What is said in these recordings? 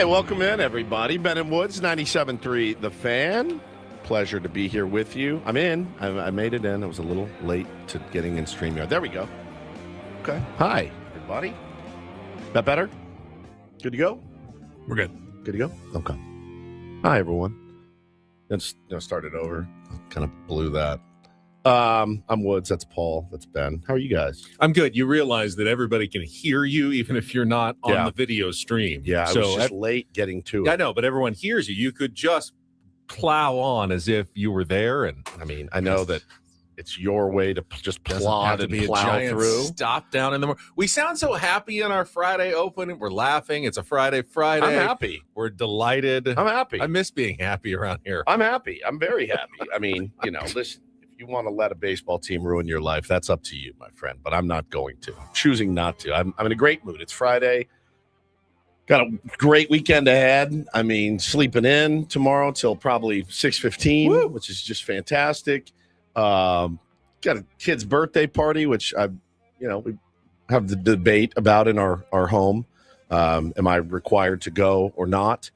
Hi, welcome in, everybody. Ben and Woods, 97.3 The Fan. Pleasure to be here with you. I'm in. I made it in. I was a little late to getting in StreamYard. There we go. Okay. Hi, everybody. That better? Good to go? We're good. Good to go? Okay. Hi, everyone. Let's start it over. Kind of blew that. I'm Woods. That's Paul. That's Ben. How are you guys? I'm good. You realize that everybody can hear you even if you're not on the video stream. Yeah, I was just late getting to it. I know, but everyone hears you. You could just plow on as if you were there. And I mean, I know that it's your way to just plod and be plow through. Stop down in the morning. We sound so happy in our Friday open. We're laughing. It's a Friday. I'm happy. We're delighted. I'm happy. I miss being happy around here. I'm happy. I'm very happy. I mean, listen. You want to let a baseball team ruin your life, that's up to you, my friend, but I'm not going to. I'm choosing not to. I'm in a great mood. It's Friday. Got a great weekend ahead. I mean, sleeping in tomorrow till probably 6:15, which is just fantastic. Got a kid's birthday party, which we have the debate about in our home. Am I required to go or not?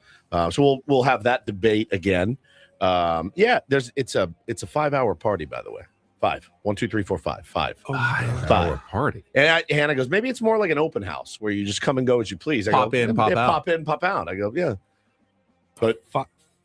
So we'll have that debate again. It's a 5-hour party, by the way. 5. 1, 2, 3, 4, 5. 5. 5-hour party. And Hannah goes, maybe it's more like an open house where you just come and go as you please. I pop go, in, pop out. Pop in, pop out. I go, yeah. But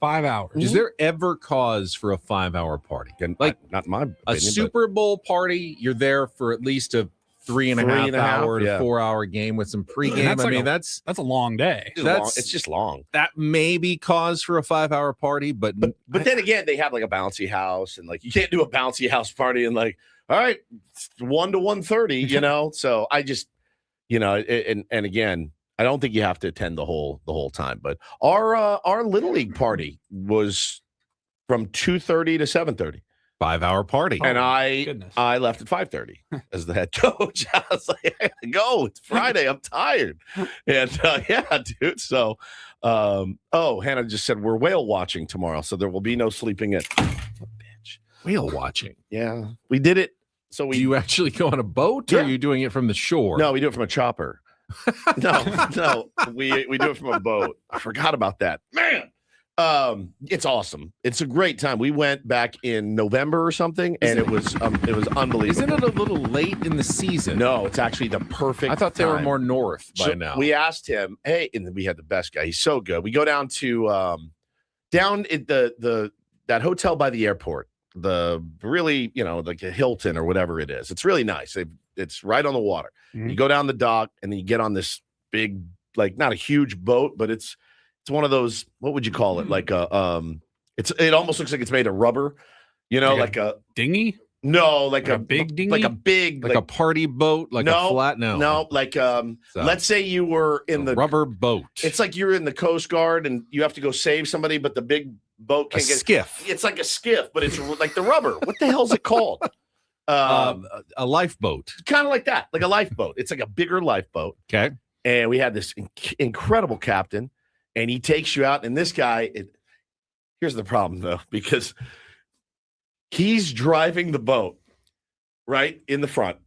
5 hours. Is there ever cause for a 5-hour party? Like not in my opinion, a Super Bowl party, you're there for at least a 3.5 hour to 4-hour game with some pregame. That's a long day. It's just long. That may be cause for a 5-hour party, but then again, they have like a bouncy house, and like you can't do a bouncy house party and like, all right, 1 to 1:30, So I just, and again, I don't think you have to attend the whole time. But our Little League party was from 2:30 to 7:30. 5-hour party. And I left at 5:30 as the head coach. I was like, I gotta go. It's Friday. I'm tired. And yeah, dude. So, Hannah just said we're whale watching tomorrow, so there will be no sleeping in. Oh, bitch. Whale watching. Yeah, we did it. So do you actually go on a boat, or are you doing it from the shore? No, we do it from a chopper. No, we do it from a boat. I forgot about that, man. It's awesome. It's a great time. We went back in November or something, and it was unbelievable. Isn't it a little late in the season? No, it's actually the perfect. I thought they were more north by now. We asked him, hey, and we had the best guy. He's so good. We go down to down at that hotel by the airport, the really like a Hilton or whatever it is. It's really nice. It's right on the water. Mm-hmm. You go down the dock, and then you get on this big, like not a huge boat, but it's one of those, what would you call it? Like it almost looks like it's made of rubber, like a dinghy? No, like a big dinghy? like a big, like a party boat, like a flat. No, like let's say you were in the rubber boat. It's like you're in the Coast Guard and you have to go save somebody, but the big boat can't get skiff. It's like a skiff, but it's like the rubber. What the hell is it called? A lifeboat. Kind of like that, like a lifeboat. It's like a bigger lifeboat. Okay. And we had this incredible captain. And he takes you out, and this guy, here's the problem, though, because he's driving the boat right in the front,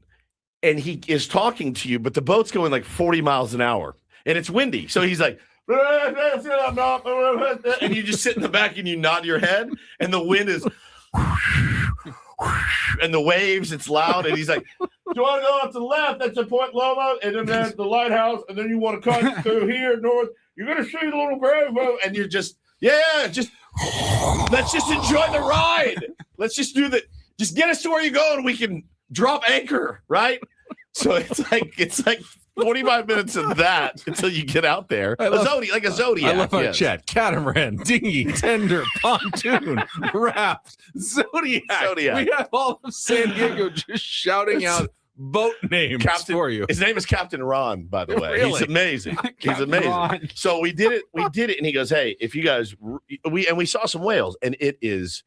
and he is talking to you, but the boat's going like 40 miles an hour, and it's windy. So he's like, and you just sit in the back, and you nod your head, and the wind is, and the waves, it's loud, and he's like, do you want to go up to the left? That's the Point Loma, and then there's the lighthouse, and then you want to cut through here north. You're going to see the little grave, and you're just, let's just enjoy the ride. Let's just do just get us to where you go, and we can drop anchor, right? So it's like 45 minutes of that until you get out there. A Zodiac. I love our chat. Catamaran, dinghy, tender, pontoon, raft, Zodiac. We have all of San Diego just shouting out boat names for you. His name is Captain Ron, by the way. Really? He's amazing. He's amazing. Ron. So we did it, and he goes, "Hey, if you guys," we saw some whales, and it's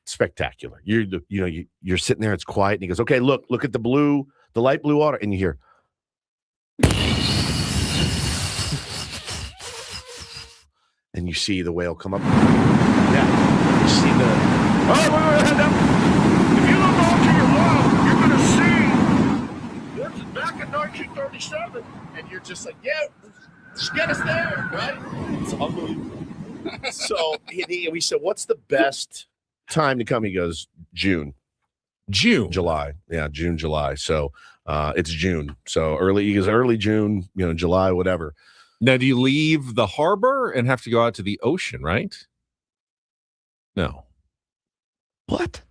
spectacular. You're sitting there, it's quiet, and he goes, "Okay, look at the light blue water," and you hear, and you see the whale come up. Yeah, you see if you look off to your left, you're going to see this is back in 1937, and you're just like, yeah, Just get us there, right? It's unbelievable. So we said, what's the best time to come? He goes, July. Yeah, June, July. So it's June. So early June, July, whatever. Now, do you leave the harbor and have to go out to the ocean, right? No. What?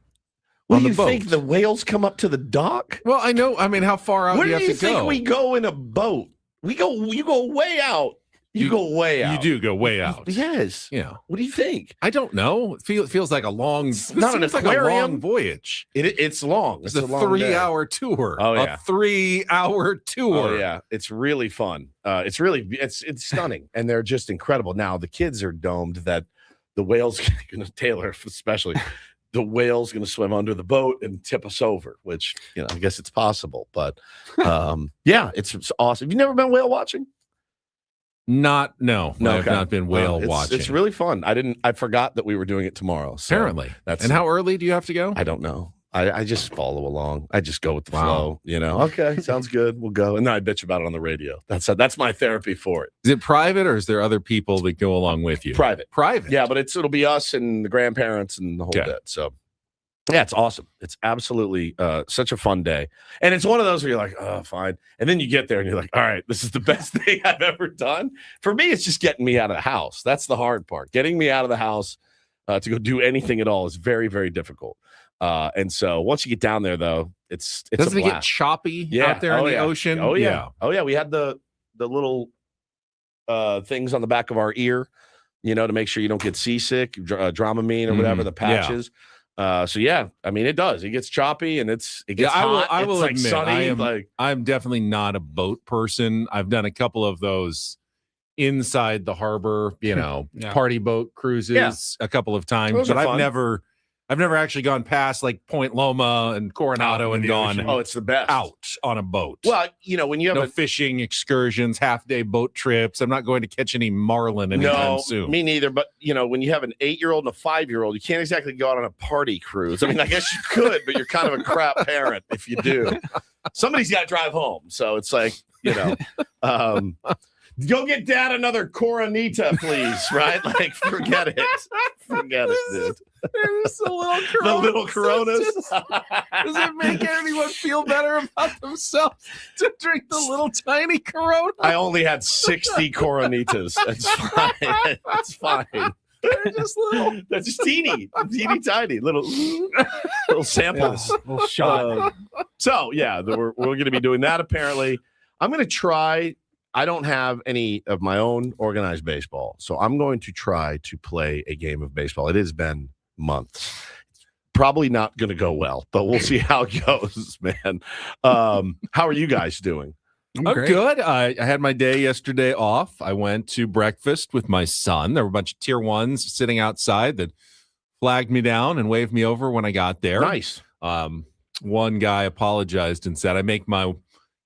What On do the you boat. think the whales come up to the dock? Well, I know. I mean, how far out Where do you do have you to go? think we go in a boat? You go way out. You go way out. You do go way out. Yes. Yeah. What do you think? I don't know. It feels like a long. It's not an like a aquarium. long voyage. It's long. It's a long 3-hour tour. Oh, yeah. A 3-hour tour. Oh yeah, it's really fun. It's stunning, and they're just incredible. Now the kids are domed that the whale's going to Taylor especially. The whale's going to swim under the boat and tip us over, which I guess it's possible. But yeah, it's awesome. Have you never been whale watching? No, I've not been whale watching. It's really fun. I forgot that we were doing it tomorrow. So Apparently. And how early do you have to go? I don't know. I just follow along. I just go with the flow, Okay, sounds good. We'll go. And then I bitch about it on the radio. That's my therapy for it. Is it private or is there other people that go along with you? Private. Yeah, but it'll be us and the grandparents and the whole bit. So yeah, it's awesome. It's absolutely such a fun day. And it's one of those where you're like, oh, fine. And then you get there and you're like, all right, this is the best thing I've ever done. For me, it's just getting me out of the house. That's the hard part. Getting me out of the house to go do anything at all is very, very difficult. And so once you get down there, though, it's doesn't a it get choppy out there in the ocean? Oh yeah. We had the little things on the back of our ear, to make sure you don't get seasick, Dramamine or whatever, the patches. So yeah, I mean it does. It gets choppy and it gets hot. I will admit, sunny. I'm definitely not a boat person. I've done a couple of those inside the harbor, party boat cruises a couple of times, those but are I've fun. never actually gone past like Point Loma and Coronado and gone it's the best out on a boat. Well, when you have no fishing excursions, half-day boat trips. I'm not going to catch any marlin anytime soon. Me neither. But when you have an 8-year-old and a 5-year-old, you can't exactly go out on a party cruise. I mean, I guess you could, but you're kind of a crap parent if you do. Somebody's got to drive home, so it's like go get dad another Coronita, please. Right? Like, forget it, dude. There's a little Corona. The little Coronas. Does it make anyone feel better about themselves to drink the little tiny Corona? I only had 60 Coronitas. That's fine. It's fine. They're just little. They're just teeny tiny little samples. Little shot. So yeah, we're going to be doing that. Apparently, I'm going to try. I don't have any of my own organized baseball, so I'm going to try to play a game of baseball. It has been months. Probably not going to go well, but we'll see how it goes, man. How are you guys doing? I'm good. I had my day yesterday off. I went to breakfast with my son. There were a bunch of tier ones sitting outside that flagged me down and waved me over when I got there. Nice. One guy apologized and said, I make my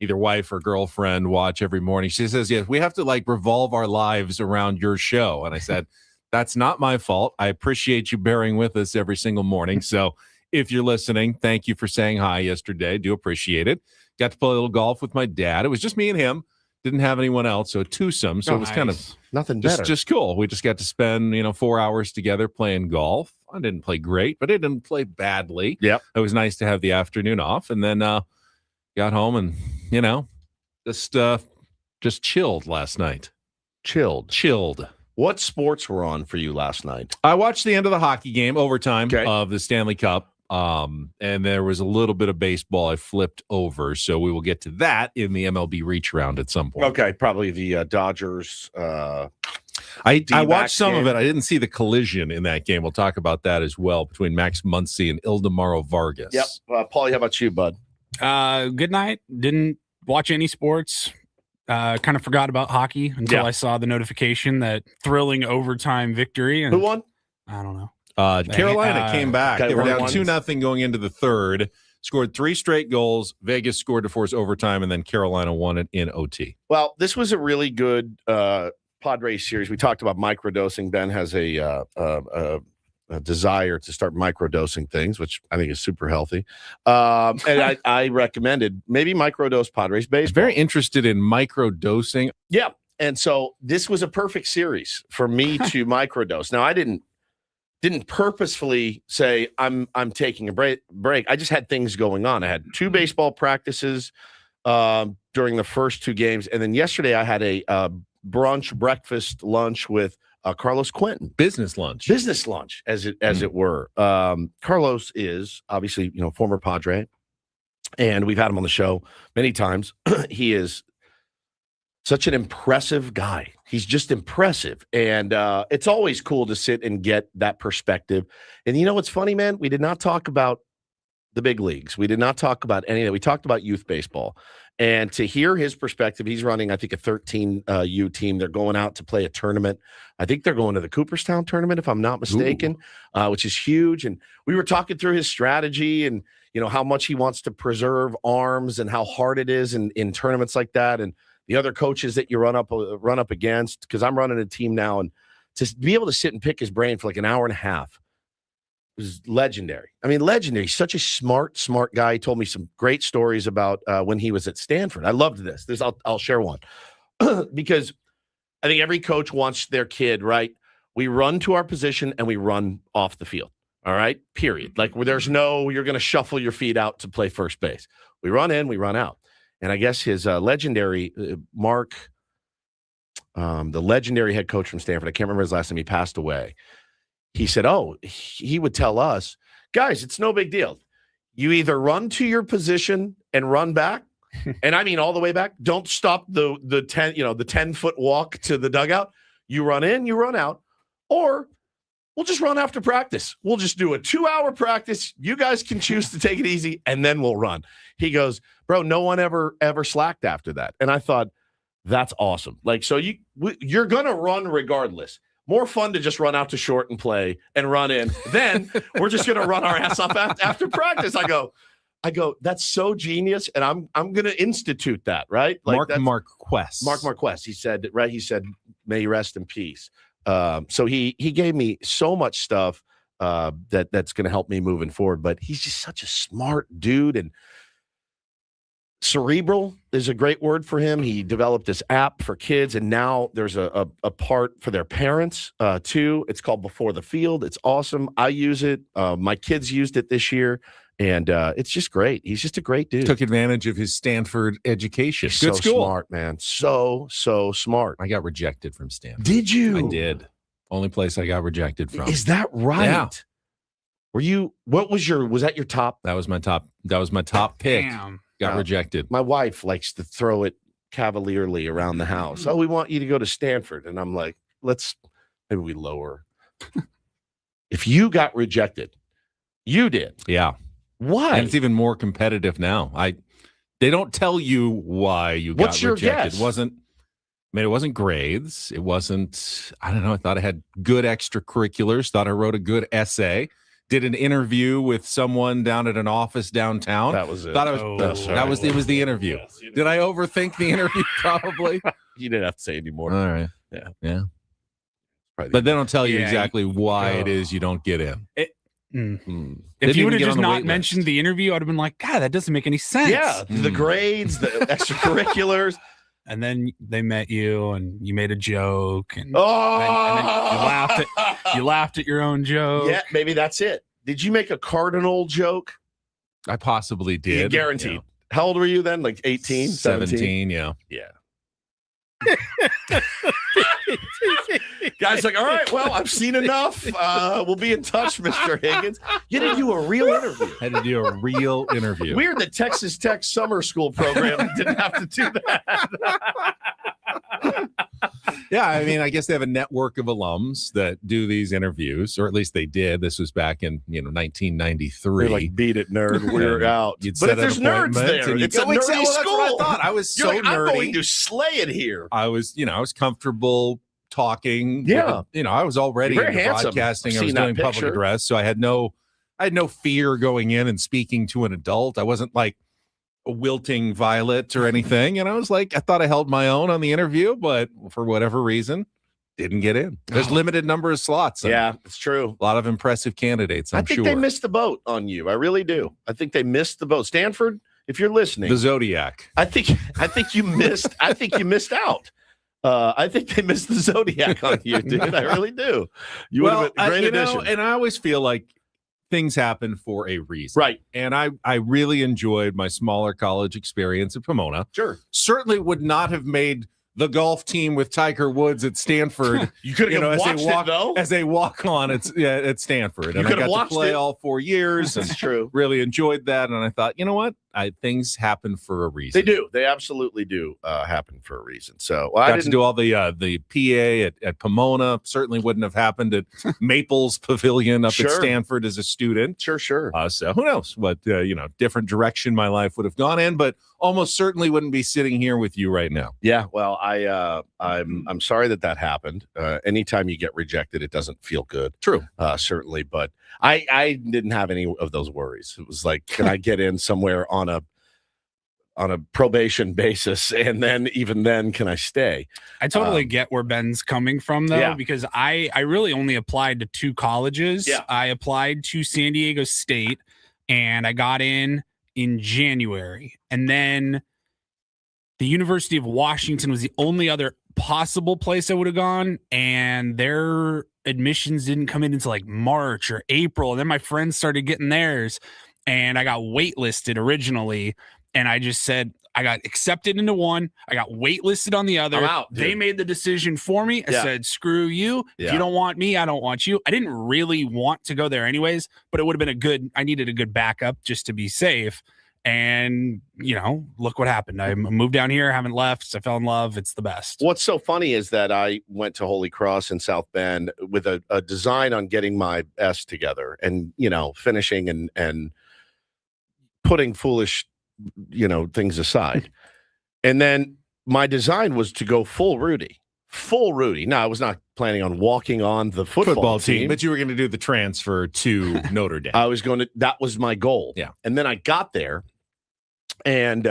either wife or girlfriend watch every morning. She says, yes, we have to revolve our lives around your show. And I said, that's not my fault. I appreciate you bearing with us every single morning. So if you're listening, thank you for saying hi yesterday. Do appreciate it. Got to play a little golf with my dad. It was just me and him. Didn't have anyone else. So a twosome. So it was kind of nothing better. Just cool. We just got to spend, 4 hours together playing golf. I didn't play great, but I didn't play badly. Yep. It was nice to have the afternoon off. And then got home and, just chilled last night. Chilled. What sports were on for you last night? I watched the end of the hockey game, overtime of the Stanley Cup. And there was a little bit of baseball I flipped over. So we will get to that in the MLB reach round at some point. Okay. Probably the Dodgers. I watched some of it. I didn't see the collision in that game. We'll talk about that as well between Max Muncy and Ildemaro Vargas. Yep. Paulie, how about you, bud? Good night. Didn't watch any sports. Kind of forgot about hockey until I saw the notification that thrilling overtime victory. And who won? I don't know. Carolina came back. Okay, they were down 1-1. 2-0 going into the third. Scored 3 straight goals. Vegas scored to force overtime, and then Carolina won it in OT. Well, this was a really good Padres series. We talked about microdosing. Ben has a desire to start microdosing things, which I think is super healthy. And I recommended maybe microdose Padres baseball. Very interested in microdosing. Yeah. And so this was a perfect series for me to microdose. Now I didn't purposefully say I'm taking a break. I just had things going on. I had 2 baseball practices during the first 2 games, and then yesterday I had a brunch, breakfast, lunch with Carlos Quentin. Business lunch, as it were. Carlos is obviously former Padre, and we've had him on the show many times. He is such an impressive guy. He's just impressive. And it's always cool to sit and get that perspective. And you know what's funny, man? We did not talk about the big leagues. We did not talk about any of that. We talked about youth baseball. And to hear his perspective, he's running, I think, a 13U team. They're going out to play a tournament. I think they're going to the Cooperstown tournament, if I'm not mistaken, which is huge. And we were talking through his strategy and, how much he wants to preserve arms and how hard it is in tournaments like that. And the other coaches that you run up against, because I'm running a team now, and to be able to sit and pick his brain for like an hour and a half was legendary. I mean, legendary. He's such a smart guy. He told me some great stories about when he was at Stanford. I loved this. I'll share one because I think every coach wants their kid, right? We run to our position and we run off the field. All right, period. Like there's no, you're going to shuffle your feet out to play first base. We run in, we run out. And I guess his legendary Mark, the legendary head coach from Stanford, I can't remember his last name, he passed away. He said, he would tell us, guys, it's no big deal. You either run to your position and run back, and I mean all the way back. Don't stop the 10-foot walk to the dugout. You run in, you run out, or we'll just run after practice. We'll just do a 2-hour practice. You guys can choose to take it easy, and then we'll run. He goes, bro, no one ever slacked after that. And I thought, that's awesome. Like, so you're going to run regardless. More fun to just run out to short and play and run in. Then we're just going to run our ass off after practice. I go, that's so genius, and I'm going to institute that, right? Like Mark Marquez. Mark Marquez. He said, right? He said, may you rest in peace. So he gave me so much stuff that's going to help me moving forward. But he's just such a smart dude, and cerebral is a great word for him. He developed this app for kids, and now there's a part for their parents too. It's called Before the Field. It's awesome. I use it. My kids used it this year, and it's just great. He's just a great dude. Took advantage of his Stanford education. He's Good so school. Smart, man. So smart. I got rejected from Stanford. Did you? I did. Only place I got rejected from. Is that right? Yeah. Was that your top? That was my top pick. Damn. Got rejected. My wife likes to throw it cavalierly around the house. Oh, we want you to go to Stanford. And I'm like, maybe we lower. If you got rejected, you did. Yeah. Why? And it's even more competitive now. They don't tell you why you got rejected. Guess? It wasn't grades. It wasn't, I don't know. I thought I had good extracurriculars. Thought I wrote a good essay. Did an interview with someone down at an office downtown. That was it. Thought it was the interview. Yes, did I overthink the interview? Probably. You didn't have to say anymore. All right. Yeah. But they don't tell you exactly why it is you don't get in. If you would have just not mentioned the interview, I'd have been like, God, that doesn't make any sense. Yeah, the grades, the extracurriculars. And then they met you, and you made a joke, and, and then you laughed at your own joke. Yeah, maybe that's it. Did you make a cardinal joke? I possibly did. Yeah, guaranteed. Yeah. How old were you then? Like 18, 17? Yeah. Guys like, all right, well, I've seen enough. We'll be in touch, Mr. Higgins. You didn't do a real interview. Had to do a real interview. Weird that Texas Tech summer school program didn't have to do that. Yeah, I mean, I guess they have a network of alums that do these interviews, or at least they did. This was back in 1993. They're like, beat it, nerd. We're out. But if there's nerds there, it's a nerdy school. That's what I thought. I was so nerdy. I'm going to slay it here. I was comfortable talking. Yeah, I was already into broadcasting. I was doing public address, so I had no fear going in and speaking to an adult. I wasn't like a wilting violet or anything. And I was like, I thought I held my own on the interview, but for whatever reason, didn't get in. There's limited number of slots. Yeah, it's true. A lot of impressive candidates, I think they missed the boat on you. I really do. I think they missed the boat. Stanford, if you're listening. The Zodiac. I think you missed. I think you missed out. I think they missed the Zodiac on you, dude. I really do. You would have been a great addition. And I always feel like things happen for a reason. Right. And I really enjoyed my smaller college experience at Pomona. Sure. Certainly would not have made the golf team with Tiger Woods at Stanford. You could have watched it, though. As a walk-on at Stanford. And I got to play all 4 years. That's true. Really enjoyed that. And I thought, you know what? Things happen for a reason. They do. They absolutely do happen for a reason. So I got to do all the PA at Pomona. Certainly wouldn't have happened at Maples Pavilion up at Stanford as a student. Sure. So who knows what different direction my life would have gone in, but almost certainly wouldn't be sitting here with you right now. Yeah. Well, I'm sorry that happened. Anytime you get rejected, it doesn't feel good. True. Certainly, but I didn't have any of those worries. It was like, can I get in somewhere on a probation basis, and then even then, can I stay? I totally get where Ben's coming from, though, because I really only applied to 2 colleges. Yeah. I applied to San Diego State, and I got in January, and then the University of Washington was the only other possible place I would have gone, and their admissions didn't come in until like March or April. And then my friends started getting theirs, and I got waitlisted originally. And I just said, I got accepted into one. I got waitlisted on the other. I'm out, dude. They made the decision for me. I said, screw you. If you don't want me, I don't want you. I didn't really want to go there anyways, but it would have been I needed a good backup just to be safe. And, look what happened. I moved down here, haven't left. I fell in love. It's the best. What's so funny is that I went to Holy Cross in South Bend with a design on getting my S together and, finishing and putting foolish, things aside. And then my design was to go full Rudy. Now, I was not planning on walking on the football team. But you were going to do the transfer to Notre Dame. That was my goal. Yeah. And then I got there. And,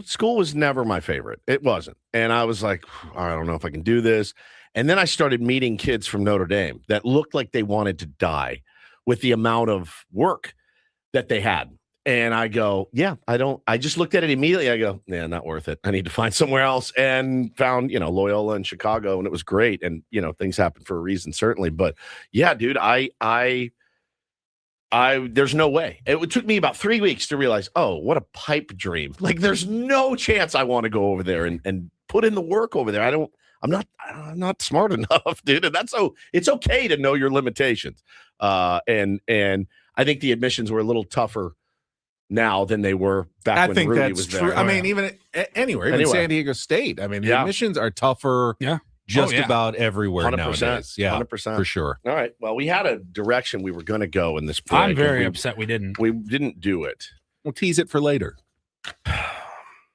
school was never my favorite. It wasn't. And I was like, I don't know if I can do this. And then I started meeting kids from Notre Dame that looked like they wanted to die with the amount of work that they had. And I go, I just looked at it immediately. I go, not worth it. I need to find somewhere else, and found, Loyola in Chicago, and it was great. And, things happen for a reason, certainly. But yeah, dude, there's no way. It took me about 3 weeks to realize, oh, what a pipe dream. Like, there's no chance I want to go over there and put in the work over there. I'm not smart enough, dude. And it's okay to know your limitations. And I think the admissions were a little tougher now than they were back when Rudy was there. True. I mean, even anywhere, San Diego State. I mean, the admissions are tougher. Yeah. Just about everywhere 100%, nowadays. Yeah, 100%. For sure. All right. Well, we had a direction we were going to go in this play. I'm very upset we didn't. We didn't do it. We'll tease it for later. I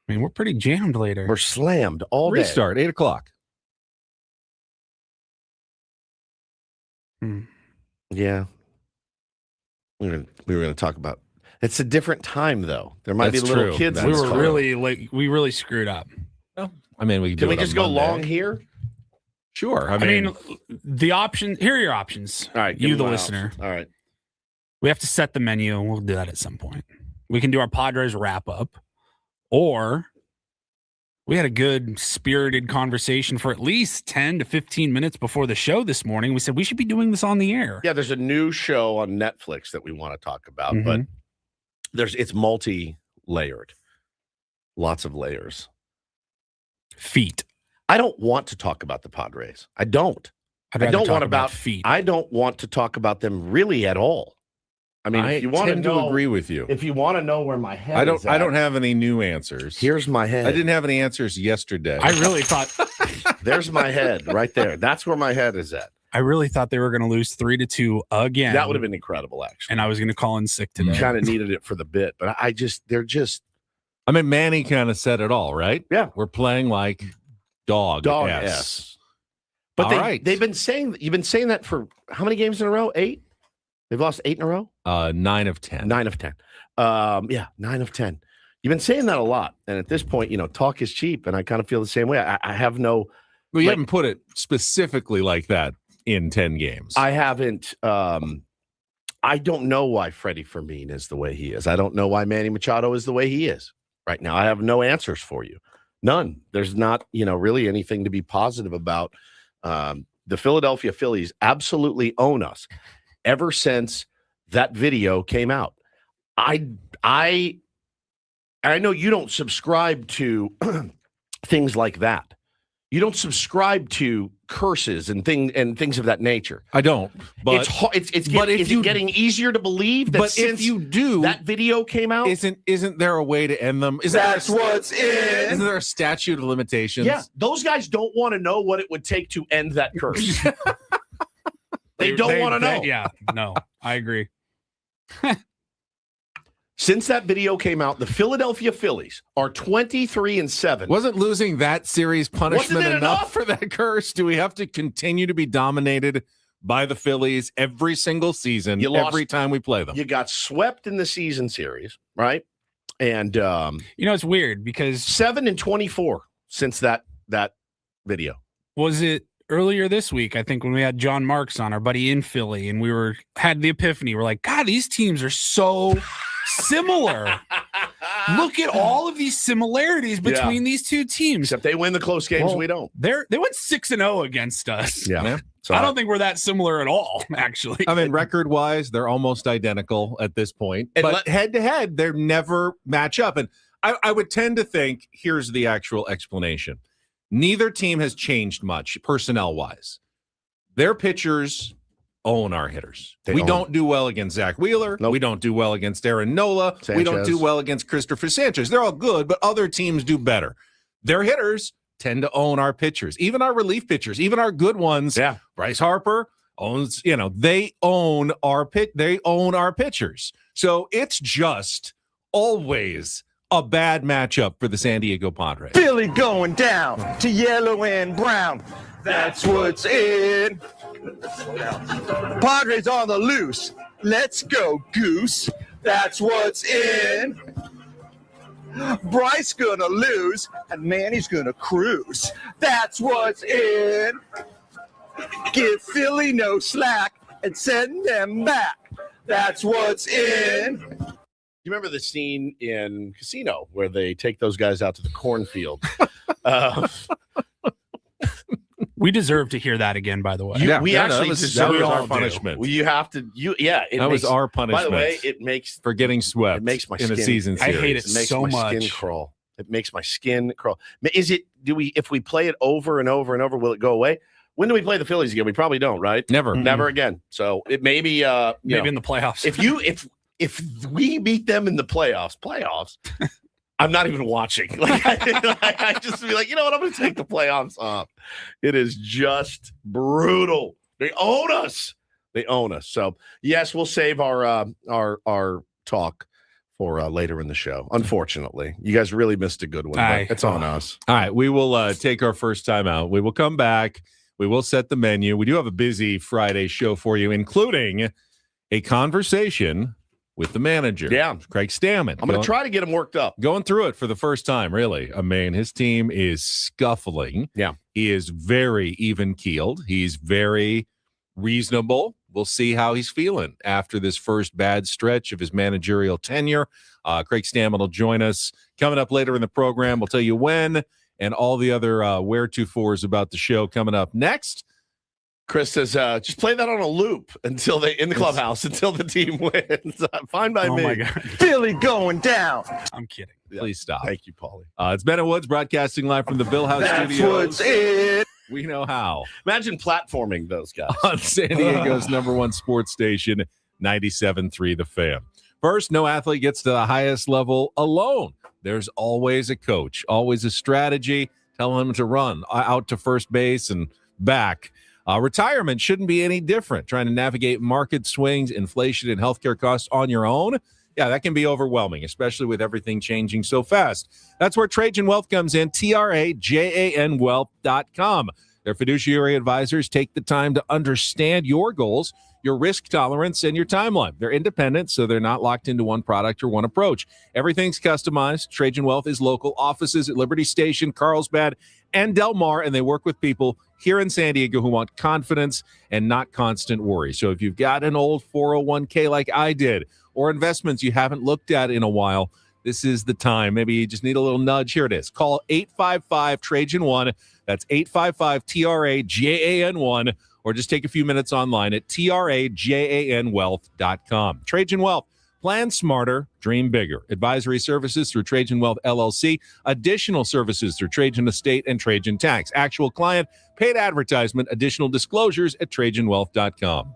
mean, we're pretty jammed later. We're slammed all day. Restart, 8 o'clock. Yeah. We were going to talk about. It's a different time, though. There might be little kids. We were really screwed up. Well, I mean, can we just go long here? Sure. I mean, the option. Here are your options. All right, you, the listener. Options. All right. We have to set the menu, and we'll do that at some point. We can do our Padres wrap-up, or we had a good spirited conversation for at least 10 to 15 minutes before the show this morning. We said we should be doing this on the air. Yeah, there's a new show on Netflix that we want to talk about, but it's multi-layered. Lots of layers. Feet. I don't want to talk about the Padres. I don't. I don't want about feet. I don't want to talk about them really at all. I mean, if you want to agree with you. If you want to know where my head is at, I don't have any new answers. Here's my head. I didn't have any answers yesterday. I really thought there's my head right there. That's where my head is at. I really thought they were going to lose 3-2 again. That would have been incredible, actually. And I was going to call in sick today. Kind of needed it for the bit, but they're just. I mean, Manny kind of said it all, right? Yeah. We're playing like dog S. But they've been saying, you've been saying that for how many games in a row? 8? They've lost 8 in a row? 9 of 10. 9 of 10. 9 of 10. You've been saying that a lot. And at this point, talk is cheap. And I kind of feel the same way. I have no. Well, you haven't put it specifically like that in 10 games. I haven't. I don't know why Freddie Fermin is the way he is. I don't know why Manny Machado is the way he is right now. I have no answers for you. None. There's not, really anything to be positive about. The Philadelphia Phillies absolutely own us ever since that video came out. I know you don't subscribe to things like that. You don't subscribe to curses and things of that nature. I don't. But it's getting easier to believe that but since if you do, that video came out, isn't there a way to end them? That's what's in. Isn't there a statute of limitations? Yeah, those guys don't want to know what it would take to end that curse. They don't want to know. Yeah, no, I agree. Since that video came out, the Philadelphia Phillies are 23-7. Wasn't losing that series punishment enough for that curse? Do we have to continue to be dominated by the Phillies every single season, every time we play them? You got swept in the season series, right? And it's weird because 7-24 since that video. Was it earlier this week? I think when we had John Marks on, our buddy in Philly, and we had the epiphany. We're like, God, these teams are so similar. Look at all of these similarities between these two teams. Except they win the close games, we don't. They went 6-0 against us. Yeah. So I don't think we're that similar at all, actually. I mean, record-wise, they're almost identical at this point. But head-to-head, they never match up. And I would tend to think, here's the actual explanation. Neither team has changed much personnel-wise. Their pitchers own our hitters. We don't do well against Zach Wheeler. Nope. We don't do well against Aaron Nola. Sanchez. We don't do well against Christopher Sanchez. They're all good, but other teams do better. Their hitters tend to own our pitchers, even our relief pitchers, even our good ones. Yeah. Bryce Harper owns, they own our pitchers. So it's just always a bad matchup for the San Diego Padres. Philly going down to yellow and brown. That's what's in. Padres on the loose. Let's go, Goose. That's what's in. Bryce gonna lose, and Manny's gonna cruise. That's what's in. Give Philly no slack and send them back. That's what's in. You remember the scene in Casino where they take those guys out to the cornfield? We deserve to hear that again, by the way. We actually deserve our punishment. You have to. That was our punishment. By the way, it makes for getting swept. It makes my in skin, a season series. I hate it makes so my much. Skin crawl. It makes my skin crawl. Is it? If we play it over and over and over, will it go away? When do we play the Phillies again? We probably don't, right? Never, never again. So it may be maybe in the playoffs. If we beat them in the playoffs. I'm not even watching. I just be like, you know what? I'm going to take the playoffs off. It is just brutal. They own us. So yes, we'll save our talk for later in the show. Unfortunately, you guys really missed a good one. But it's on us. All right, we will take our first time out. We will come back. We will set the menu. We do have a busy Friday show for you, including a conversation with the manager, Craig Stammen. I'm going to try to get him worked up. Going through it for the first time, really. I mean, his team is scuffling. Yeah. He is very even-keeled. He's very reasonable. We'll see how he's feeling after this first bad stretch of his managerial tenure. Craig Stammen will join us coming up later in the program. We'll tell you when and all the other where-to-fors about the show coming up next. Chris says, just play that on a loop until in the clubhouse until the team wins. Fine by me. Oh, my God. Philly going down. I'm kidding. Yeah. Please stop. Thank you, Paulie. It's Ben and Woods broadcasting live from the Bill House That's Studios. what's in. We know how. Imagine platforming those guys. On San Diego's number one sports station, 97.3 The Fan. First, no athlete gets to the highest level alone. There's always a coach, always a strategy. Tell him to run out to first base and back. Retirement shouldn't be any different. Trying to navigate market swings, inflation, and healthcare costs on your own, that can be overwhelming, especially with everything changing so fast. That's where Trajan Wealth comes in, TRAJANwealth.com. Their fiduciary advisors take the time to understand your goals, your risk tolerance, and your timeline. They're independent, so they're not locked into one product or one approach. Everything's customized. Trajan Wealth is local offices at Liberty Station, Carlsbad, and Del Mar, and they work with people here in San Diego who want confidence and not constant worry. So if you've got an old 401k like I did, or investments you haven't looked at in a while, this is the time. Maybe you just need a little nudge. Here it is. Call 855-TRAJAN1. That's 855-TRAJAN1. Or just take a few minutes online at trajanwealth.com. Trajan Wealth. Plan smarter, dream bigger. Advisory services through Trajan Wealth LLC. Additional services through Trajan Estate and Trajan Tax. Actual client, paid advertisement. Additional disclosures at trajanwealth.com.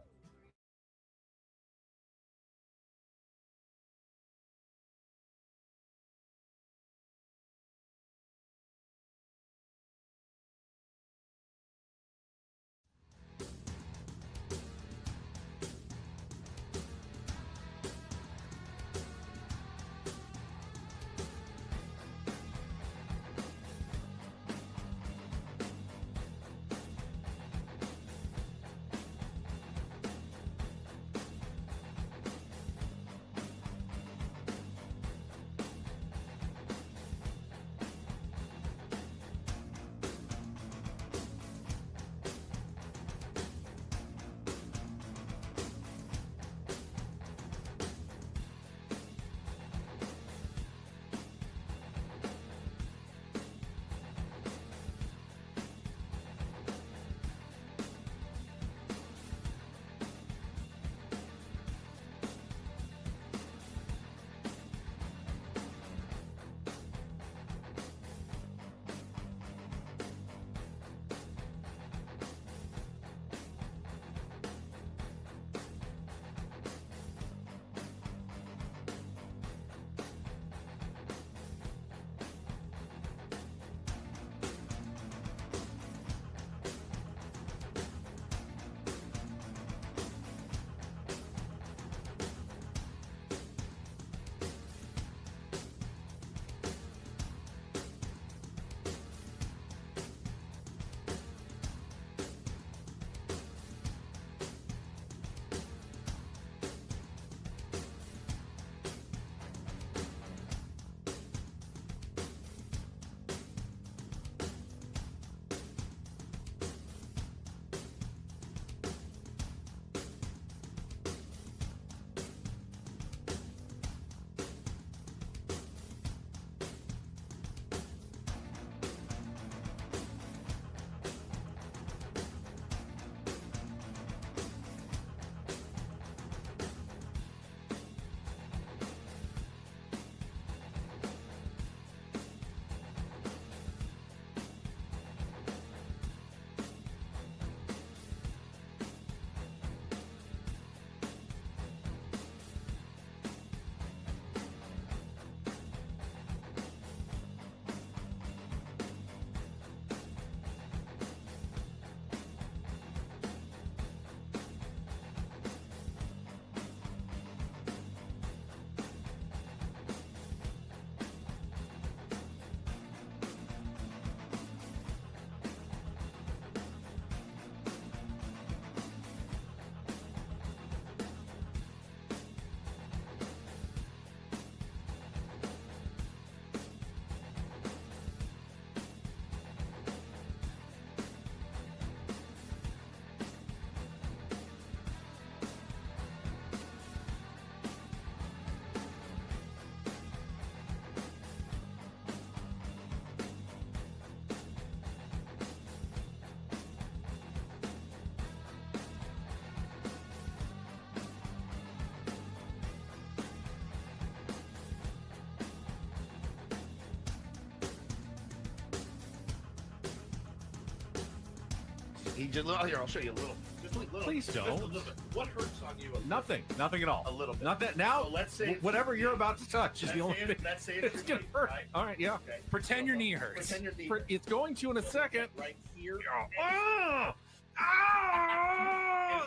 He just here. I'll show you a little. Just a little. Please don't. Just a little bit. What hurts on you? Nothing at all. A little bit. Not that now. So let's say whatever you're about to touch is the only thing. Let's say It's gonna hurt. Right? All right, yeah. Okay. Pretend your knee hurts. Pretend your knee. It's going to in a second. Right here. Oh,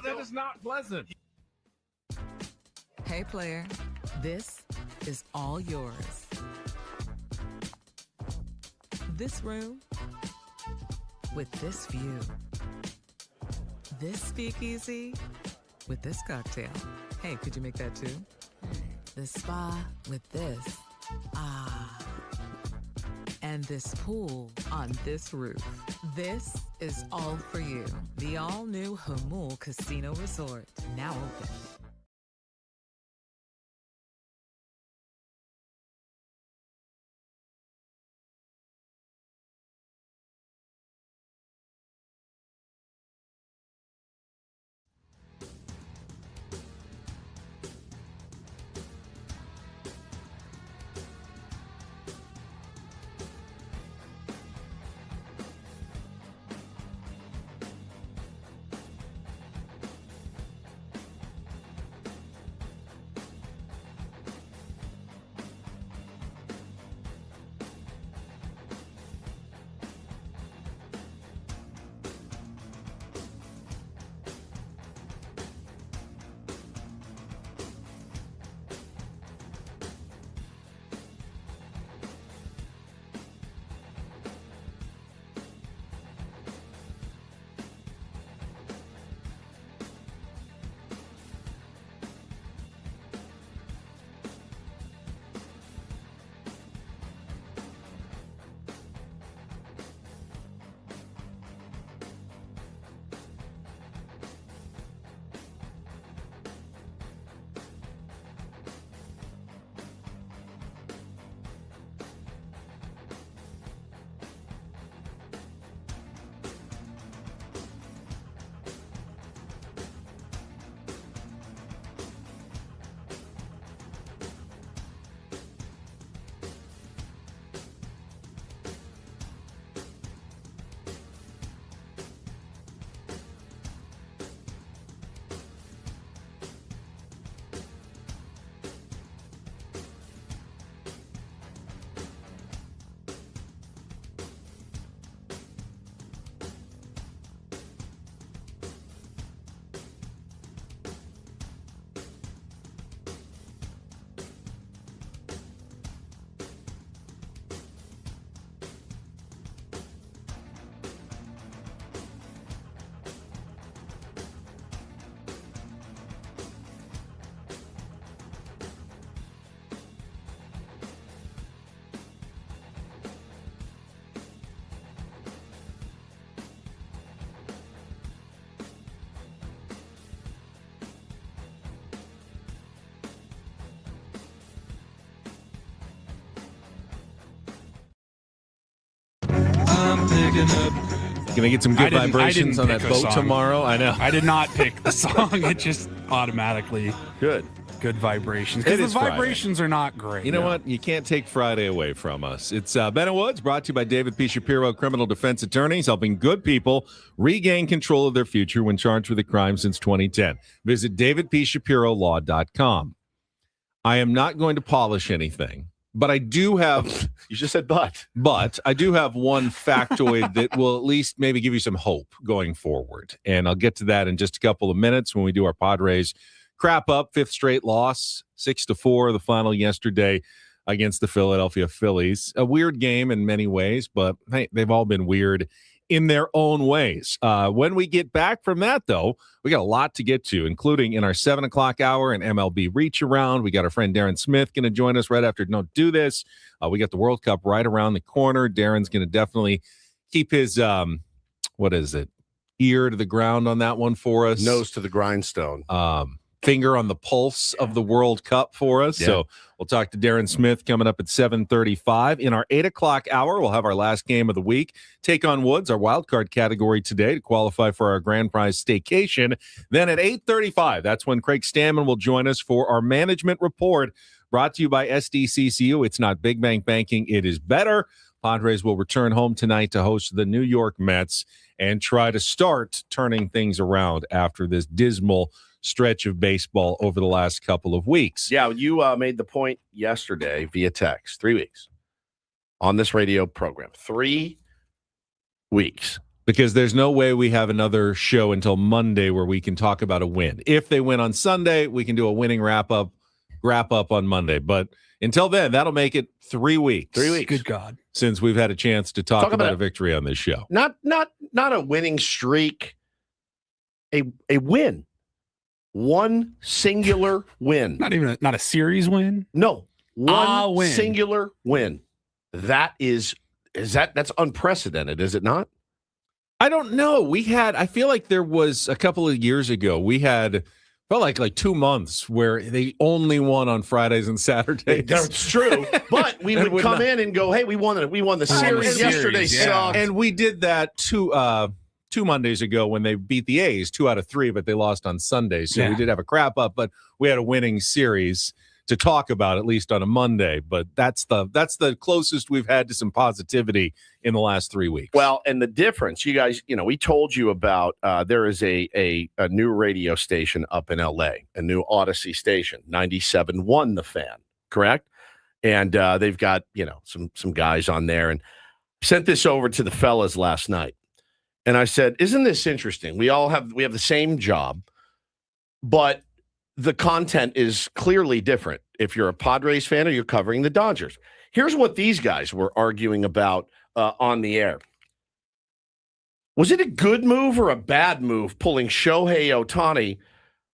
that is not pleasant. Hey, player, this is all yours. This room with this view. This speakeasy with this cocktail. Hey, could you make that too? The spa with this. Ah. And this pool on this roof. This is all for you. The all-new Hamul Casino Resort, now open. Gonna get some good I didn't vibrations on that pick a boat song. tomorrow. I know. I did not pick the song. It just automatically Good. good vibrations. It Because the is Friday. vibrations are not great. You know what? You can't take Friday away from us. It's Ben and Woods, brought to you by David P. Shapiro, criminal defense attorneys, helping good people regain control of their future when charged with a crime since 2010. Visit davidpshapirolaw.com. I am not going to polish anything, but I do have... You just said but. But I do have one factoid that will at least maybe give you some hope going forward. And I'll get to that in just a couple of minutes when we do our Padres crap up. 5th straight loss, 6-4, the final yesterday against the Philadelphia Phillies. A weird game in many ways, but hey, they've all been weird in their own ways. When we get back from that, though, we got a lot to get to, including in our 7 o'clock hour and MLB Reach Around. We got our friend Darren Smith going to join us right after Don't Do This. We got the World Cup right around the corner. Darren's going to definitely keep his, ear to the ground on that one for us. Nose to the grindstone. Finger on the pulse of the World Cup for us. Yeah. So we'll talk to Darren Smith coming up at 7:35. In our 8 o'clock hour, we'll have our last game of the week. Take on Woods, our wild card category today to qualify for our grand prize staycation. Then at 8:35, that's when Craig Stammen will join us for our management report brought to you by SDCCU. It's not big bank banking. It is better. Padres will return home tonight to host the New York Mets and try to start turning things around after this dismal stretch of baseball over the last couple of weeks. Yeah, you made the point yesterday via text. 3 weeks on this radio program. 3 weeks. Because there's no way we have another show until Monday where we can talk about a win. If they win on Sunday, we can do a winning wrap-up on Monday. But until then, that'll make it 3 weeks. 3 weeks. Good God. Since we've had a chance to talk about a victory on this show. Not a winning streak. A win. One singular win. Not a series win. No, one win. singular win. That's unprecedented, is it not? I don't know. I feel like there was a couple of years ago, felt like 2 months where they only won on Fridays and Saturdays. That's true. But we would come in and go, hey, we won the series yesterday. Sucked. And we did that two Mondays ago when they beat the A's 2 out of 3, but they lost on Sunday. So we did have a crap up, but we had a winning series to talk about, at least on a Monday. But that's the closest we've had to some positivity in the last 3 weeks. Well, and the difference, you guys, we told you about there is a new radio station up in LA, a new Odyssey station, 97.1 The Fan, correct? And they've got, some guys on there, and sent this over to the fellas last night. And I said, isn't this interesting? We have the same job, but the content is clearly different if you're a Padres fan or you're covering the Dodgers. Here's what these guys were arguing about on the air. Was it a good move or a bad move pulling Shohei Ohtani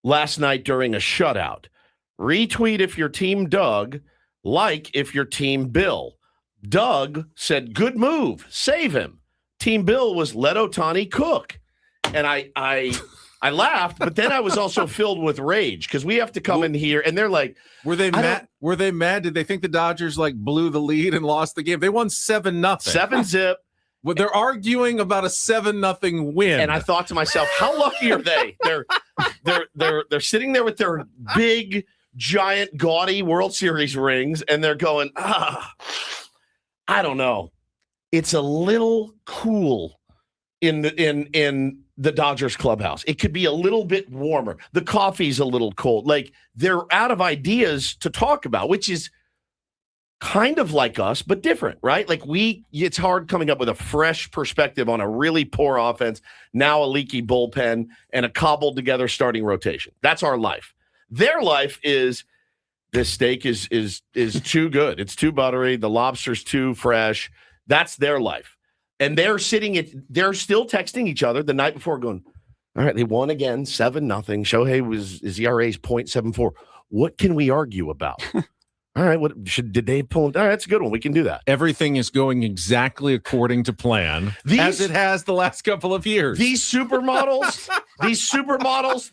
last night during a shutout? Retweet if your team Doug, like if your team Bill. Doug said, good move, save him. Team Bill was let Ohtani cook. And I laughed, but then I was also filled with rage because we have to come in here and they're like, were they mad? Were they mad? Did they think the Dodgers blew the lead and lost the game? They won 7-0. 7-0. Well, they're arguing about a 7-0 win. And I thought to myself, how lucky are they? They're sitting there with their big, giant, gaudy World Series rings, and they're going, I don't know. It's a little cool in the Dodgers clubhouse. It could be a little bit warmer. The coffee's a little cold. They're out of ideas to talk about, which is kind of like us, but different, right? It's hard coming up with a fresh perspective on a really poor offense, now a leaky bullpen, and a cobbled together starting rotation. That's our life. Their life is this steak is too good. It's too buttery. The lobster's too fresh. That's their life. And they're still texting each other the night before going, all right, they won again, 7-0. Shohei his ERA is 0.74. What can we argue about? All right, did they pull? All right, that's a good one. We can do that. Everything is going exactly according to plan, as it has the last couple of years. These supermodels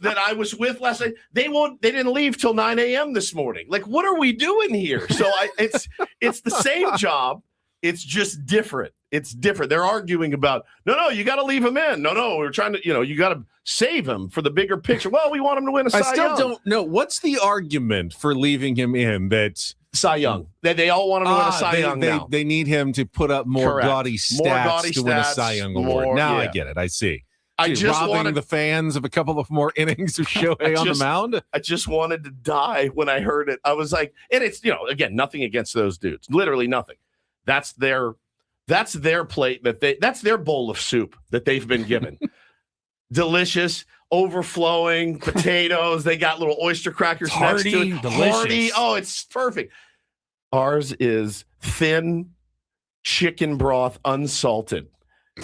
that I was with last night, they didn't leave till 9 a.m. this morning. What are we doing here? So it's the same job. It's just different. It's different. They're arguing about, no, you got to leave him in. No, we're trying to, you got to save him for the bigger picture. Well, we want him to win a Cy Young. I still don't know. What's the argument for leaving him in that Cy Young? They all want him to win a Cy Young now. They need him to put up more gaudy stats to win a Cy Young award. Now I get it. I see. I just robbing the fans of a couple of more innings of Shohei on the mound. I just wanted to die when I heard it. I was like, and it's, again, nothing against those dudes. Literally nothing. That's their plate that's their bowl of soup that they've been given. Delicious, overflowing potatoes. They got little oyster crackers next to it. Delicious. Hearty. Oh, it's perfect. Ours is thin chicken broth, unsalted.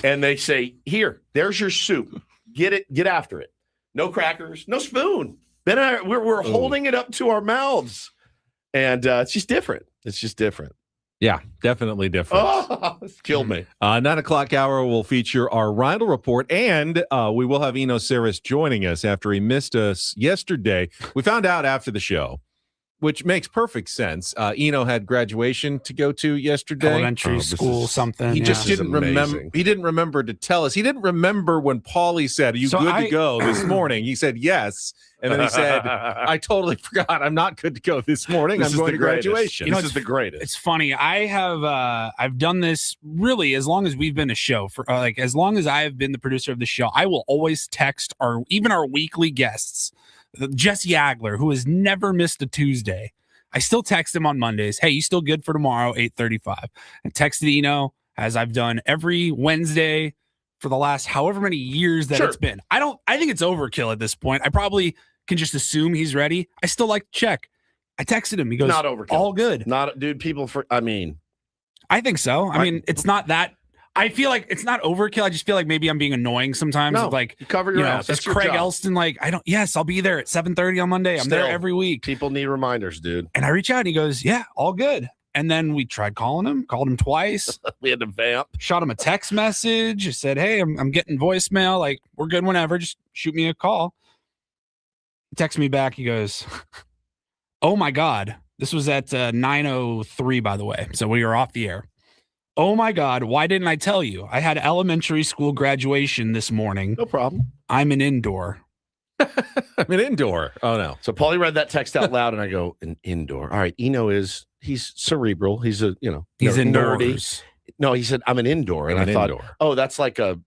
And they say, here, there's your soup. Get after it. No crackers, no spoon. Then we're holding it up to our mouths. And it's just different. It's just different. Yeah, definitely different. Oh, it's killed me. 9:00 hour will feature our Reindl Report, and we will have Eno Sarris joining us after he missed us yesterday. We found out after the show, which makes perfect sense. Eno had graduation to go to yesterday. Elementary school, something. He just didn't remember. He didn't remember to tell us. He didn't remember when Paulie said, "Are you good to go this morning?" He said yes, and then he said, "I totally forgot. I'm not good to go this morning. I'm going to graduation." This is the greatest. It's funny. I've done this really as long as we've been a show for as long as I have been the producer of the show. I will always text our weekly guests. Jesse Agler, who has never missed a Tuesday. I still text him on Mondays. Hey, you still good for tomorrow, 8:35? I texted Eno, as I've done every Wednesday for the last however many years that it's been. I think it's overkill at this point. I probably can just assume he's ready. I still like to check. I texted him. He goes, not overkill. All good. Not, dude, I think so. I mean, it's not that. I feel like it's not overkill. I just feel like maybe I'm being annoying sometimes. No, you cover your ass. It's Craig Elston. I'll be there at 7:30 on Monday. I'm there every week. People need reminders, dude. And I reach out and he goes, yeah, all good. And then we tried called him twice. We had to vamp. Shot him a text message. I said, hey, I'm getting voicemail. We're good whenever. Just shoot me a call. He texts me back. He goes, oh my God. This was at 9:03, by the way. So we were off the air. Oh my God, why didn't I tell you? I had elementary school graduation this morning. No problem. I'm an indoor. I'm an indoor. Oh, no. So Paulie read that text out loud, and I go, an indoor. All right, Eno he's cerebral. He's he's indoors. Nerdy. No, he said, I'm an indoor. And I thought, oh, that's like a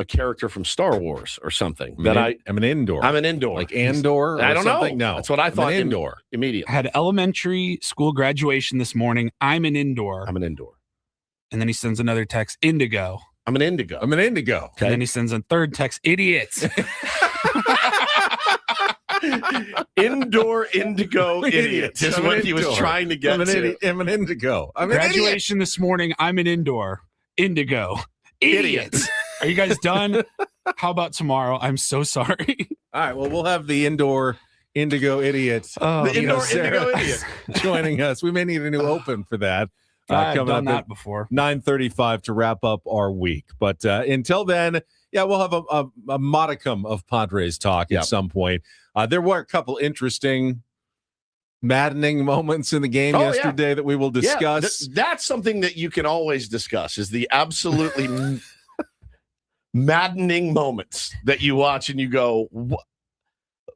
character from Star Wars or something. I'm an indoor. I'm an indoor. Like Andor? I don't know. No. That's what I thought. Indoor. Immediately. I had elementary school graduation this morning. I'm an indoor. I'm an indoor. And then he sends another text, indigo. I'm an indigo. I'm an indigo. Okay. And then he sends a third text, idiots. Indoor indigo idiot is what he was trying to get to. I'm an indigo. Graduation this morning. I'm an indoor. Indigo. Idiots. Are you guys done? How about tomorrow? I'm so sorry. All right. Well, we'll have the indoor indigo idiot. The indoor indigo idiot joining us. We may need a new open for that. I've done that before. 9:35 to wrap up our week. But until then, we'll have a modicum of Padres talk at some point. There were a couple interesting, maddening moments in the game yesterday that we will discuss. That's something that you can always discuss, is the absolutely maddening moments that you watch and you go,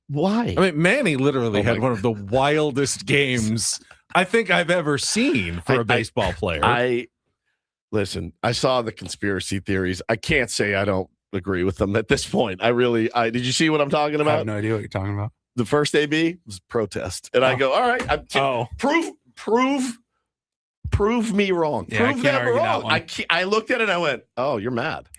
why? I mean, Manny literally had one of the wildest games I think I've ever seen for a baseball player. Listen, I saw the conspiracy theories. I can't say I don't agree with them at this point. Did you see what I'm talking about? I have no idea what you're talking about. The first AB was protest. And I go, all right, prove me wrong. Yeah, prove them wrong. I looked at it and I went, oh, you're mad.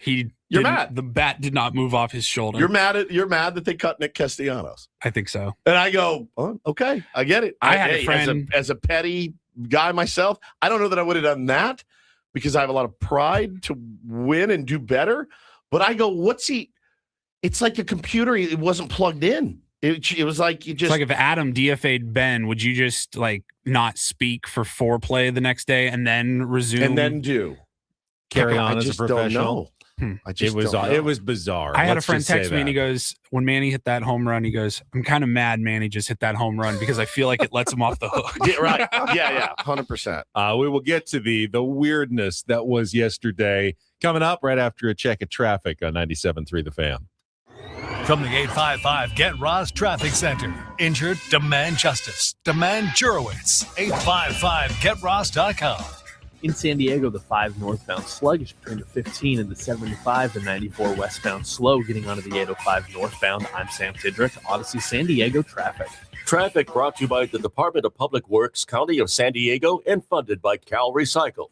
You're mad. The bat did not move off his shoulder. You're mad that they cut Nick Castellanos. I think so. And I go, oh, okay, I get it. I had a friend as a petty guy myself. I don't know that I would have done that because I have a lot of pride to win and do better. But I go, it's like a computer. It wasn't plugged in. It was like you just. It's like if Adam DFA'd Ben, would you just not speak for foreplay the next day and then resume? And then do. Carry on as a professional? It was bizarre. I had a Let's friend just say text me and he that. goes, when Manny hit that home run, he goes, I'm kind of mad Manny just hit that home run because I feel like it lets him off the hook. Yeah, right. Yeah, 100%. We will get to the weirdness that was yesterday coming up right after a check of traffic on 97.3 The Fan. From the 855 Get Ross Traffic Center. Injured? Demand justice. Demand Jurowitz. 855GetRoss.com. In San Diego, the 5 northbound sluggish between the 15 and the 75, the 94 westbound slow getting onto the 805 northbound. I'm Sam Tidrick, Odyssey San Diego traffic. Traffic brought to you by the Department of Public Works, County of San Diego, and funded by Cal Recycle.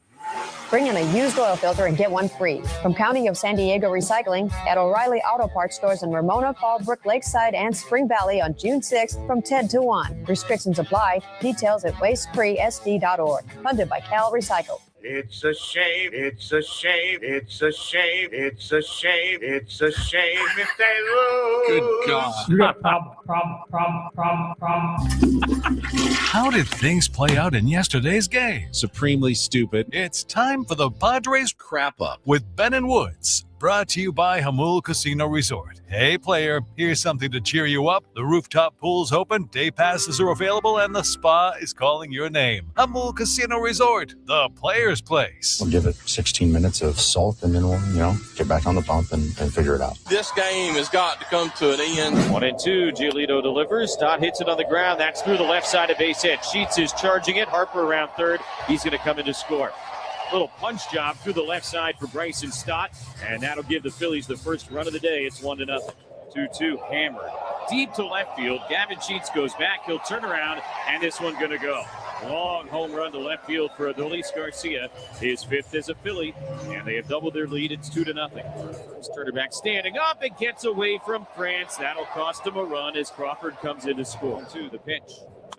Bring in a used oil filter and get one free. From County of San Diego Recycling at O'Reilly Auto Parts stores in Ramona, Fallbrook, Lakeside, and Spring Valley on June 6th from 10 to 1. Restrictions apply. Details at wastefreesd.org. Funded by Cal Recycle. It's a shame, it's a shame, it's a shame, it's a shame, it's a shame if they lose. Good God. You got problem. How did things play out in yesterday's game? Supremely stupid. It's time for the Padres Wrap-Up with Ben and Woods. Brought to you by Hamul Casino Resort. Hey, player, here's something to cheer you up. The rooftop pool's open, day passes are available, and the spa is calling your name. Hamul Casino Resort, the player's place. We'll give it 16 minutes of salt, and then we'll, get back on the bump and figure it out. This game has got to come to an end. 1-2, Giolito delivers. Stott hits it on the ground. That's through the left side of base hit. Sheets is charging it. Harper around third. He's going to come in to score. Little punch job through the left side for Bryson Stott, and that'll give the Phillies the first run of the day. It's 1-0. 2-2, hammered deep to left field. Gavin Sheets goes back. He'll turn around, and this one going to go. Long home run to left field for Adolis Garcia, his 5th as a Philly, and they have doubled their lead. It's 2-0. First Turner back standing up and gets away from France. That'll cost him a run as Crawford comes in to score. 2, the pitch.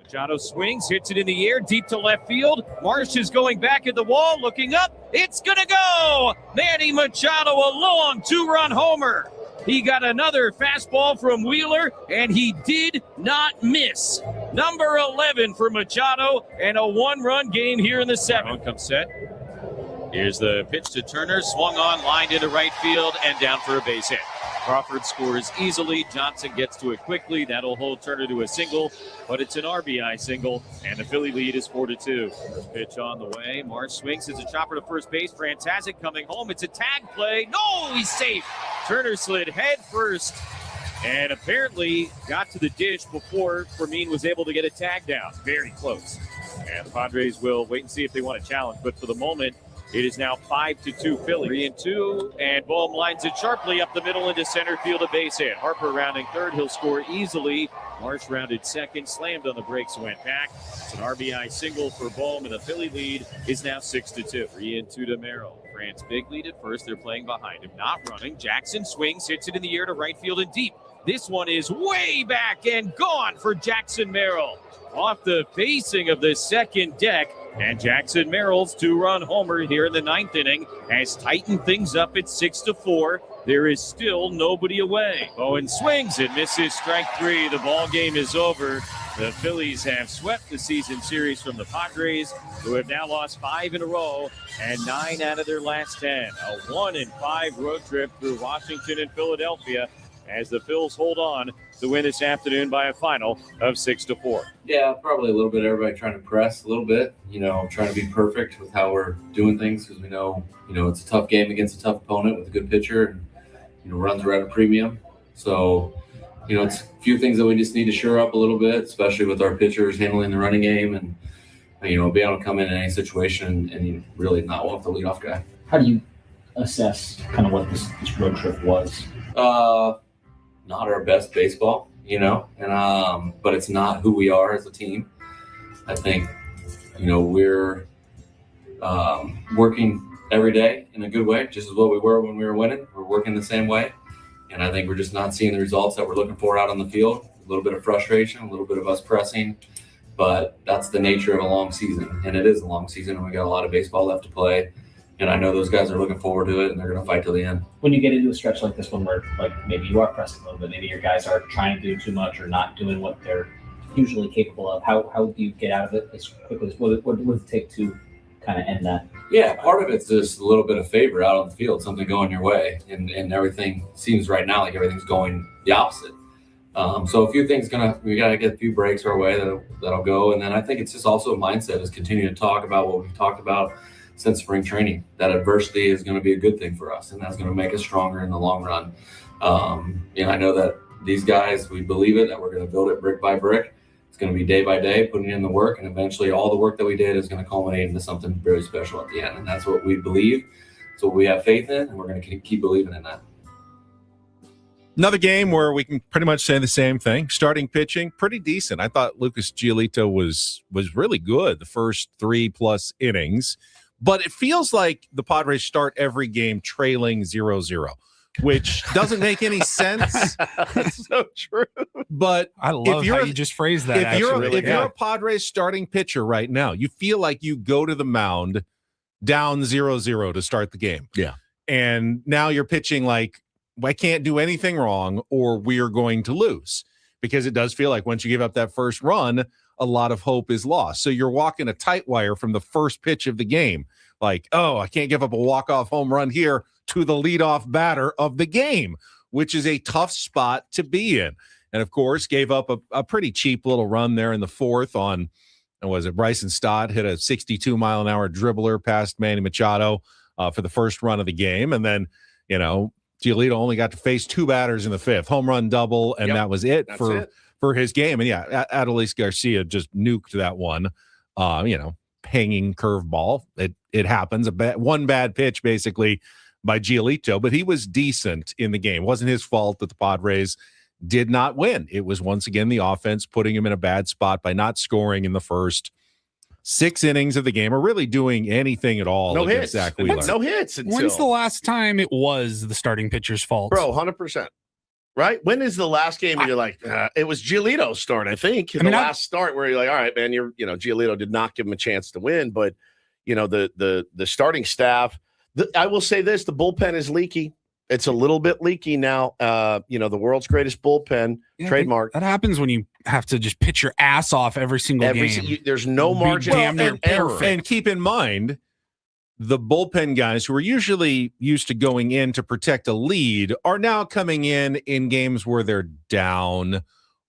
Machado swings, hits it in the air, deep to left field. Marsh is going back at the wall, looking up. It's going to go! Manny Machado, a long 2-run homer. He got another fastball from Wheeler, and he did not miss. Number 11 for Machado, and a 1-run game here in the 7th. Comes set. Here's the pitch to Turner, swung on, lined into right field, and down for a base hit. Crawford scores easily. Johnson gets to it quickly. That'll hold Turner to a single, but it's an RBI single, and the Philly lead is 4-2. First pitch on the way. Marsh swings. It's a chopper to first base. France has it coming home. It's a tag play. No, he's safe. Turner slid head first and apparently got to the dish before Fermin was able to get a tag down. Very close. And the Padres will wait and see if they want to challenge, but for the moment, it is now 5-2 Philly. 3-2, and Bohm lines it sharply up the middle into center field, a base hit. Harper rounding third, he'll score easily. Marsh rounded second, slammed on the brakes, went back. It's an RBI single for Bohm, and the Philly lead is now 6-2. 3-2 to Merrill. France big lead at first, they're playing behind him, not running. Jackson swings, hits it in the air to right field and deep. This one is way back and gone for Jackson Merrill. Off the facing of the second deck. And Jackson Merrill's 2-run homer here in the 9th inning has tightened things up at 6-4. There is still nobody away. Bowen swings and misses strike 3. The ball game is over. The Phillies have swept the season series from the Padres, who have now lost 5 in a row and 9 out of their last 10. A 1-5 road trip through Washington and Philadelphia as the Phils hold on to win this afternoon by a final of 6-4. Yeah, probably a little bit. Everybody trying to press a little bit, trying to be perfect with how we're doing things because we know, it's a tough game against a tough opponent with a good pitcher and, runs are at a premium. So, it's a few things that we just need to shore up a little bit, especially with our pitchers handling the running game and, be able to come in any situation and really not walk the leadoff guy. How do you assess kind of what this road trip was? Not our best baseball, but it's not who we are as a team. I think, we're working every day in a good way, just as what we were when we were winning. We're working the same way. And I think we're just not seeing the results that we're looking for out on the field. A little bit of frustration, a little bit of us pressing, but that's the nature of a long season. And it is a long season, and we got a lot of baseball left to play. And I know those guys are looking forward to it, and they're going to fight till the end. When you get into a stretch like this one where, maybe you are pressing a little bit, maybe your guys are trying to do too much or not doing what they're usually capable of, how do you get out of it as quickly? What does it take to kind of end that? Yeah, part of it's just a little bit of favor out on the field, something going your way, and everything seems right now like everything's going the opposite. So a few things we got to get a few breaks our way that'll go, and then I think it's just also a mindset is continue to talk about what we've talked about since spring training. That adversity is going to be a good thing for us, and that's going to make us stronger in the long run. And I know that these guys, we believe it, that we're going to build it brick by brick. It's going to be day by day, putting in the work, and eventually all the work that we did is going to culminate into something very special at the end. And that's what we believe. It's what we have faith in, and we're going to keep believing in that. Another game where we can pretty much say the same thing. Starting pitching, pretty decent. I thought Lucas Giolito was really good the first 3+ innings, but it feels like the Padres start every game trailing 0-0. Which doesn't make any sense. That's so true. But I love how you just phrased that. If you're a Padres starting pitcher right now, you feel like you go to the mound down 0-0 to start the game. Yeah. And now you're pitching like, I can't do anything wrong or we're going to lose. Because it does feel like once you give up that first run, a lot of hope is lost. So you're walking a tight wire from the first pitch of the game. Like, oh, I can't give up a walk-off home run here to the leadoff batter of the game, which is a tough spot to be in. And, of course, gave up a pretty cheap little run there in the fourth on, Bryson Stott hit a 62-mile-an-hour dribbler past Manny Machado for the first run of the game. And then, Giolito only got to face 2 batters in the fifth. Home run double, and that was it for his game. And, Adolis Garcia just nuked that one, hanging curveball. It happens. One bad pitch, basically, by Giolito, but he was decent in the game. It wasn't his fault that the Padres did not win. It was once again the offense putting him in a bad spot by not scoring in the first 6 innings of the game or really doing anything at all. No against hits. Zach Wheeler. No hits. When's the last time it was the starting pitcher's fault? Bro, 100%. Right? When is the last game where you're like, it was Giolito's start, I think. Last start where you're like, all right, man, Giolito did not give him a chance to win, but the starting staff, I will say this, the bullpen is leaky. It's a little bit leaky now. The world's greatest bullpen, trademark. That happens when you have to just pitch your ass off every single game. There's no margin of error. And keep in mind, the bullpen guys who are usually used to going in to protect a lead are now coming in games where they're down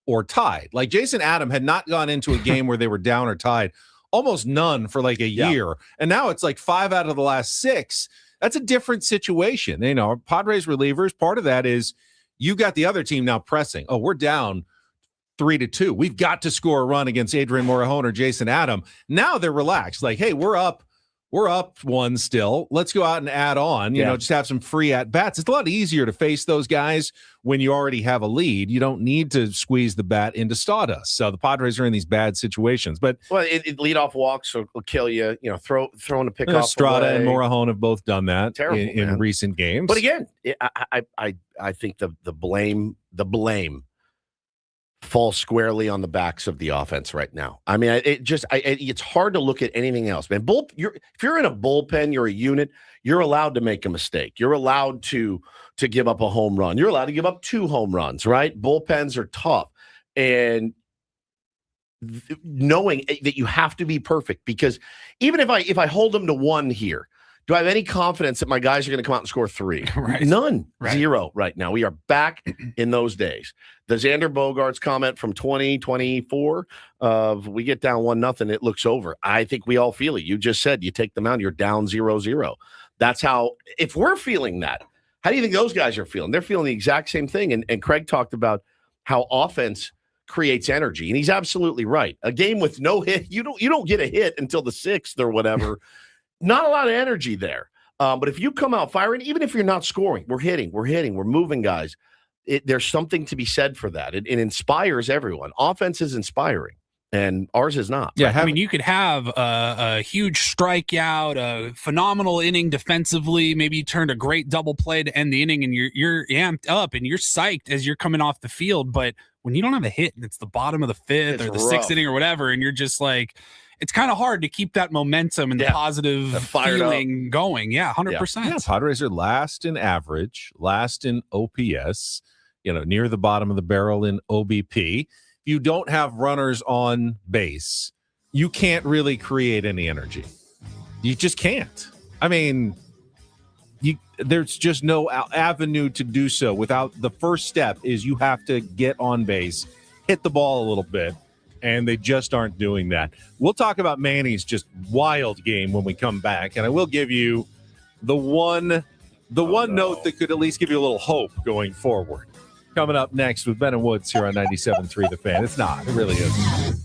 or tied. Like Jason Adam had not gone into a game where they were down or tied. Almost none for like a year. And now it's like 5 out of the last 6. That's a different situation. Padres relievers, part of that is you got the other team now pressing. Oh, we're down 3-2. We've got to score a run against Adrian Morejon or Jason Adam. Now they're relaxed. Like, hey, we're up 1 still. Let's go out and add on, just have some free at-bats. It's a lot easier to face those guys when you already have a lead. You don't need to squeeze the bat into sawdust. So the Padres are in these bad situations. But leadoff walks will kill you. Throwing a pickoff. Estrada away. and Morejon have both done that in recent games. But again, I think the blame falls squarely on the backs of the offense right now. I mean, it's hard to look at anything else, man. If you're in a bullpen, you're a unit. You're allowed to make a mistake. You're allowed to give up a home run. You're allowed to give up 2 home runs, right? Bullpens are tough, and knowing that you have to be perfect, because even if I hold them to 1 here, do I have any confidence that my guys are going to come out and score 3? Right. None. Right. 0 right now. We are back in those days. The Xander Bogaerts comment from 2024 of we get down 1-0, it looks over. I think we all feel it. You just said you take them out, you're down 0-0. That's how, if we're feeling that, how do you think those guys are feeling? They're feeling the exact same thing. And Craig talked about how offense creates energy. And he's absolutely right. A game with no hit, you don't get a hit until the 6th or whatever. Not a lot of energy there. But if you come out firing, even if you're not scoring, we're hitting, we're moving guys. There's something to be said for that. It inspires everyone. Offense is inspiring, and ours is not. Yeah, I mean, you could have a huge strikeout, a phenomenal inning defensively. Maybe you turned a great double play to end the inning, and you're amped up and you're psyched as you're coming off the field. But when you don't have a hit, and it's the bottom of the 5th or the 6th inning or whatever, and you're just like, it's kind of hard to keep that momentum and the positive feeling going. Yeah, 100%. Yeah, Padres are last in average, last in OPS, near the bottom of the barrel in OBP. If you don't have runners on base, you can't really create any energy. You just can't. I mean, there's just no avenue to do so without the first step is you have to get on base, hit the ball a little bit, and they just aren't doing that. We'll talk about Manny's just wild game when we come back, and I will give you the one note that could at least give you a little hope going forward. Coming up next with Ben and Woods here on 97.3 The Fan. It's not. It really isn't.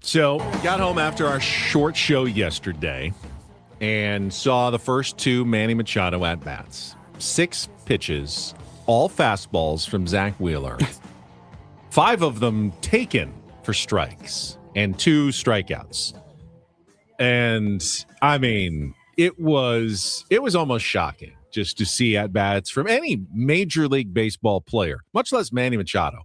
So, got home after our short show yesterday and saw the first two Manny Machado at-bats. 6 pitches, all fastballs from Zach Wheeler. 5 of them taken for strikes and 2 strikeouts. And, I mean, it was almost shocking just to see at-bats from any Major League Baseball player, much less Manny Machado,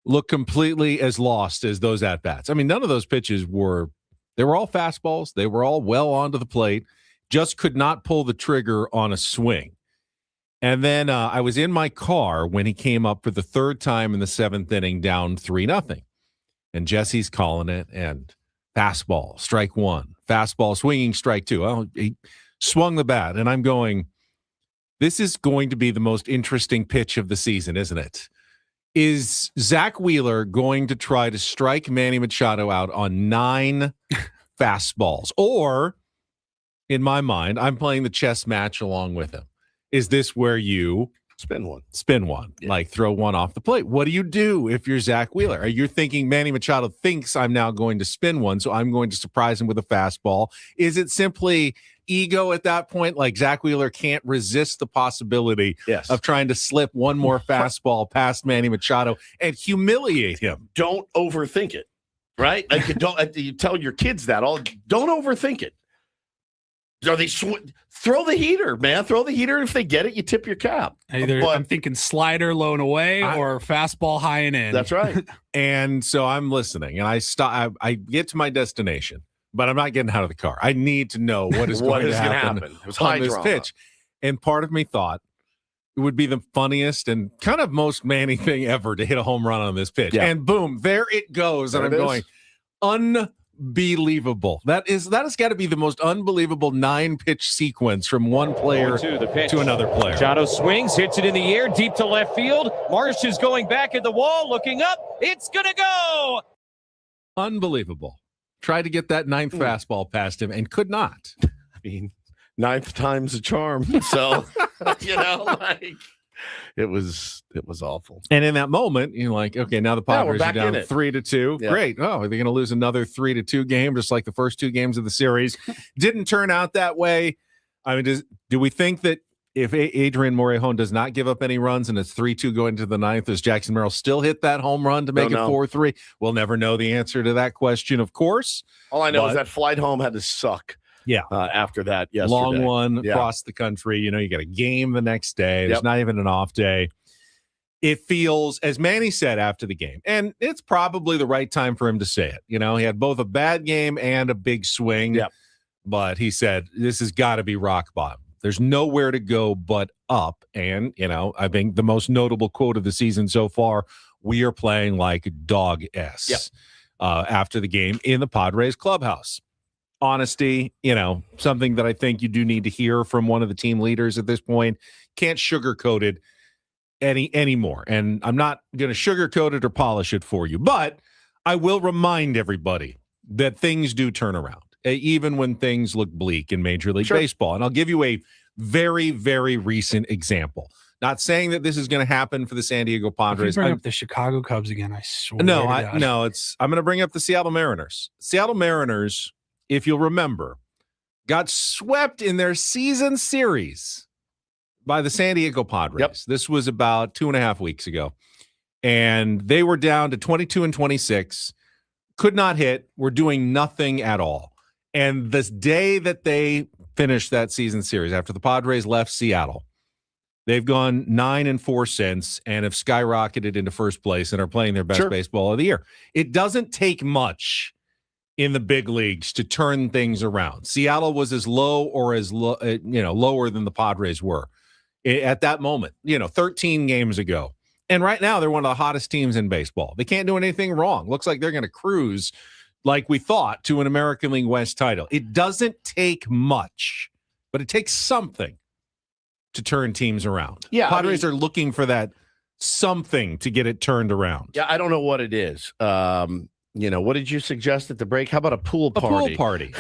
look completely as lost as those at-bats. I mean, none of those pitches were all fastballs. They were all well onto the plate, just could not pull the trigger on a swing. And then I was in my car when he came up for the 3rd time in the 7th inning, down 3-0. And Jesse's calling it, and fastball, strike 1, fastball, swinging, strike 2. Well, he swung the bat, and I'm going, this is going to be the most interesting pitch of the season, isn't it? Is Zach Wheeler going to try to strike Manny Machado out on 9 fastballs? Or, in my mind, I'm playing the chess match along with him. Is this where you spin one, like throw one off the plate? What do you do if you're Zach Wheeler? Are you thinking Manny Machado thinks I'm now going to spin one, so I'm going to surprise him with a fastball? Is it simply ego at that point? Like Zach Wheeler can't resist the possibility of trying to slip one more fastball past Manny Machado and humiliate him. Don't overthink it, right? Like you tell your kids that don't overthink it. Are they throw the heater, man? Throw the heater. If they get it, you tip your cap. I'm thinking slider low and away or fastball high and in. That's right. And so I'm listening, and I stop. I get to my destination, but I'm not getting out of the car. I need to know what is going to happen It was on this pitch. And part of me thought it would be the funniest and kind of most Manny thing ever to hit a home run on this pitch. Yeah. And boom, there it goes. And I'm going, unbelievable. That has got to be the most unbelievable 9-pitch sequence from one player to another player. Machado swings, hits it in the air, deep to left field. Marsh is going back at the wall, looking up. It's going to go. Unbelievable. Tried to get that 9th fastball past him and could not. I mean, 9th time's a charm. So, it was awful. And in that moment, you're like, okay, now the Padres are down 3-2. Yeah. Great. Oh, are they going to lose another 3-2 game, just like the first 2 games of the series? Didn't turn out that way. I mean, do we think that if Adrian Morejon does not give up any runs and it's 3-2 going to the 9th, does Jackson Merrill still hit that home run to make it 4-3? We'll never know the answer to that question, of course. All I know is that flight home had to suck. Yeah. After that, yesterday. Long one across the country. You got a game the next day. There's not even an off day. It feels, as Manny said after the game, and it's probably the right time for him to say it. He had both a bad game and a big swing. Yep. But he said, this has got to be rock bottom. There's nowhere to go but up. And, I think the most notable quote of the season so far, we are playing like dog-s after the game in the Padres clubhouse. Honesty, something that I think you do need to hear from one of the team leaders at this point. Can't sugarcoat it anymore. And I'm not going to sugarcoat it or polish it for you, but I will remind everybody that things do turn around, even when things look bleak in Major League Baseball. And I'll give you a very, very recent example. Not saying that this is going to happen for the San Diego Padres. If you bring up the Chicago Cubs again, I swear. I'm going to bring up the Seattle Mariners. Seattle Mariners, if you'll remember, got swept in their season series by the San Diego Padres. Yep. This was about 2.5 weeks ago. And they were down to 22-26, could not hit, were doing nothing at all. And this day that they finished that season series, after the Padres left Seattle, they've gone 9-4 since and have skyrocketed into first place and are playing their best baseball of the year. It doesn't take much in the big leagues to turn things around. Seattle was as low or as lower than the Padres were at that moment, 13 games ago. And right now they're one of the hottest teams in baseball. They can't do anything wrong. Looks like they're going to cruise like we thought to an American League West title. It doesn't take much, but it takes something to turn teams around. Yeah, Padres are looking for that something to get it turned around. Yeah, I don't know what it is. What did you suggest at the break? How about a pool party? A pool party.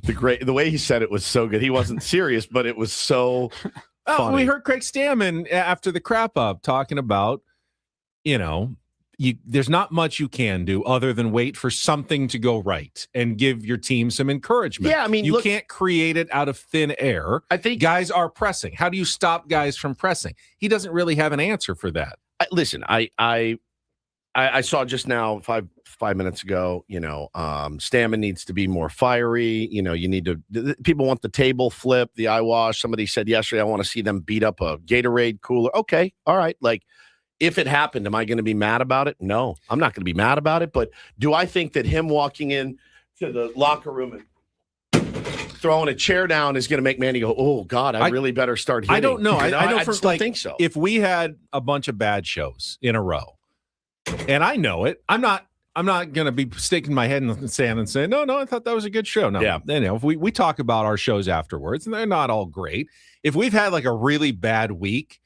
The way he said it was so good. He wasn't serious, but it was so funny. We heard Craig Stammen after the crap up talking about, there's not much you can do other than wait for something to go right and give your team some encouragement. Yeah, I mean, you can't create it out of thin air. I think guys are pressing. How do you stop guys from pressing? He doesn't really have an answer for that. Listen, I saw just now 5 minutes ago, Stammen needs to be more fiery. You need to, people want the table flip, the eye wash. Somebody said yesterday, I want to see them beat up a Gatorade cooler. Okay. All right. Like, if it happened, am I going to be mad about it? No, I'm not going to be mad about it. But do I think that him walking in to the locker room and throwing a chair down is going to make Manny go, oh God, I really better start hitting? I don't know. I don't think so. If we had a bunch of bad shows in a row, and I know it, I'm not going to be sticking my head in the sand and saying, no, I thought that was a good show. No, yeah. If we talk about our shows afterwards, and they're not all great. If we've had like a really bad week,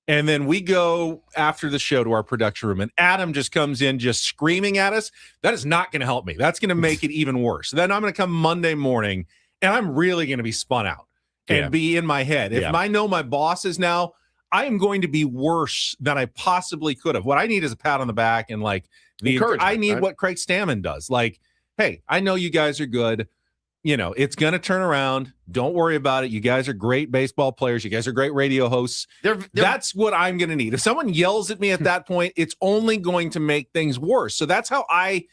and then we go after the show to our production room, and Adam just comes in just screaming at us, that is not going to help me. That's going to make it even worse. Then I'm going to come Monday morning, and I'm really going to be spun out and be in my head. If I know my boss is now, I am going to be worse than I possibly could have. What I need is a pat on the back and like I need what Craig Stammen does. Like, hey, I know you guys are good. It's going to turn around. Don't worry about it. You guys are great baseball players. You guys are great radio hosts. That's what I'm going to need. If someone yells at me at that point, it's only going to make things worse. So that's how I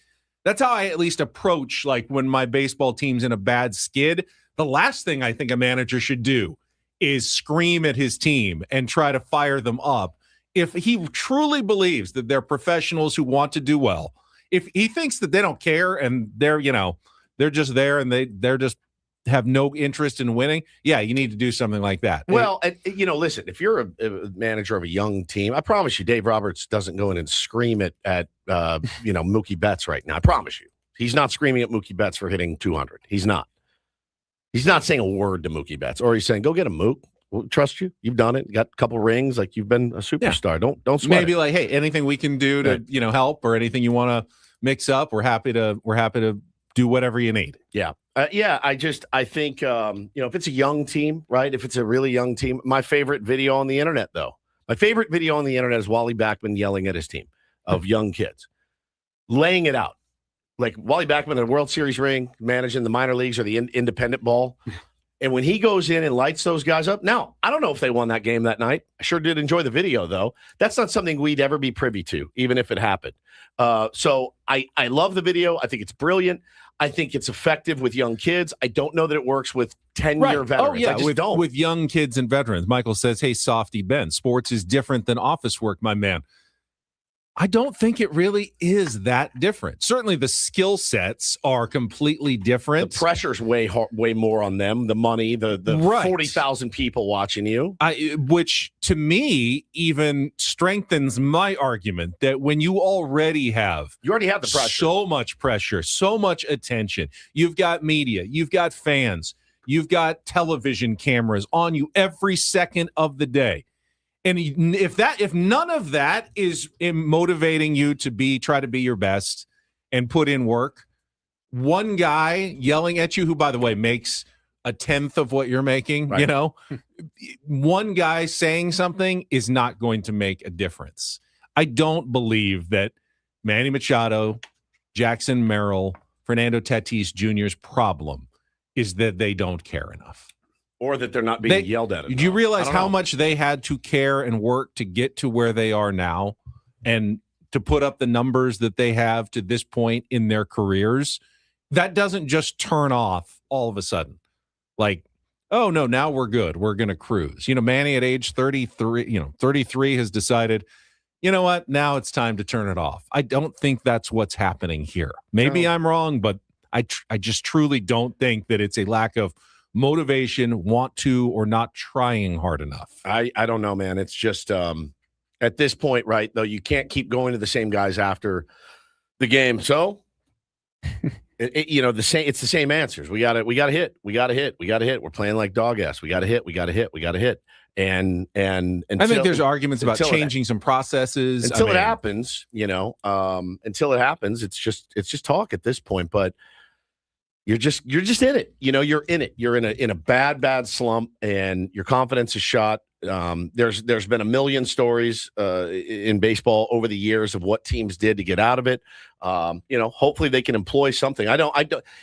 at least approach, like, when my baseball team's in a bad skid. The last thing I think a manager should do is scream at his team and try to fire them up. If he truly believes that they're professionals who want to do well, if he thinks that they don't care and they're just there and they're just have no interest in winning, yeah, you need to do something like that. Well, listen, if you're a manager of a young team, I promise you, Dave Roberts doesn't go in and scream at Mookie Betts right now. I promise you. He's not screaming at Mookie Betts for hitting 200. He's not. He's not saying a word to Mookie Betts, or he's saying, go get a Mook. We'll trust you. You've done it. You got a couple rings. Like, you've been a superstar. Yeah. Don't sweat Maybe it. Like, hey, anything we can do to, help, or anything you want to mix up, we're happy to do whatever you need. Yeah. I think, if it's a young team, right? If it's a really young team, my favorite video on the internet, though. My favorite video on the internet is Wally Backman yelling at his team of young kids, laying it out. Like, Wally Backman in a World Series ring, managing the minor leagues or the independent ball. And when he goes in and lights those guys up, now, I don't know if they won that game that night. I sure did enjoy the video, though. That's not something we'd ever be privy to, even if it happened. So I love the video. I think it's brilliant. I think it's effective with young kids. I don't know that it works with 10-year veterans. Oh, yeah, I just don't. With young kids and veterans. Michael says, hey, Softy Ben, sports is different than office work, my man. I don't think it really is that different. Certainly the skill sets are completely different. The pressure's way more on them. The money, the 40,000 people watching you. Which to me even strengthens my argument that when you already have the pressure. So much pressure, so much attention. You've got media, you've got fans, you've got television cameras on you every second of the day. And if none of that is motivating you to try to be your best and put in work, one guy yelling at you, who, by the way, makes a tenth of what you're making, right. One guy saying something is not going to make a difference. I don't believe that Manny Machado, Jackson Merrill, Fernando Tatis Jr.'s problem is that they don't care enough. Or that they're not being yelled at. Do you realize how much they had to care and work to get to where they are now and to put up the numbers that they have to this point in their careers? That doesn't just turn off all of a sudden. Like, oh, no, now we're good. We're going to cruise. Manny at age 33 has decided, you know what? Now it's time to turn it off. I don't think that's what's happening here. Maybe I'm wrong, but I just truly don't think that it's a lack of motivation, want to, or not trying hard enough. I don't know, man. It's just at this point, right, though, you can't keep going to the same guys after the game. So it's the same answers. We got to hit. We're playing like dog ass. We got to hit. And I think there's arguments about changing some processes until it happens, it's just talk at this point. But you're just in it. You're in it. You're in a bad slump, and your confidence is shot. There's been a million stories in baseball over the years of what teams did to get out of it. Hopefully they can employ something.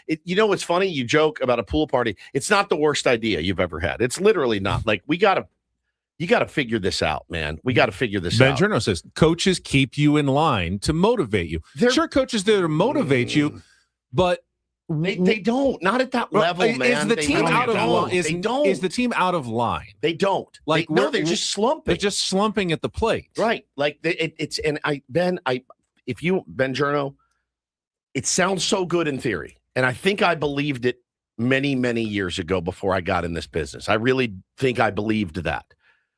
It's funny. You joke about a pool party. It's not the worst idea you've ever had. It's literally not. Like, you got to figure this out, man. We got to figure this out. Ben Journo says coaches keep you in line to motivate you. Sure, coaches there to motivate you, but they don't. Not at that level, man. Is the team out of line? They don't. Is the team out of line? They don't. They're just slumping. They're just slumping at the plate. Right. Like Ben Journo, it sounds so good in theory. And I think I believed it many, many years ago before I got in this business. I really think I believed that.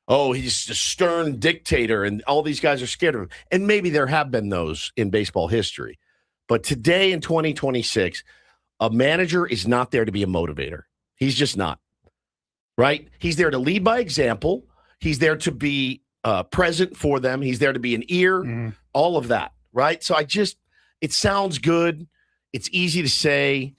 Oh, he's a stern dictator and all these guys are scared of him. And maybe there have been those in baseball history. But today in 2026, a manager is not there to be a motivator. He's just not. Right? He's there to lead by example. He's there to be present for them. He's there to be an ear, all of that. Right? So it sounds good. It's easy to say.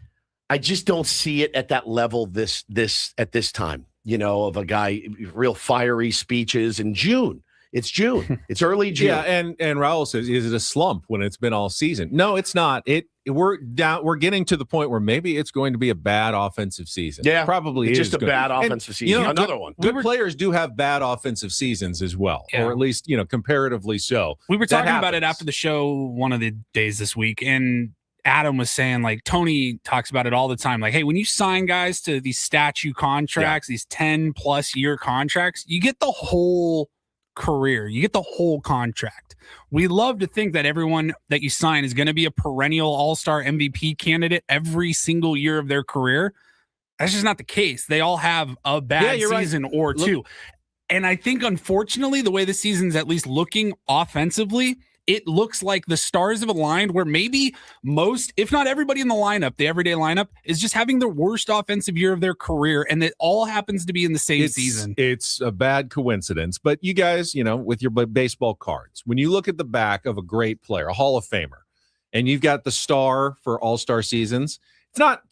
I just don't see it at that level at this time, of a guy, real fiery speeches in June. It's June. It's early June. Yeah, and Raul says, is it a slump when it's been all season? No, it's not. We're getting to the point where maybe it's going to be a bad offensive season. Yeah, probably it's just a bad offensive season. Another one. Good players do have bad offensive seasons as well, or at least comparatively so. We were talking about it after the show one of the days this week, and Adam was saying, like, Tony talks about it all the time. Like, hey, when you sign guys to these statute contracts, these 10+ year contracts, you get the whole career. You get the whole contract. We love to think that everyone that you sign is going to be a perennial all-star MVP candidate every single year of their career. That's just not the case. They all have a bad season or two. And I think, unfortunately, the way the season's at least looking offensively, it looks like the stars have aligned where maybe most, if not everybody in the lineup, the everyday lineup, is just having the worst offensive year of their career, and it all happens to be in the same season. It's a bad coincidence. But you guys, with your baseball cards, when you look at the back of a great player, a Hall of Famer, and you've got the star for all-star seasons, it's not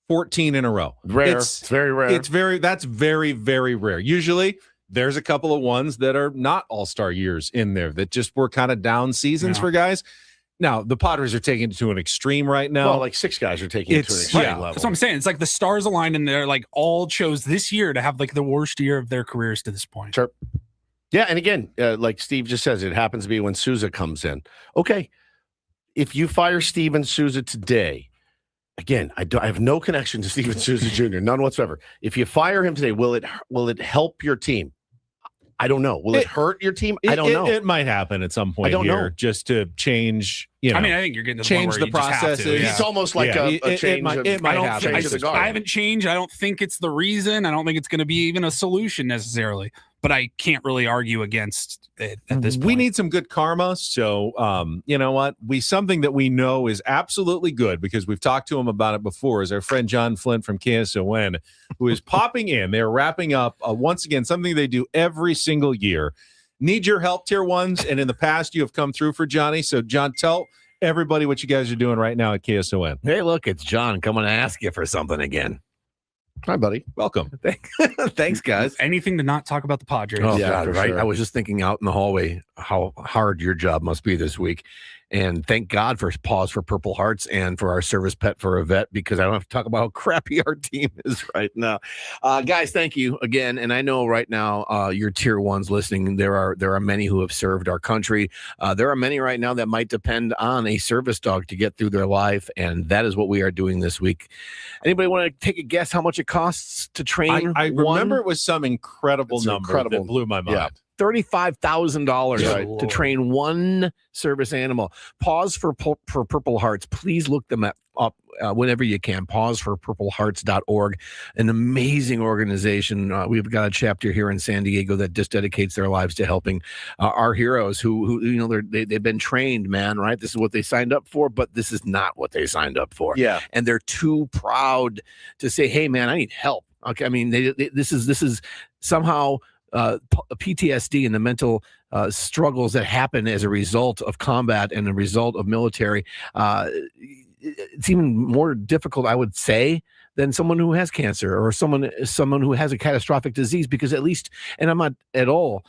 14 in a row. Rare. It's very rare. That's very, very rare. Usually, there's a couple of ones that are not all-star years in there that just were kind of down seasons for guys. Now, the Padres are taking it to an extreme right now. Well, like 6 guys are taking it to an extreme level. That's what I'm saying. It's like the stars aligned, and they're like all chose this year to have like the worst year of their careers to this point. Sure. Yeah, and again, like Steve just says, it happens to be when Souza comes in. Okay, if you fire Steven Souza today, again, I have no connection to Steven Souza Jr., none whatsoever. If you fire him today, will it help your team? I don't know. Will it hurt your team? I don't know. It might happen at some point here just to change, I mean, I think you're getting to the change point where the processes. It's almost like a change. It might happen. I haven't changed. I don't think it's the reason. I don't think it's going to be even a solution necessarily. But I can't really argue against it at this point. We need some good karma. So, you know what? Something that we know is absolutely good because we've talked to him about it before is our friend John Flint from KSON, who is popping in. They're wrapping up, once again, something they do every single year. Need your help, Tier 1s. And in the past, you have come through for Johnny. So, John, tell everybody what you guys are doing right now at KSON. Hey, look, it's John coming to ask you for something again. Hi, buddy. Welcome. Thanks, guys. Anything to not talk about the Padres. Oh, yeah, God, right. Sure. I was just thinking out in the hallway how hard your job must be this week. And thank God for Pause for Purple Hearts and for our service pet for a vet, because I don't have to talk about how crappy our team is right now. Guys, thank you again. And I know right now your Tier 1s listening, there are many who have served our country. There are many right now that might depend on a service dog to get through their life. And that is what we are doing this week. Anybody want to take a guess how much it costs to train? I remember it was some incredible number that blew my mind. Yeah. $35,000 to train one service animal. Pause for Purple Hearts. Please look them up whenever you can. Pauseforpurplehearts.org. An amazing organization. We've got a chapter here in San Diego that just dedicates their lives to helping our heroes who they've been trained, man, right? This is what they signed up for, but this is not what they signed up for. Yeah. And they're too proud to say, hey, man, I need help. Okay. I mean, this is somehow PTSD and the mental struggles that happen as a result of combat and a result of military. it's even more difficult, I would say, than someone who has cancer or someone who has a catastrophic disease, because at least, and I'm not at all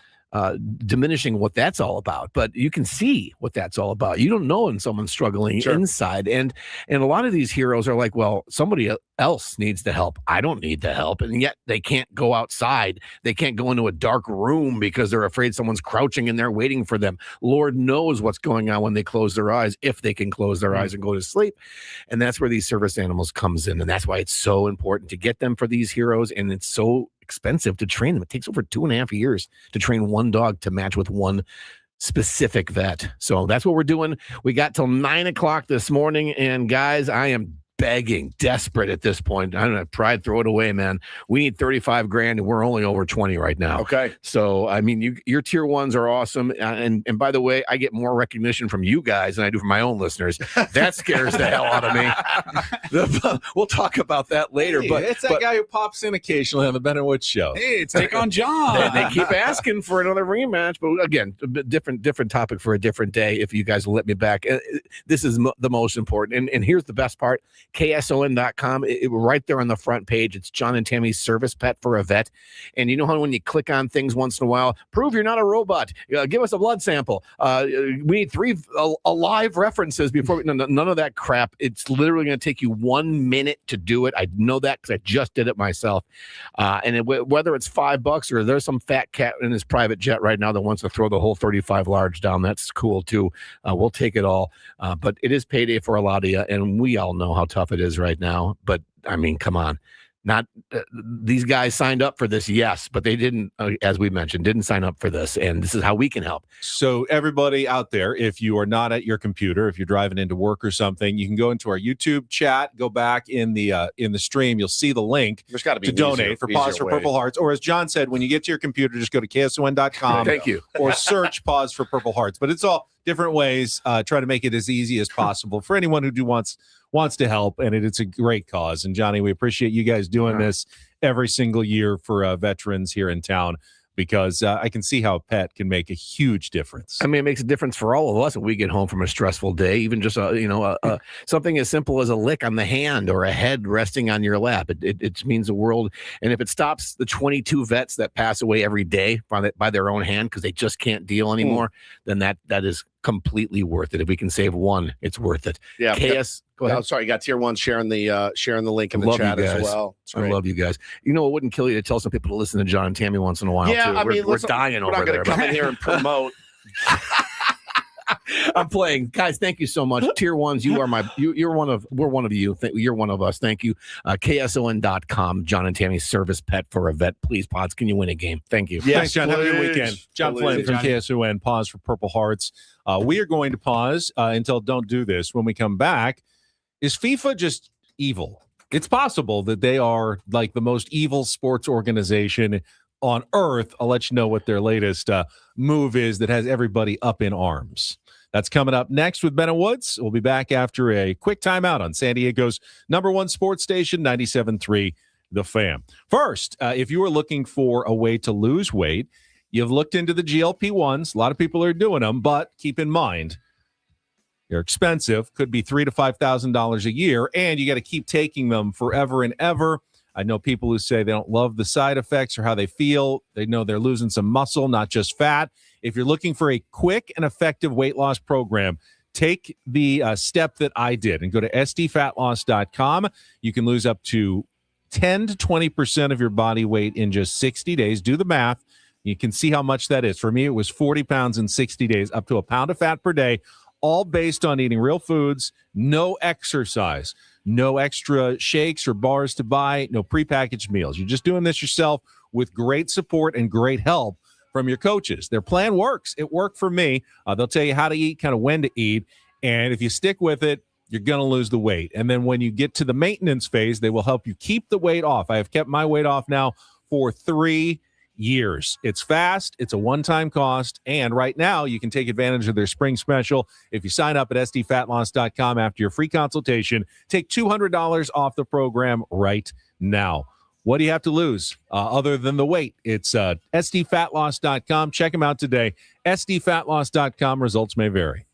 diminishing what that's all about, but you can see what that's all about. You don't know when someone's struggling inside, and a lot of these heroes are like, well, somebody else needs the help. I don't need the help, and yet they can't go outside. They can't go into a dark room because they're afraid someone's crouching in there waiting for them. Lord knows what's going on when they close their eyes, if they can close their eyes and go to sleep. And that's where these service animals comes in, and that's why it's so important to get them for these heroes, and it's so expensive to train them. It takes over 2.5 years to train one dog to match with one specific vet. So that's what we're doing. We got till 9 o'clock this morning, and guys, I am begging, desperate at this point. I don't have pride, throw it away, man. We need 35 grand, and we're only over 20 right now. Okay. So, I mean, your tier ones are awesome. And by the way, I get more recognition from you guys than I do from my own listeners. That scares the hell out of me. We'll talk about that later. Hey, but it's that guy who pops in occasionally on the Ben and Woods show. Hey, it's Take on John. They keep asking for another rematch, but again, a bit different topic for a different day. If you guys will let me back, this is the most important. And here's the best part: KSON.com. Right there on the front page, it's John and Tammy's service pet for a vet. And you know how when you click on things once in a while, prove you're not a robot. Give us a blood sample. We need 3 alive references before. None of that crap. It's literally going to take you 1 minute to do it. I know that because I just did it myself. Whether it's $5 or there's some fat cat in his private jet right now that wants to throw the whole 35 large down, that's cool too. We'll take it all. But it is payday for a lot of you, and we all know how tough it is right now. But I mean, come on. Not these guys signed up for this, yes, but they didn't, as we mentioned, didn't sign up for this, and this is how we can help. So everybody out there, if you are not at your computer, if you're driving into work or something, you can go into our YouTube chat, go back in the stream, you'll see the link. There's got to be to donate for Pause for Purple Hearts, or as John said, when you get to your computer, just go to KSON.com. Thank you. Or search Pause for Purple Hearts. But it's all different ways. Try to make it as easy as possible for anyone who wants to help, and it's a great cause. And Johnny, we appreciate you guys doing this every single year for veterans here in town, because I can see how a pet can make a huge difference. I mean, it makes a difference for all of us when we get home from a stressful day. Even just something as simple as a lick on the hand or a head resting on your lap. It means the world. And if it stops the 22 vets that pass away every day by their own hand because they just can't deal anymore, then that is completely worth it. If we can save one, it's worth it. Yeah. Go ahead. I'm sorry, you got tier one sharing the link in the chat as well. I love you guys. You know, it wouldn't kill you to tell some people to listen to John and Tammy once in a while. Yeah, too. I mean, we're dying over there. We're not going to come in here and promote. I'm playing, guys. Thank you so much. Tier ones, we're one of you. You're one of us. Thank you. KSON.com. John and Tammy's service pet for a vet. Please, Pods, can you win a game? Thank you. Yes, John. Have a good weekend. John Flynn from KSON. Pause for Purple Hearts. We are going to pause until Don't Do This. When we come back, is FIFA just evil? It's possible that they are like the most evil sports organization on earth. I'll let you know what their latest move is that has everybody up in arms. That's coming up next with Ben and Woods. We'll be back after a quick timeout on San Diego's #1 sports station, 97.3 The Fan. First, if you are looking for a way to lose weight, you've looked into the GLP-1s. A lot of people are doing them, but keep in mind, they're expensive. Could be $3,000 to $5,000 a year, and you got to keep taking them forever and ever. I know people who say they don't love the side effects or how they feel. They know they're losing some muscle, not just fat. If you're looking for a quick and effective weight loss program, take the step that I did and go to sdfatloss.com. You can lose up to 10 to 20% of your body weight in just 60 days. Do the math. You can see how much that is. For me, it was 40 pounds in 60 days, up to a pound of fat per day, all based on eating real foods, no exercise, no extra shakes or bars to buy, no prepackaged meals. You're just doing this yourself with great support and great help from your coaches. Their plan works. It worked for me. They'll tell you how to eat, kind of when to eat. And if you stick with it, you're going to lose the weight. And then when you get to the maintenance phase, they will help you keep the weight off. I have kept my weight off now for 3 years. It's fast. It's a one-time cost. And right now you can take advantage of their spring special. If you sign up at sdfatloss.com after your free consultation, take $200 off the program right now. What do you have to lose other than the weight? It's sdfatloss.com. Check them out today. sdfatloss.com. Results may vary.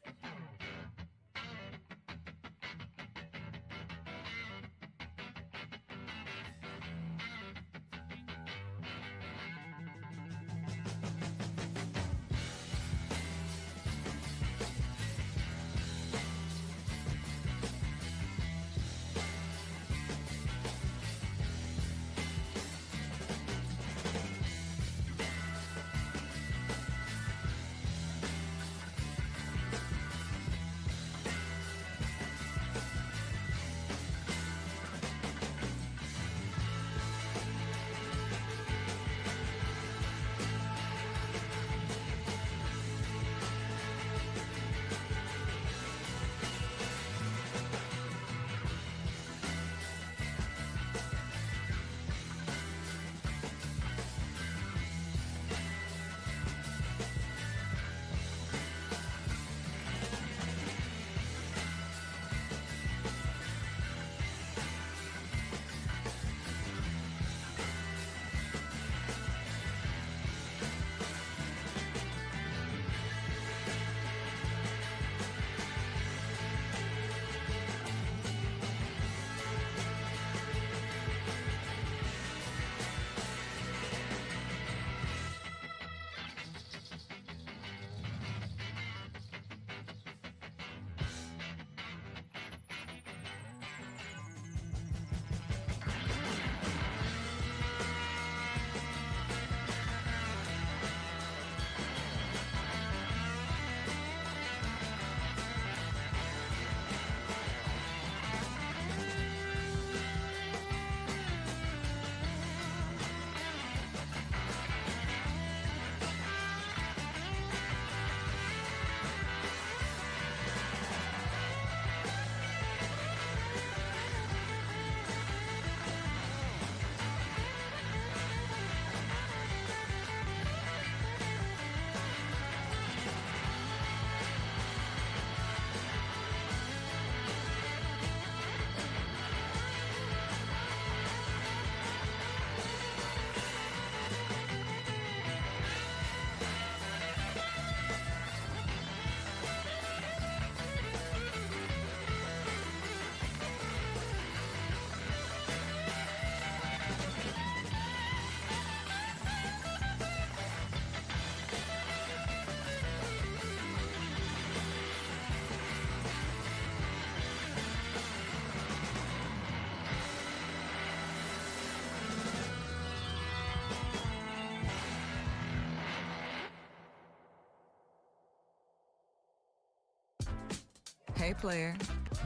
player,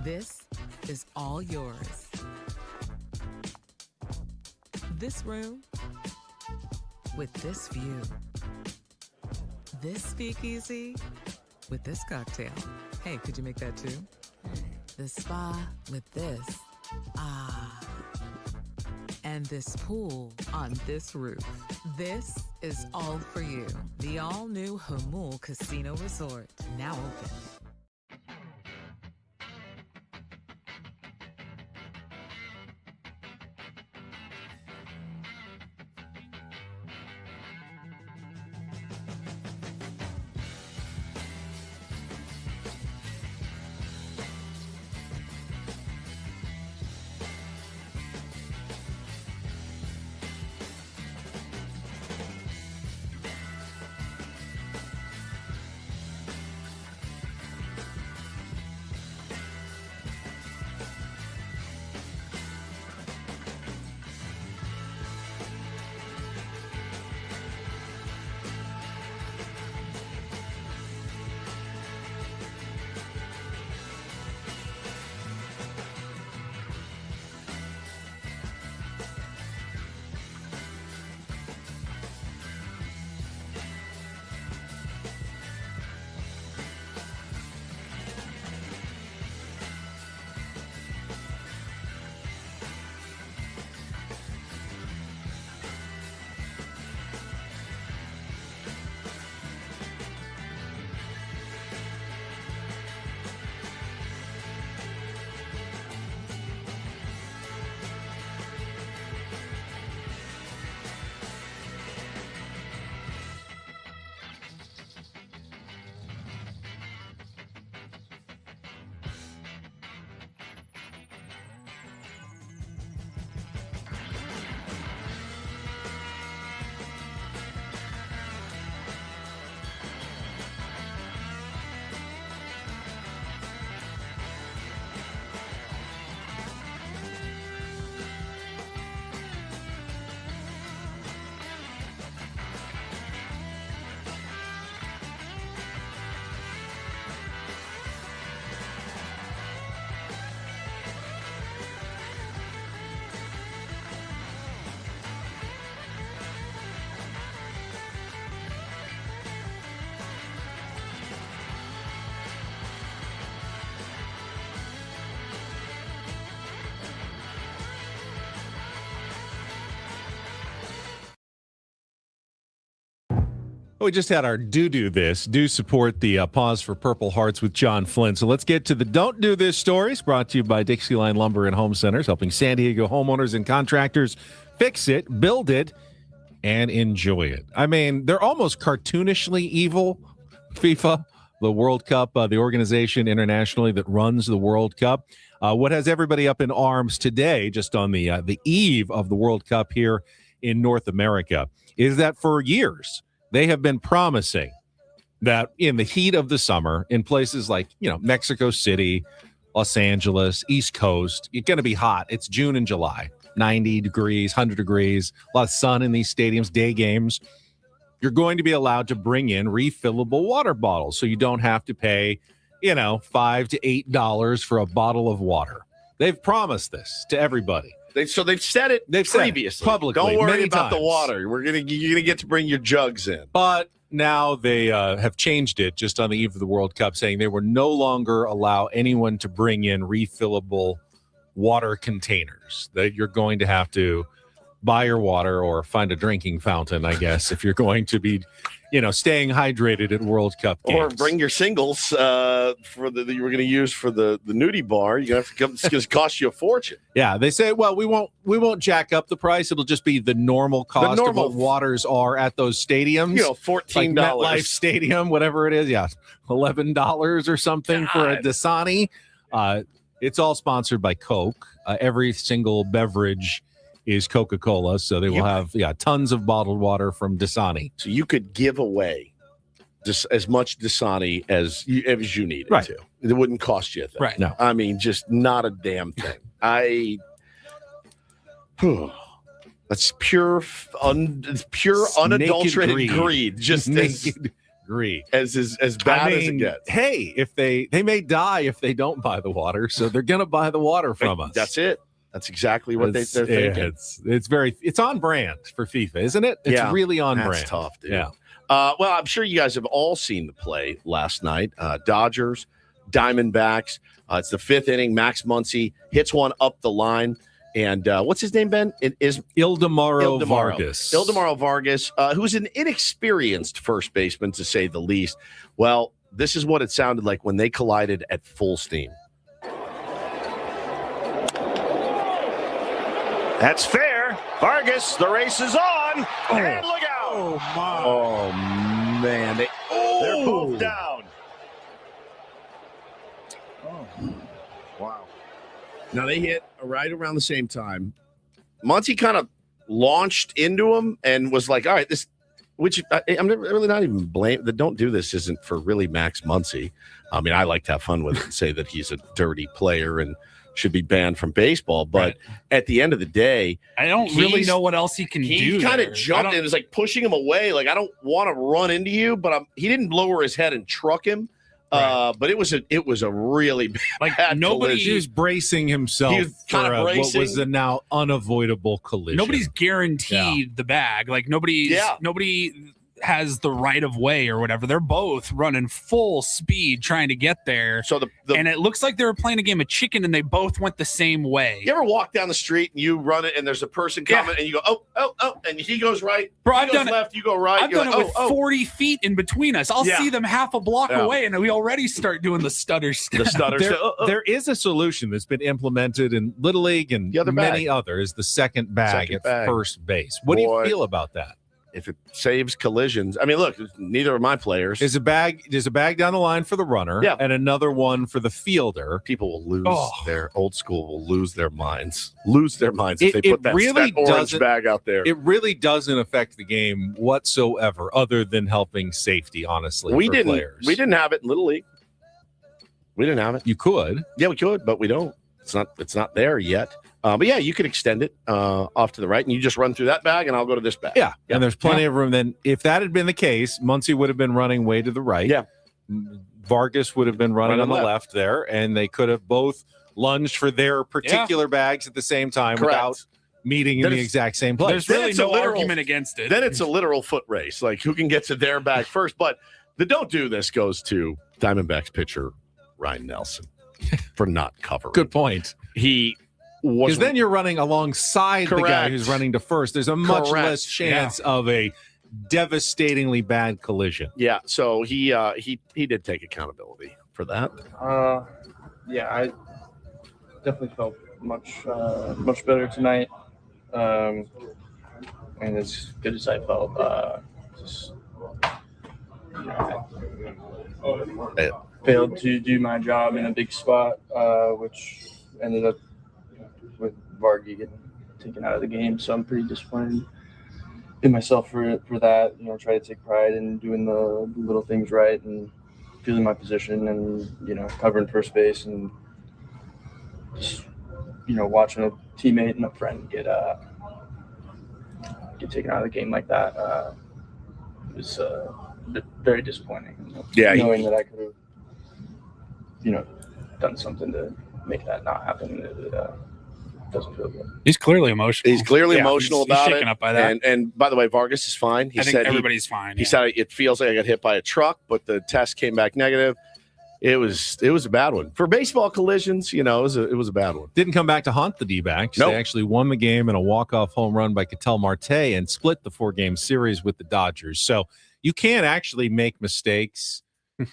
this is all yours. This room with this view. This speakeasy with this cocktail. Hey, could you make that too? The spa with this. Ah. And this pool on this roof. This is all for you. The all-new Hamul Casino Resort, now open. We just had our do this. Do support the Pause for Purple Hearts with John Flynn. So let's get to the Don't Do This stories, brought to you by Dixie Line Lumber and Home Centers, helping San Diego homeowners and contractors fix it, build it, and enjoy it. I mean, they're almost cartoonishly evil, FIFA, the World Cup, the organization internationally that runs the World Cup. What has everybody up in arms today, just on the eve of the World Cup here in North America, is that for years they have been promising that in the heat of the summer, in places like, Mexico City, Los Angeles, East Coast, it's going to be hot. It's June and July, 90 degrees, 100 degrees, a lot of sun in these stadiums, day games. You're going to be allowed to bring in refillable water bottles, so you don't have to pay, $5 to $8 for a bottle of water. They've promised this to everybody. They've said it previously. Publicly. Don't worry many about times. the water. You're gonna get to bring your jugs in. But now they have changed it just on the eve of the World Cup, saying they will no longer allow anyone to bring in refillable water containers. That you're going to have to buy your water or find a drinking fountain, I guess, if you're going to be, staying hydrated at World Cup games. Or bring your singles that you were going to use for the nudie bar. You're going to have to come. It's going to cost you a fortune. Yeah, they say, well, we won't jack up the price. It'll just be the normal cost of what waters are at those stadiums. $14. Like MetLife Stadium, whatever it is. Yeah, $11 or something for a Dasani. It's all sponsored by Coke. Every single beverage is Coca-Cola, so they will have tons of bottled water from Dasani. So you could give away just as much Dasani as you needed to. It wouldn't cost you a thing. Right. No. I mean, just not a damn thing. It's That's pure unadulterated greed. Just naked agree. As bad as it gets. Hey, if they may die if they don't buy the water, so they're gonna buy the water from us. That's it. That's exactly what they're thinking. It's on brand for FIFA, isn't it? It's really on brand. That's tough, dude. Yeah. Well, I'm sure you guys have all seen the play last night. Dodgers, Diamondbacks. It's the 5th inning. Max Muncy hits one up the line. And what's his name, Ben? It is Ildemaro Vargas. Ildemaro Vargas, who's an inexperienced first baseman, to say the least. Well, this is what it sounded like when they collided at full steam. That's fair. Vargas, the race is on. And look out. Oh, my. Oh, man. They're both down. Oh, wow. Now, they hit right around the same time. Muncy kind of launched into him and was like, all right, this, which I'm really not even blame. The don't do this isn't for really Max Muncy. I mean, I like to have fun with it and say that he's a dirty player and should be banned from baseball. But at the end of the day, I don't really know what else he can do. He kind of jumped and was like pushing him away. Like, I don't want to run into you, but he didn't lower his head and truck him. But it was a really bad nobody collision. he was bracing himself for what was a now unavoidable collision. Nobody's guaranteed the bag. Like nobody has the right of way or whatever. They're both running full speed trying to get there. So and it looks like they were playing a game of chicken and they both went the same way. You ever walk down the street and you run it and there's a person coming and you go, oh, and he goes right. Bro, he goes left, you go right. I've done it with 40 feet in between us. I'll see them half a block away and we already start doing the stutter step. There is a solution that's been implemented in Little League and many others, the second bag at first base. What do you feel about that? If it saves collisions, I mean, look, neither of my players. There's a bag down the line for the runner, and another one for the fielder. People will lose their old school will lose their minds if they put that orange bag out there. It really doesn't affect the game whatsoever, other than helping safety. Honestly, we for didn't. Players. We didn't have it in Little League. We didn't have it. You could, yeah, we could, but we don't. It's not there yet. But yeah, you could extend it off to the right, and you just run through that bag, and I'll go to this bag. Yeah, and there's plenty of room. Then, if that had been the case, Muncy would have been running way to the right. Yeah, Vargas would have been running on the left there, and they could have both lunged for their particular bags at the same time without meeting in the exact same place. There's really no argument against it. Then it's a literal foot race, like who can get to their bag first. But the don't do this goes to Diamondbacks pitcher Ryan Nelson for not covering. Good point. Because then you're running alongside the guy who's running to first. There's a much less chance of a devastatingly bad collision. Yeah, so he did take accountability for that. Yeah, I definitely felt much better tonight, and as good as I felt, I failed to do my job in a big spot, which ended up with Vargy getting taken out of the game. So I'm pretty disappointed in myself for that. Try to take pride in doing the little things right and feeling my position and, covering first base and just, watching a teammate and a friend get taken out of the game like that was very disappointing. Yeah, knowing that I could have, done something to make that not happen. It doesn't feel good. He's clearly emotional. He's clearly emotional about shaken it. up by that. And by the way, Vargas is fine. I think everybody's fine. He said it feels like I got hit by a truck, but the test came back negative. It was a bad one for baseball collisions. It was a bad one. Didn't come back to haunt the D-backs. Nope. They actually won the game in a walk-off home run by Ketel Marte and split the 4-game series with the Dodgers. So you can actually make mistakes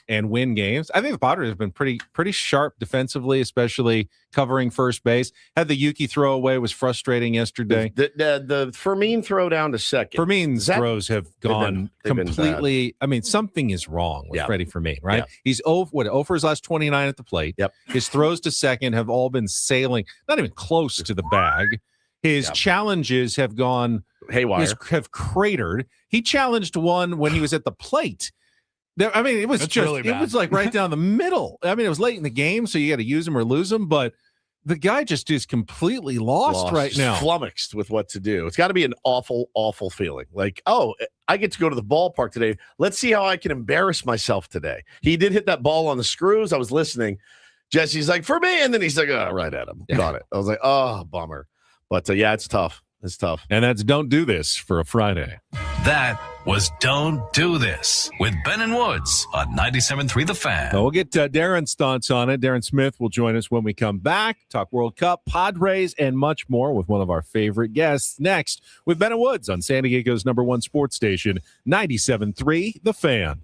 and win games. I think the Padres have been pretty sharp defensively, especially covering first base. Had the Yuki throwaway was frustrating yesterday. The Fermin throw down to second. Fermin's throws have gone completely. I mean, something is wrong with Freddie Fermin, right? Yeah. He's 0 for his last 29 at the plate. Yep. His throws to second have all been sailing, not even close to the bag. His challenges have gone haywire, have cratered. He challenged one when he was at the plate. I mean, it was really bad. It was like right down the middle. I mean, it was late in the game, so you got to use them or lose them. But The guy just is completely lost right now. Flummoxed with what to do. It's got to be an awful, awful feeling. Like, oh, I get to go to the ballpark today. Let's see how I can embarrass myself today. He did hit that ball on the screws. I was listening. Jesse's like, for me. And then he's like, oh, right at him. Got it. I was like, oh, bummer. But yeah, it's tough. It's tough. And that's Don't Do This for a Friday. That was Don't Do This with Ben and Woods on 97.3 The Fan. We'll get Darren's thoughts on it. Darren Smith will join us when we come back. Talk World Cup, Padres, and much more with one of our favorite guests next with Ben and Woods on San Diego's #1 sports station, 97.3 The Fan.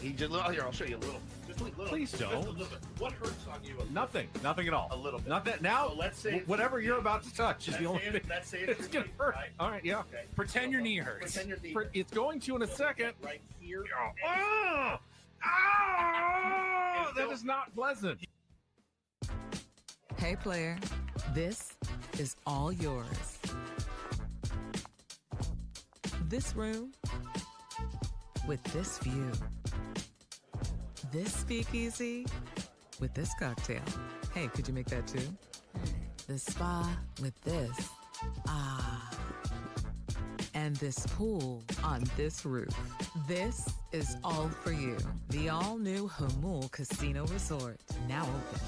He just here. I'll show you a little. Just a little. Please don't. Just a little bit. What hurts on you? Nothing at all. A little bit. Not that now. So let's say whatever you're about to touch is the only thing. Let's say it's gonna hurt. Right? All right, yeah. Okay. Pretend your knee hurts. Pretend your knee. It's going to in a second. Right here. That is not pleasant. Hey, player, this is all yours. This room with this view. This speakeasy with this cocktail. Hey, could you make that too? The spa with this. Ah. and this pool on this roof. This is all for you. The all-new Hamul Casino Resort, now open.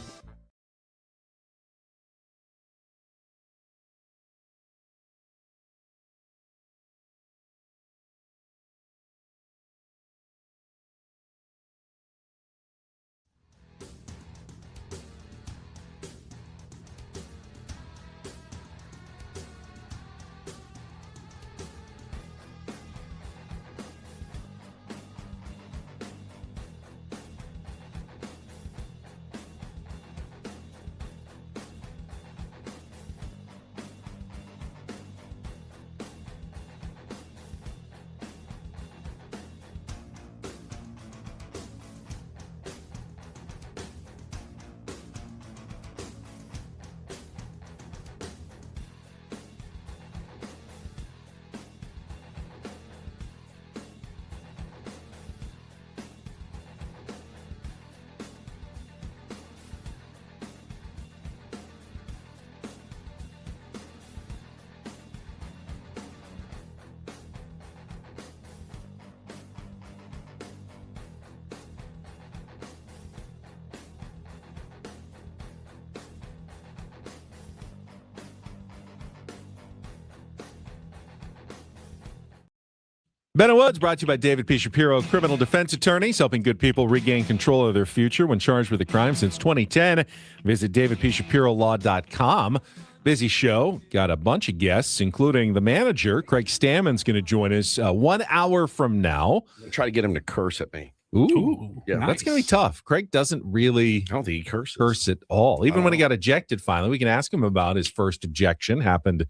Ben Woods brought to you by David P. Shapiro, criminal defense attorneys, helping good people regain control of their future when charged with a crime since 2010. Visit davidpshapirolaw.com. Busy show. Got a bunch of guests, including the manager. Craig Stammen's going to join us 1 hour from now. Try to get him to curse at me. Ooh, yeah, nice. That's going to be tough. Craig doesn't really I don't think he curses. curse at all. Even when he got ejected finally. We can ask him about his first ejection. Happened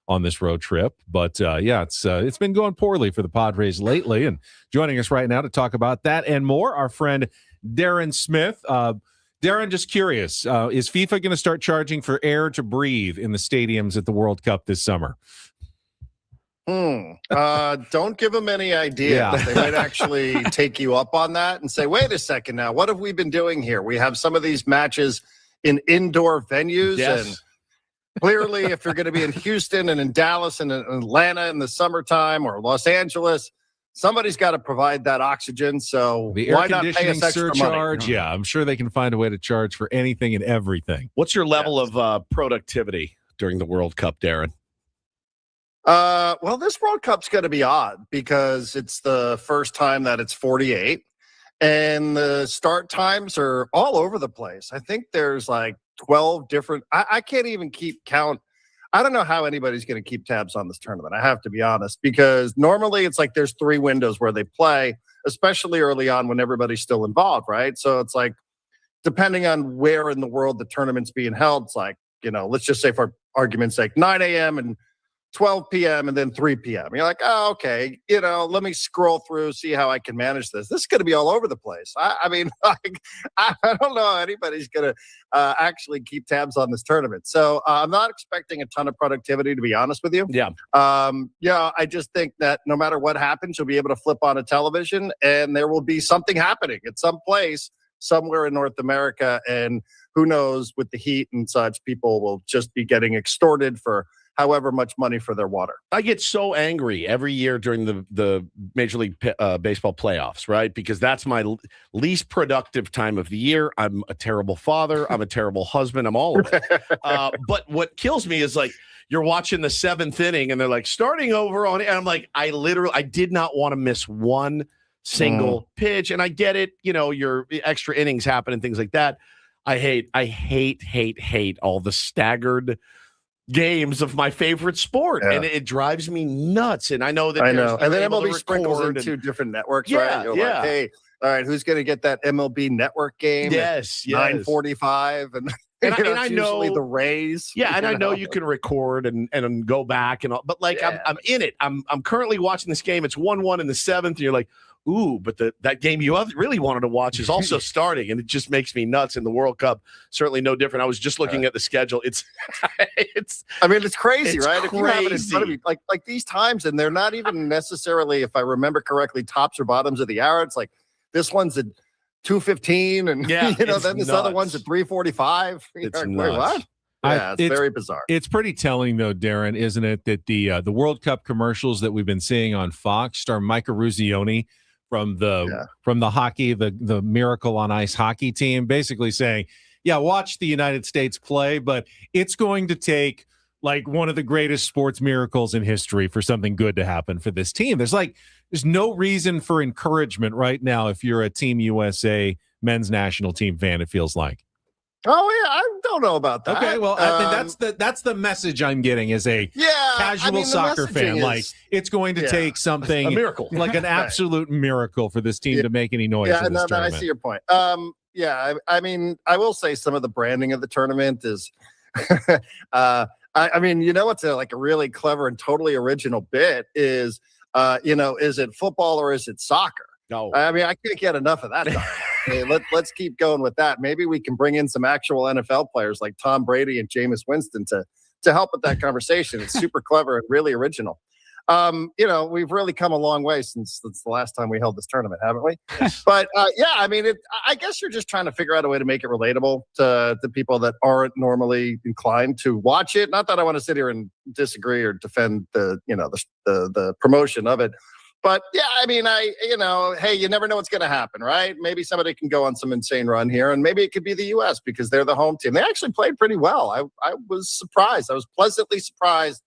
on this road trip. But yeah, it's been going poorly for the Padres lately. And joining us right now to talk about that and more, our friend Darren Smith. Darren, just curious, is FIFA going to start charging for air to breathe in the stadiums at the World Cup this summer? Don't give them any idea. Yeah. They might actually take you up on that and say, wait a second now, what have we been doing here? We have some of these matches in indoor venues. Yes. And clearly, if you're going to be in Houston and in Dallas and in Atlanta in the summertime or Los Angeles, somebody's got to provide that oxygen. So The air why not pay conditioning us extra surcharge? money? Yeah, I'm sure they can find a way to charge for anything and everything. What's your level of productivity during the World Cup, Darren? Well, this World Cup's going to be odd because it's the first time that it's 48 and the start times are all over the place. I think there's like 12 different, I can't even keep count. I don't know how anybody's going to keep tabs on this tournament. I have to be honest, because normally it's like there's 3 windows where they play, especially early on when everybody's still involved, right? So it's like, depending on where in the world the tournament's being held, it's like, let's just say for argument's sake, 9 a.m. and 12 p.m. and then 3 p.m. You're like, oh, okay, let me scroll through, see how I can manage this. This is going to be all over the place. I mean, like, I don't know how anybody's going to actually keep tabs on this tournament. So I'm not expecting a ton of productivity, to be honest with you. Yeah. I just think that no matter what happens, you'll be able to flip on a television and there will be something happening at some place somewhere in North America. And who knows, with the heat and such, people will just be getting extorted for however much money for their water. I get so angry every year during the Major League Baseball playoffs, right? Because that's my least productive time of the year. I'm a terrible father. I'm a terrible husband. I'm all of it. But what kills me is like, you're watching the 7th inning and they're like starting over on it. And I'm like, I did not want to miss one single pitch. And I get it. Your extra innings happen and things like that. I hate all the staggered games of my favorite sport, and it drives me nuts. And I know that and then MLB sprinkles in 2 different networks, right? You're like, hey, all right, who's going to get that MLB network game? Yes, 9:45, and I know usually the Rays. Yeah, and I know you can record and go back and all, but like I'm in it. I'm currently watching this game. It's 1-1 in the 7th, and you're like, ooh, but that game you really wanted to watch is also starting, and it just makes me nuts. In the World Cup, certainly no different. I was just looking at the schedule. It's crazy, right? Crazy. If you have it in front of you, like these times, and they're not even necessarily, if I remember correctly, tops or bottoms of the hour. It's like this one's at 2:15, and then this other one's at 3:45. It's like, nuts. wait, what? Yeah, it's very bizarre. It's pretty telling, though, Darren, isn't it, that the World Cup commercials that we've been seeing on Fox star Micah Ruzioni from the hockey, the Miracle on Ice hockey team, basically saying, yeah, watch the United States play, but it's going to take like one of the greatest sports miracles in history for something good to happen for this team. There's no reason for encouragement right now if you're a Team USA men's national team fan, it feels like. Oh yeah, I don't know about that. Okay, well, I mean, that's the message I'm getting as a casual soccer fan. Like, it's going to take something, a miracle, like an absolute miracle for this team to make any noise. Yeah, in this no, I tournament. see your point. I mean, I will say some of the branding of the tournament is, I mean, you know, what's like a really clever and totally original bit is, is it football or is it soccer? No, I mean, I can't get enough of that. Hey, let's keep going with that. Maybe we can bring in some actual NFL players like Tom Brady and Jameis Winston to help with that conversation. It's super clever and really original. We've really come a long way since the last time we held this tournament, haven't we? But I mean, I guess you're just trying to figure out a way to make it relatable to people that aren't normally inclined to watch it. Not that I want to sit here and disagree or defend the promotion of it. But yeah, I mean, hey, you never know what's going to happen, right? Maybe somebody can go on some insane run here, and maybe it could be the U.S. because they're the home team. They actually played pretty well. I was surprised. I was pleasantly surprised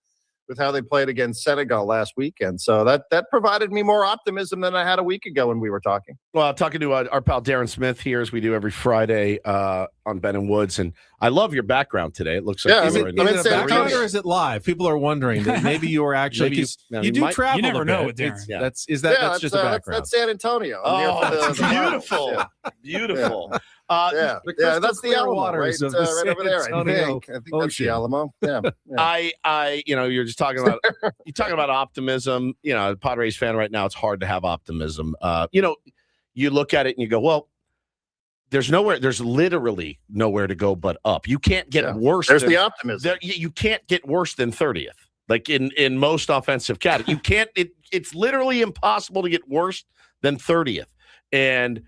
with how they played against Senegal last weekend. So that provided me more optimism than I had a week ago when we were talking. Well, talking to our pal Darren Smith here, as we do every Friday on Ben and Woods, and I love your background today. It looks like is it a background or is it live? People are wondering that maybe you are actually you do travel. You never know with Darren. That's just a background. That's San Antonio. Oh, beautiful, beautiful. That's the Alamo, waters right, of the right over there. I think that's the Alamo. Yeah. You're just talking about optimism. You know, a Padres fan right now, it's hard to have optimism. You look at it and you go, well, there's literally nowhere to go but up. You can't get worse. There's the optimism. You can't get worse than 30th. Like in most offensive categories, you can't. It's literally impossible to get worse than 30th. And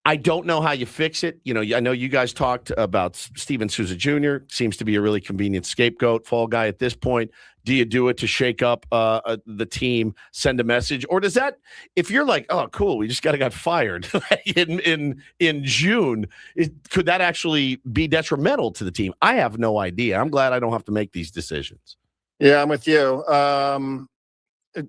I don't know how you fix it. You know, I know you guys talked about Steven Souza Jr. Seems to be a really convenient scapegoat, fall guy at this point. Do you do it to shake up the team, send a message? Or does that, if you're like, oh, cool, we just got fired in June, could that actually be detrimental to the team? I have no idea. I'm glad I don't have to make these decisions. Yeah, I'm with you.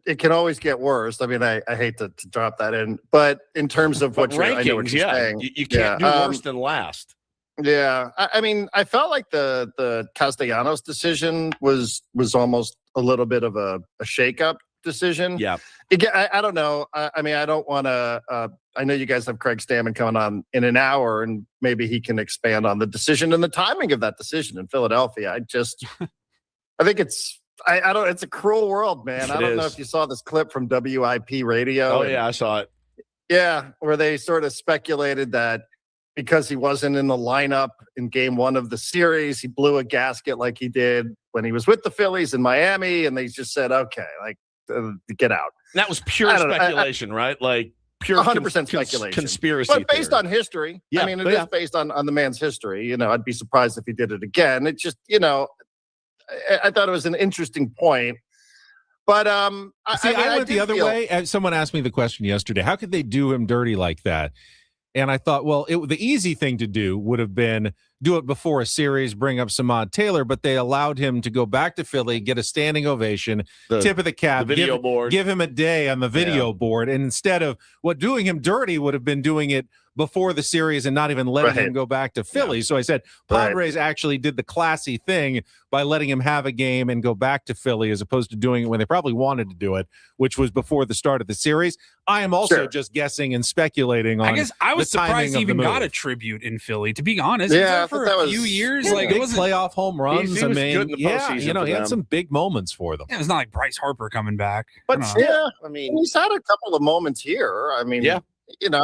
It can always get worse. I mean, I hate to drop that in, but in terms of what I know what you're saying. You can't do worse than last. Yeah, I mean, I felt like the Castellanos decision was almost a little bit of a shakeup decision. Yeah, I don't know. I mean, I don't want to. I know you guys have Craig Stammen coming on in an hour, and maybe he can expand on the decision and the timing of that decision in Philadelphia. I think it's. I don't. It's a cruel world, man. I don't know if you saw this clip from WIP Radio. Oh yeah, I saw it. Yeah, where they sort of speculated that because he wasn't in the lineup in Game 1 of the series, he blew a gasket like he did when he was with the Phillies in Miami, and they just said, "Okay, get out." And that was pure speculation, right? Like pure 100% speculation, conspiracy, but based on history. Yeah, I mean, it is based on the man's history. You know, I'd be surprised if he did it again. It just, I thought it was an interesting point, but I went the other way. Someone asked me the question yesterday: how could they do him dirty like that? And I thought, well, the easy thing to do would have been do it before a series, bring up Samad Taylor, but they allowed him to go back to Philly, get a standing ovation, tip of the cap, give him a day on the video board, and instead of doing him dirty would have been doing it before the series and not even letting him go back to Philly. Yeah. So I said, Padres actually did the classy thing by letting him have a game and go back to Philly as opposed to doing it when they probably wanted to do it, which was before the start of the series. I am also just guessing and speculating on. I guess I was surprised he even got a tribute in Philly, to be honest. Yeah, for a few years. Like big playoff home runs. He was good in the postseason. He had some big moments for them. Yeah, it's not like Bryce Harper coming back. But I mean, he's had a couple of moments here. I mean, I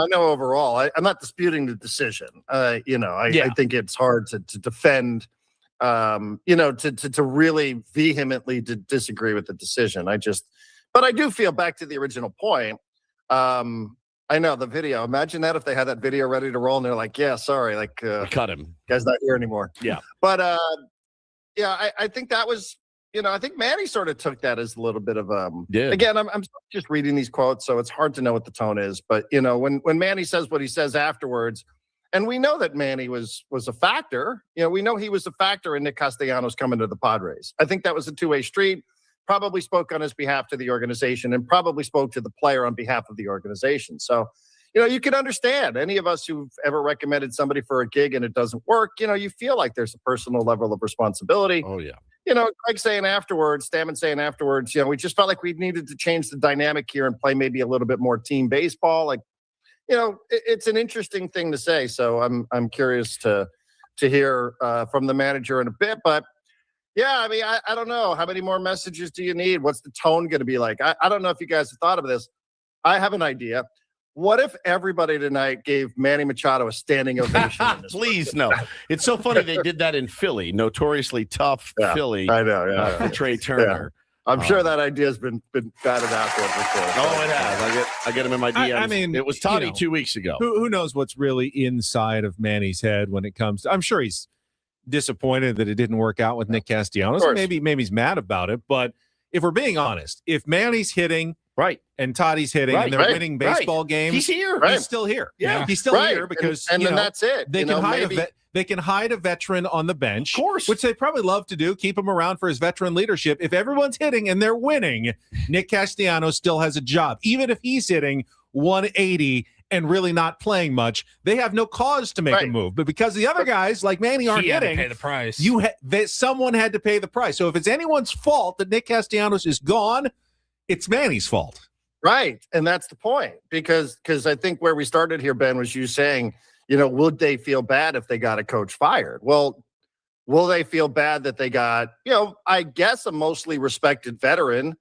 know overall, I'm not disputing the decision. I think it's hard to defend, to really vehemently disagree with the decision. But I do feel back to the original point. I know the video. Imagine that if they had that video ready to roll and they're like, yeah, sorry, we cut him. Guy's not here anymore. Yeah. But I think that was, I think Manny sort of took that as a little bit of Did. again, I'm just reading these quotes, so it's hard to know what the tone is. But when Manny says what he says afterwards, and we know that Manny was a factor. We know he was a factor in Nick Castellanos coming to the Padres. I think that was a two-way street. Probably spoke on his behalf to the organization, and probably spoke to the player on behalf of the organization. So, you can understand any of us who've ever recommended somebody for a gig and it doesn't work. You feel like there's a personal level of responsibility. Oh yeah. Craig saying afterwards, Stammen saying afterwards, we just felt like we needed to change the dynamic here and play maybe a little bit more team baseball. Like, it's an interesting thing to say. So I'm curious to hear from the manager in a bit. But yeah, I mean, I don't know. How many more messages do you need? What's the tone going to be like? I don't know if you guys have thought of this. I have an idea. What if everybody tonight gave Manny Machado a standing ovation? Please, no. It's so funny they did that in Philly, notoriously tough Philly. I know, yeah. For Trey Turner. Yeah. I'm sure that idea has been batted out there before. Oh, it has. I get him in my DMs. I mean, it was Toddy 2 weeks ago. Who knows what's really inside of Manny's head when it comes to, I'm sure he's disappointed that it didn't work out with Nick Castellanos. Maybe he's mad about it. But if we're being honest, if Manny's hitting and Toddy's hitting and they're winning baseball games, he's here. He's still here. Yeah, he's still here because and then that's it. They can hide they can hide a veteran on the bench, of course, which they probably love to do. Keep him around for his veteran leadership. If everyone's hitting and they're winning, Nick Castellanos still has a job, even if he's hitting 180 and really not playing much. They have no cause to make a move, but because the other guys like Manny aren't hitting, pay the price. Someone had to pay the price. So if it's anyone's fault that Nick Castellanos is gone, it's Manny's fault. Right. And that's the point, because I think where we started here, Ben, was you saying, would they feel bad if they got a coach fired? Well, will they feel bad that they got, I guess a mostly respected veteran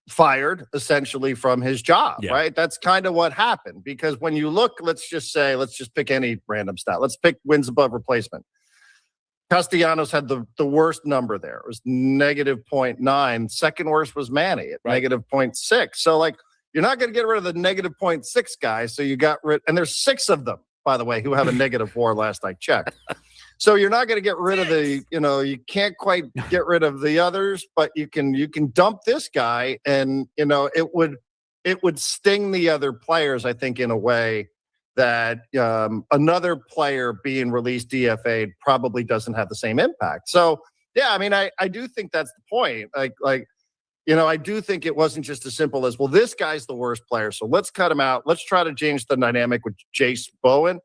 fired essentially from his job, right? That's kind of what happened, because when you look, let's just pick any random stat. Let's pick wins above replacement. Castellanos had the worst number there. It was -0.9. Second worst was Manny at -0.6. So, like, you're not going to get rid of the -0.6 guy. So you got rid, and there's 6 of them, by the way, who have a -4 last I checked. So you're not going to get rid of the, you can't quite get rid of the others, but you can dump this guy, and it would sting the other players, I think, in a way that another player being released DFA'd probably doesn't have the same impact. So, yeah, I mean, I do think that's the point. I do think it wasn't just as simple as, well, this guy's the worst player, so let's cut him out. Let's try to change the dynamic with Jace Bowen.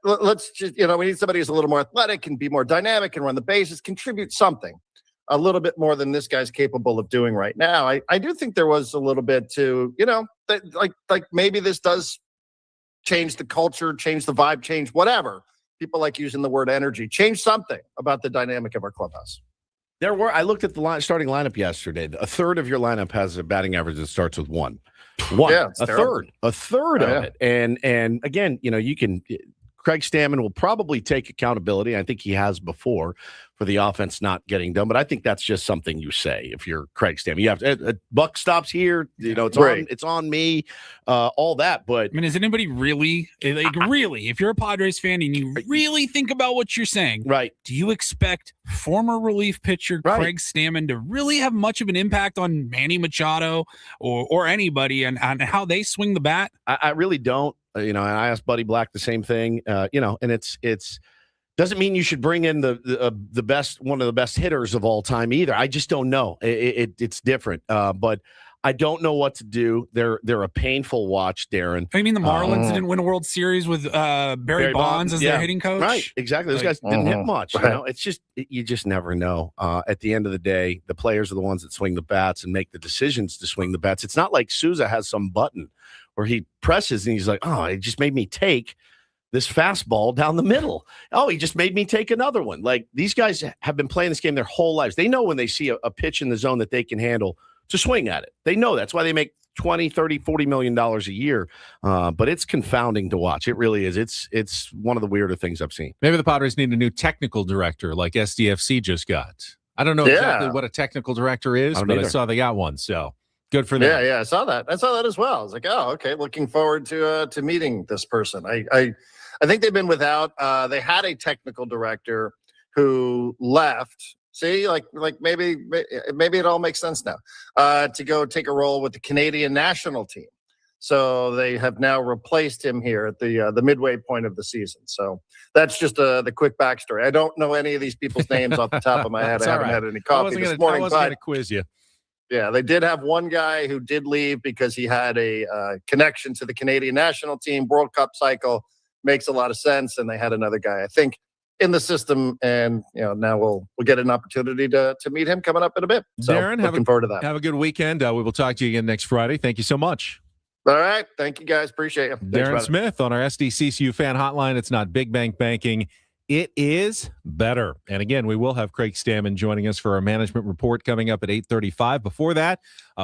Let's just, we need somebody who's a little more athletic and be more dynamic and run the bases, contribute something a little bit more than this guy's capable of doing right now. I do think there was a little bit to, that, like maybe this does change the culture, change the vibe, change whatever. People like using the word energy. Change something about the dynamic of our clubhouse. I looked at the starting lineup yesterday. A third of your lineup has a batting average that starts with one. Yeah, a third of it. And again, you can. Craig Stammen will probably take accountability. I think he has before for the offense not getting done, but I think that's just something you say if you're Craig Stammen. You have to, buck stops here. It's on me, all that. But I mean, is anybody really if you're a Padres fan and you really think about what you're saying, do you expect former relief pitcher Craig Stammen to really have much of an impact on Manny Machado or anybody and on how they swing the bat? I really don't. And I asked Buddy Black the same thing. And it's doesn't mean you should bring in the best, one of the best hitters of all time either. I just don't know. It's different. But I don't know what to do. They're a painful watch, Darren. I mean, the Marlins didn't win a World Series with Barry Bonds as their hitting coach. Right, exactly. Those guys didn't hit much. It's just you just never know. At the end of the day, the players are the ones that swing the bats and make the decisions to swing the bats. It's not like Souza has some button where he presses and he's like, oh, it just made me take this fastball down the middle. Oh, he just made me take another one. Like, these guys have been playing this game their whole lives. They know when they see a pitch in the zone that they can handle to swing at it. They know that's why they make $20, $30, $40 million a year. But it's confounding to watch. It really is. It's one of the weirder things I've seen. Maybe the Padres need a new technical director like SDFC just got. I don't know exactly what a technical director is, but I saw they got one. So good for them. Yeah, I saw that. I saw that as well. I was like, oh, okay. Looking forward to meeting this person. I think they've been without. They had a technical director who left. See, like maybe it all makes sense now. To go take a role with the Canadian national team. So they have now replaced him here at the midway point of the season. So that's just the quick backstory. I don't know any of these people's names off the top of my head. I haven't had any coffee this morning. I wasn't going to quiz you. Yeah, they did have one guy who did leave because he had a connection to the Canadian national team. World Cup cycle makes a lot of sense. And they had another guy, I think, in the system. And, now we'll get an opportunity to meet him coming up in a bit. So Darren, looking forward to that. Have a good weekend. We will talk to you again next Friday. Thank you so much. All right. Thank you, guys. Appreciate you. Darren Smith on our SDCCU fan hotline. It's not big bank banking. It is better. And again, we will have Craig Stammen joining us for our management report coming up at 8:35. Before that,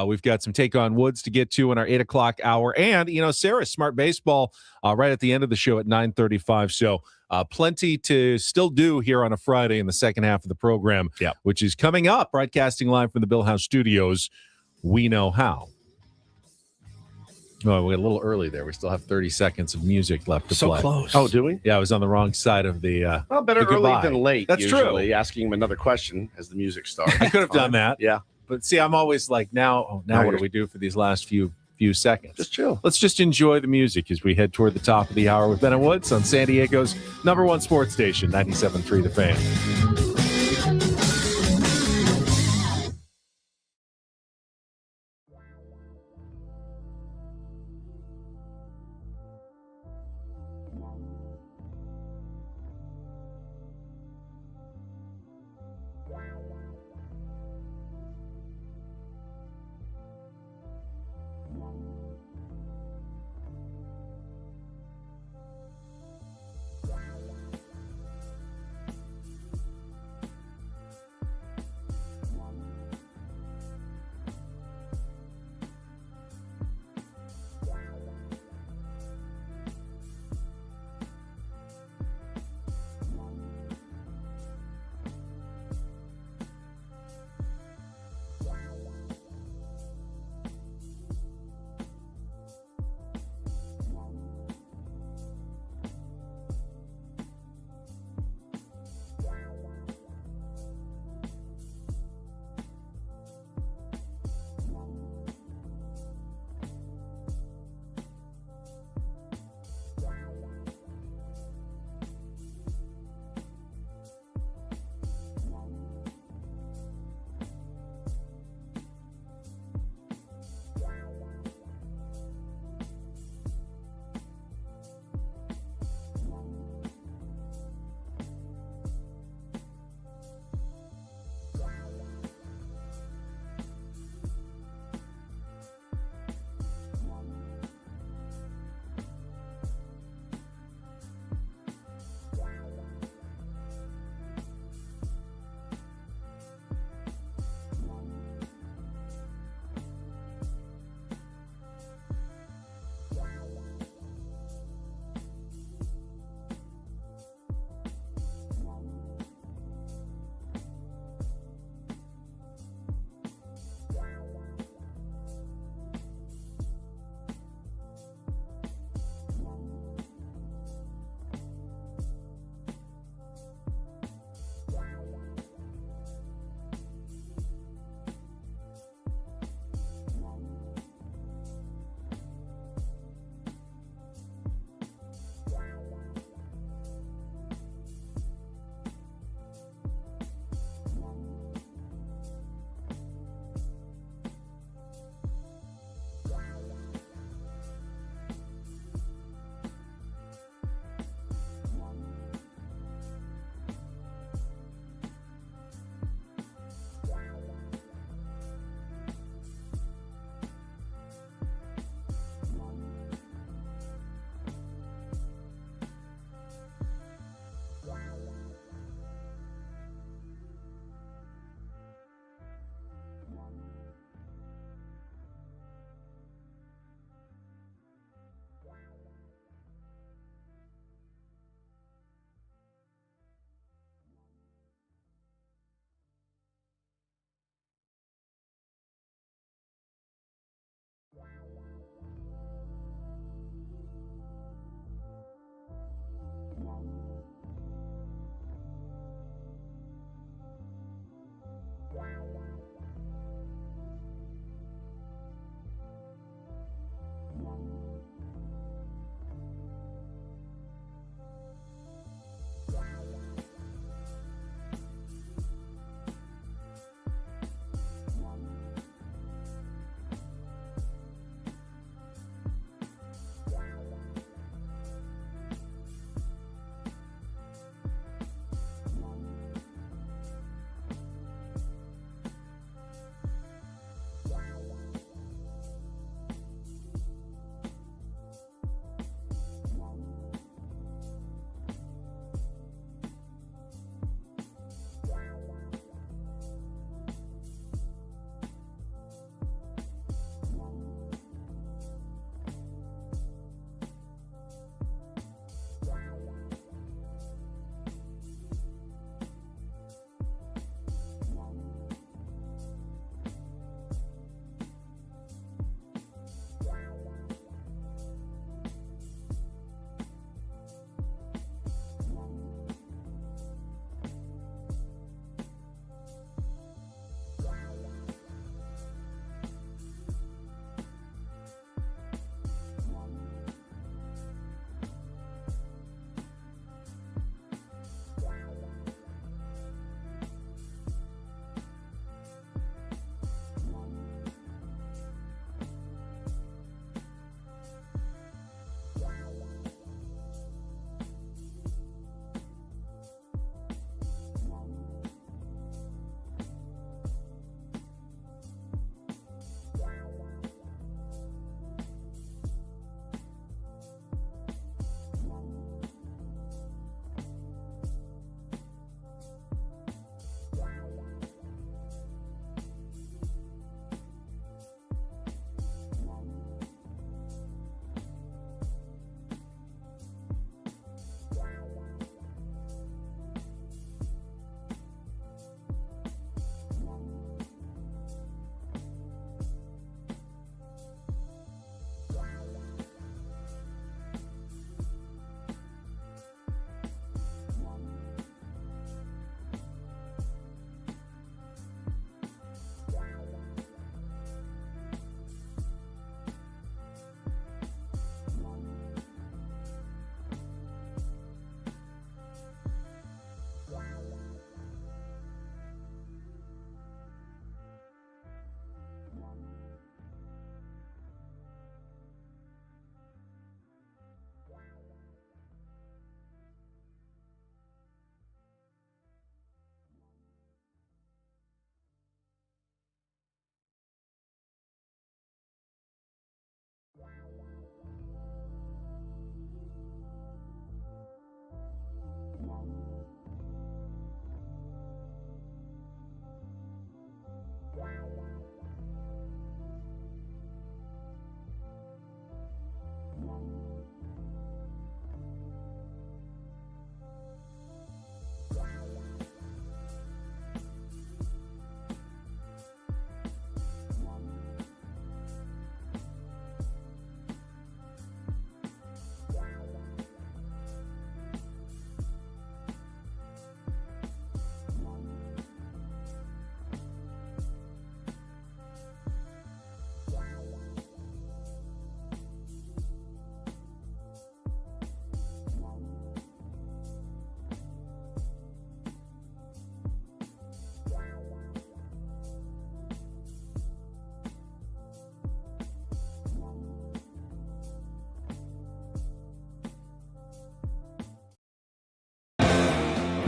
we've got some Take on Woods to get to in our 8 o'clock hour. And, Sarris, Smart Baseball, right at the end of the show at 9:35. So plenty to still do here on a Friday in the second half of the program, which is coming up, broadcasting live from the Bill House Studios. We know how. Oh, we're a little early there. We still have 30 seconds of music left to play. So close. Oh, do we? Yeah, I was on the wrong side of the Well, better the early goodbye. than late. That's usually, true. Asking him another question as the music starts. I could have done that. Yeah. But see, I'm always like, now what do we do for these last few seconds? Just chill. Let's just enjoy the music as we head toward the top of the hour with Ben and Woods on San Diego's #1 sports station, 97.3 The Fan.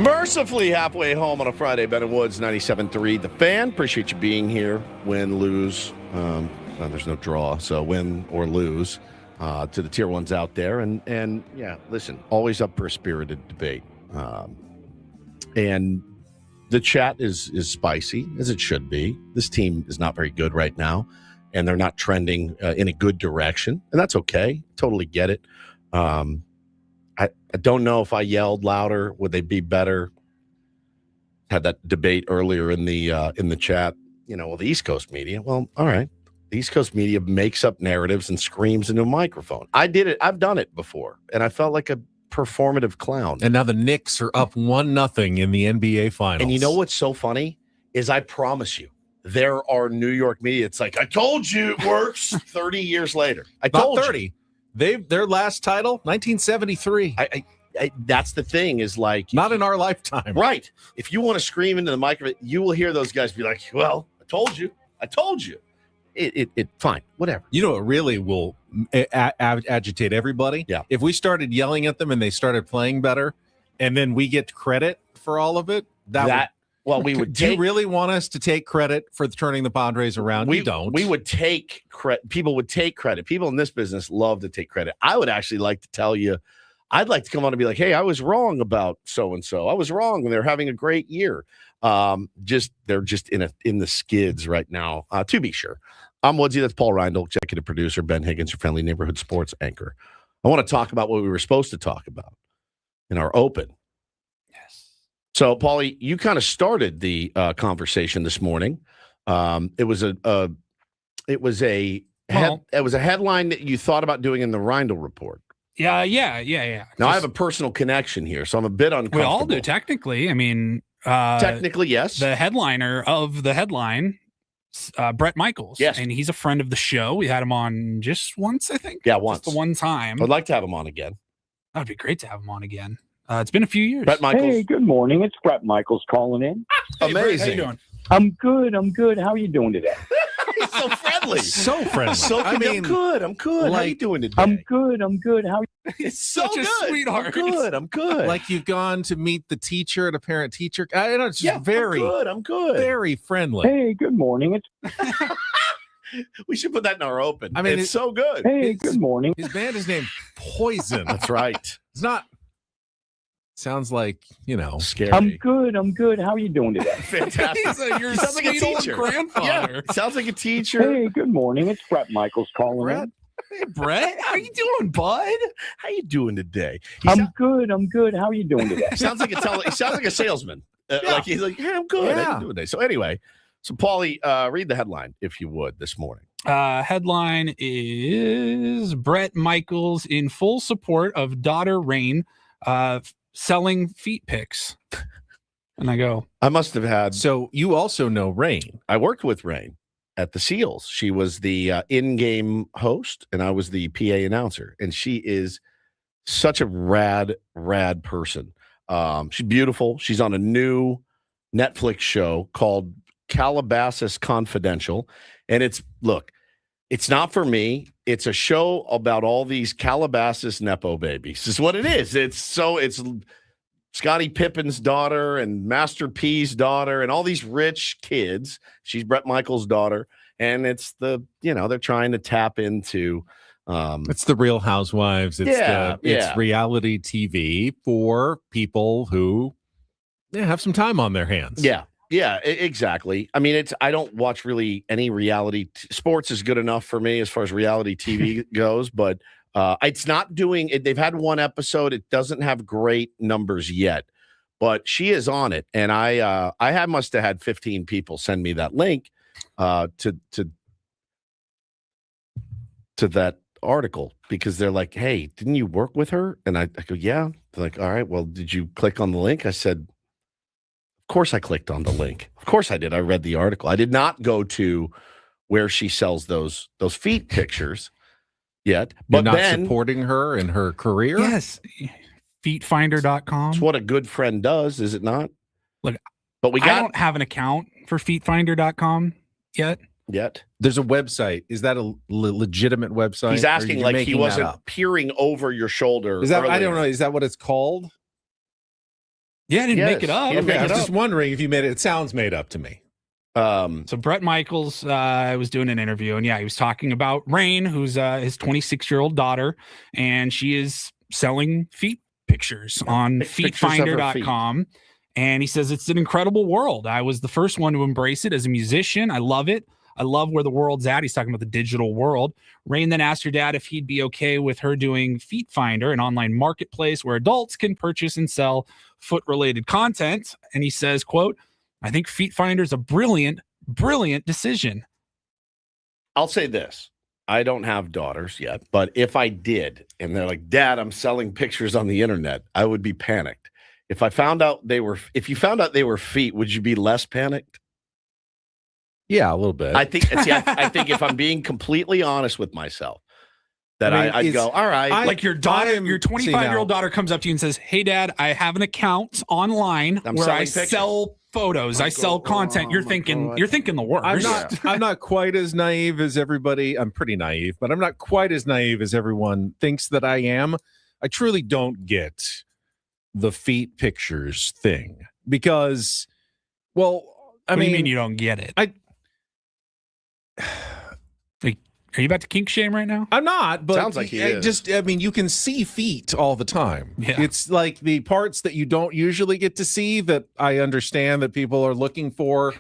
Mercifully halfway home on a Friday. Ben and Woods, 97.3. The Fan. Appreciate you being here. Win, lose. There's no draw, so win or lose to the tier ones out there. And yeah, listen, always up for a spirited debate. And the chat is spicy, as it should be. This team is not very good right now, and they're not trending in a good direction, and that's okay. Totally get it. I don't know if I yelled louder, would they be better? Had that debate earlier in the chat. Well, the East Coast media. Well, all right. The East Coast media makes up narratives and screams into a microphone. I did it. I've done it before, and I felt like a performative clown. And now the Knicks are up 1-0 in the NBA Finals. And you know what's so funny is I promise you, there are New York media. It's like, I told you it works 30 years later. I About told 30. Their last title, 1973. I that's the thing is like. Not in our lifetime. Right. If you want to scream into the microphone, you will hear those guys be like, well, I told you. It fine, whatever. You know, it really will agitate everybody. Yeah. If we started yelling at them and they started playing better, and then we get credit for all of it, we would. Do you really want us to take credit for turning the Padres around? We don't. We would take credit. People would take credit. People in this business love to take credit. I would actually like to tell you. I'd like to come on and be like, hey, I was wrong about so and so. I was wrong when they're having a great year. They're just in the skids right now. To be sure. I'm Woodsy. That's Paul Reindl, executive producer. Ben Higgins, your friendly neighborhood sports anchor. I want to talk about what we were supposed to talk about in our open. Yes. So, Paulie, you kind of started the conversation this morning. It was a headline that you thought about doing in the Reindl Report. Yeah. Now, I have a personal connection here, so I'm a bit uncomfortable. We all do, technically. I mean, technically, yes. The headliner of the headline, Brett Michaels. Yes. And he's a friend of the show. We had him on just once, I think. Yeah, once. Just the one time. I'd like to have him on again. That would be great to have him on again. It's been a few years. Brett Michaels. Hey, good morning. It's Brett Michaels calling in. Hey, Brett, amazing. how you doing? I'm good. How are you doing today? He's so friendly. So friendly. I'm good. How you doing today? I'm good. How are you? He's so such a good. sweetheart. I'm good. Like you've gone to meet the teacher at a parent-teacher. I don't know, it's just very, I'm good. very friendly. Hey, good morning. We should put that in our open. I mean, it's so good. Hey, good morning. His band is named Poison. That's right. It's not. Sounds like, scary. I'm good. How are you doing today? Fantastic. Your sounds like a sweet old teacher. grandfather. Yeah, sounds like a teacher. Hey, good morning. It's Brett Michaels calling in. Hey, Brett, how you doing, bud? How you doing today? I'm good. How are you doing today? He sounds like a salesman. Like he's like, yeah, I'm good. How you doing today? So anyway, Paulie, read the headline if you would this morning. Headline is Brett Michaels in full support of daughter Rain selling feet pics. And I go, I must have had. So you also know Rain. I worked with Rain at the Seals. She was the in-game host, and I was the PA announcer. And she is such a rad person. She's beautiful. She's on a new Netflix show called Calabasas Confidential. And it's not for me. It's a show about all these Calabasas Nepo babies. This is what it is. It's Scottie Pippen's daughter and Master P's daughter and all these rich kids. She's Brett Michaels' daughter. And it's they're trying to tap into. It's the Real Housewives. It's reality TV for people who have some time on their hands. Yeah, exactly. I mean, I don't watch really any reality. Sports is good enough for me as far as reality TV goes, but it's not doing it. They've had one episode. It doesn't have great numbers yet, but she is on it. And I must have had 15 people send me that link to that article because they're like, hey, didn't you work with her? And I go, yeah. They're like, all right, well, did you click on the link? I said, of course I clicked on the link. Of course I did. I read the article. I did not go to where she sells those feet pictures yet. But you're not supporting her in her career? Yes. Feetfinder.com. It's what a good friend does, is it not? Look, but I don't have an account for feetfinder.com yet. There's a website. Is that a legitimate website? He's asking like he wasn't peering over your shoulder. Is that earlier. I don't know. Is that what it's called? Yeah, I didn't make it up. Okay, I was just wondering if you made it. It sounds made up to me. So Brett Michaels was doing an interview, and he was talking about Rain, who's his 26-year-old daughter, and she is selling feet pictures on feetfinder.com. And he says it's an incredible world. I was the first one to embrace it as a musician. I love it. I love where the world's at. He's talking about the digital world. Rain then asked her dad if he'd be okay with her doing Feet Finder, an online marketplace where adults can purchase and sell foot-related content. And he says, quote, I think Feet Finder is a brilliant, brilliant decision. I'll say this. I don't have daughters yet, but if I did, and they're like, Dad, I'm selling pictures on the internet, I would be panicked. If you found out they were feet, would you be less panicked? Yeah, a little bit. I think if I'm being completely honest with myself, that I'd go, all right. Like your daughter, your 25-year-old daughter comes up to you and says, hey, Dad, I have an account online where I sell photos. I sell content. You're thinking the worst. I'm not quite as naive as everybody. I'm pretty naive, but I'm not quite as naive as everyone thinks that I am. I truly don't get the feet pictures thing because, well, I mean, you don't get it. Are you about to kink shame right now? I'm not, but sounds like he is. You can see feet all the time. Yeah. It's like the parts that you don't usually get to see that I understand that people are looking for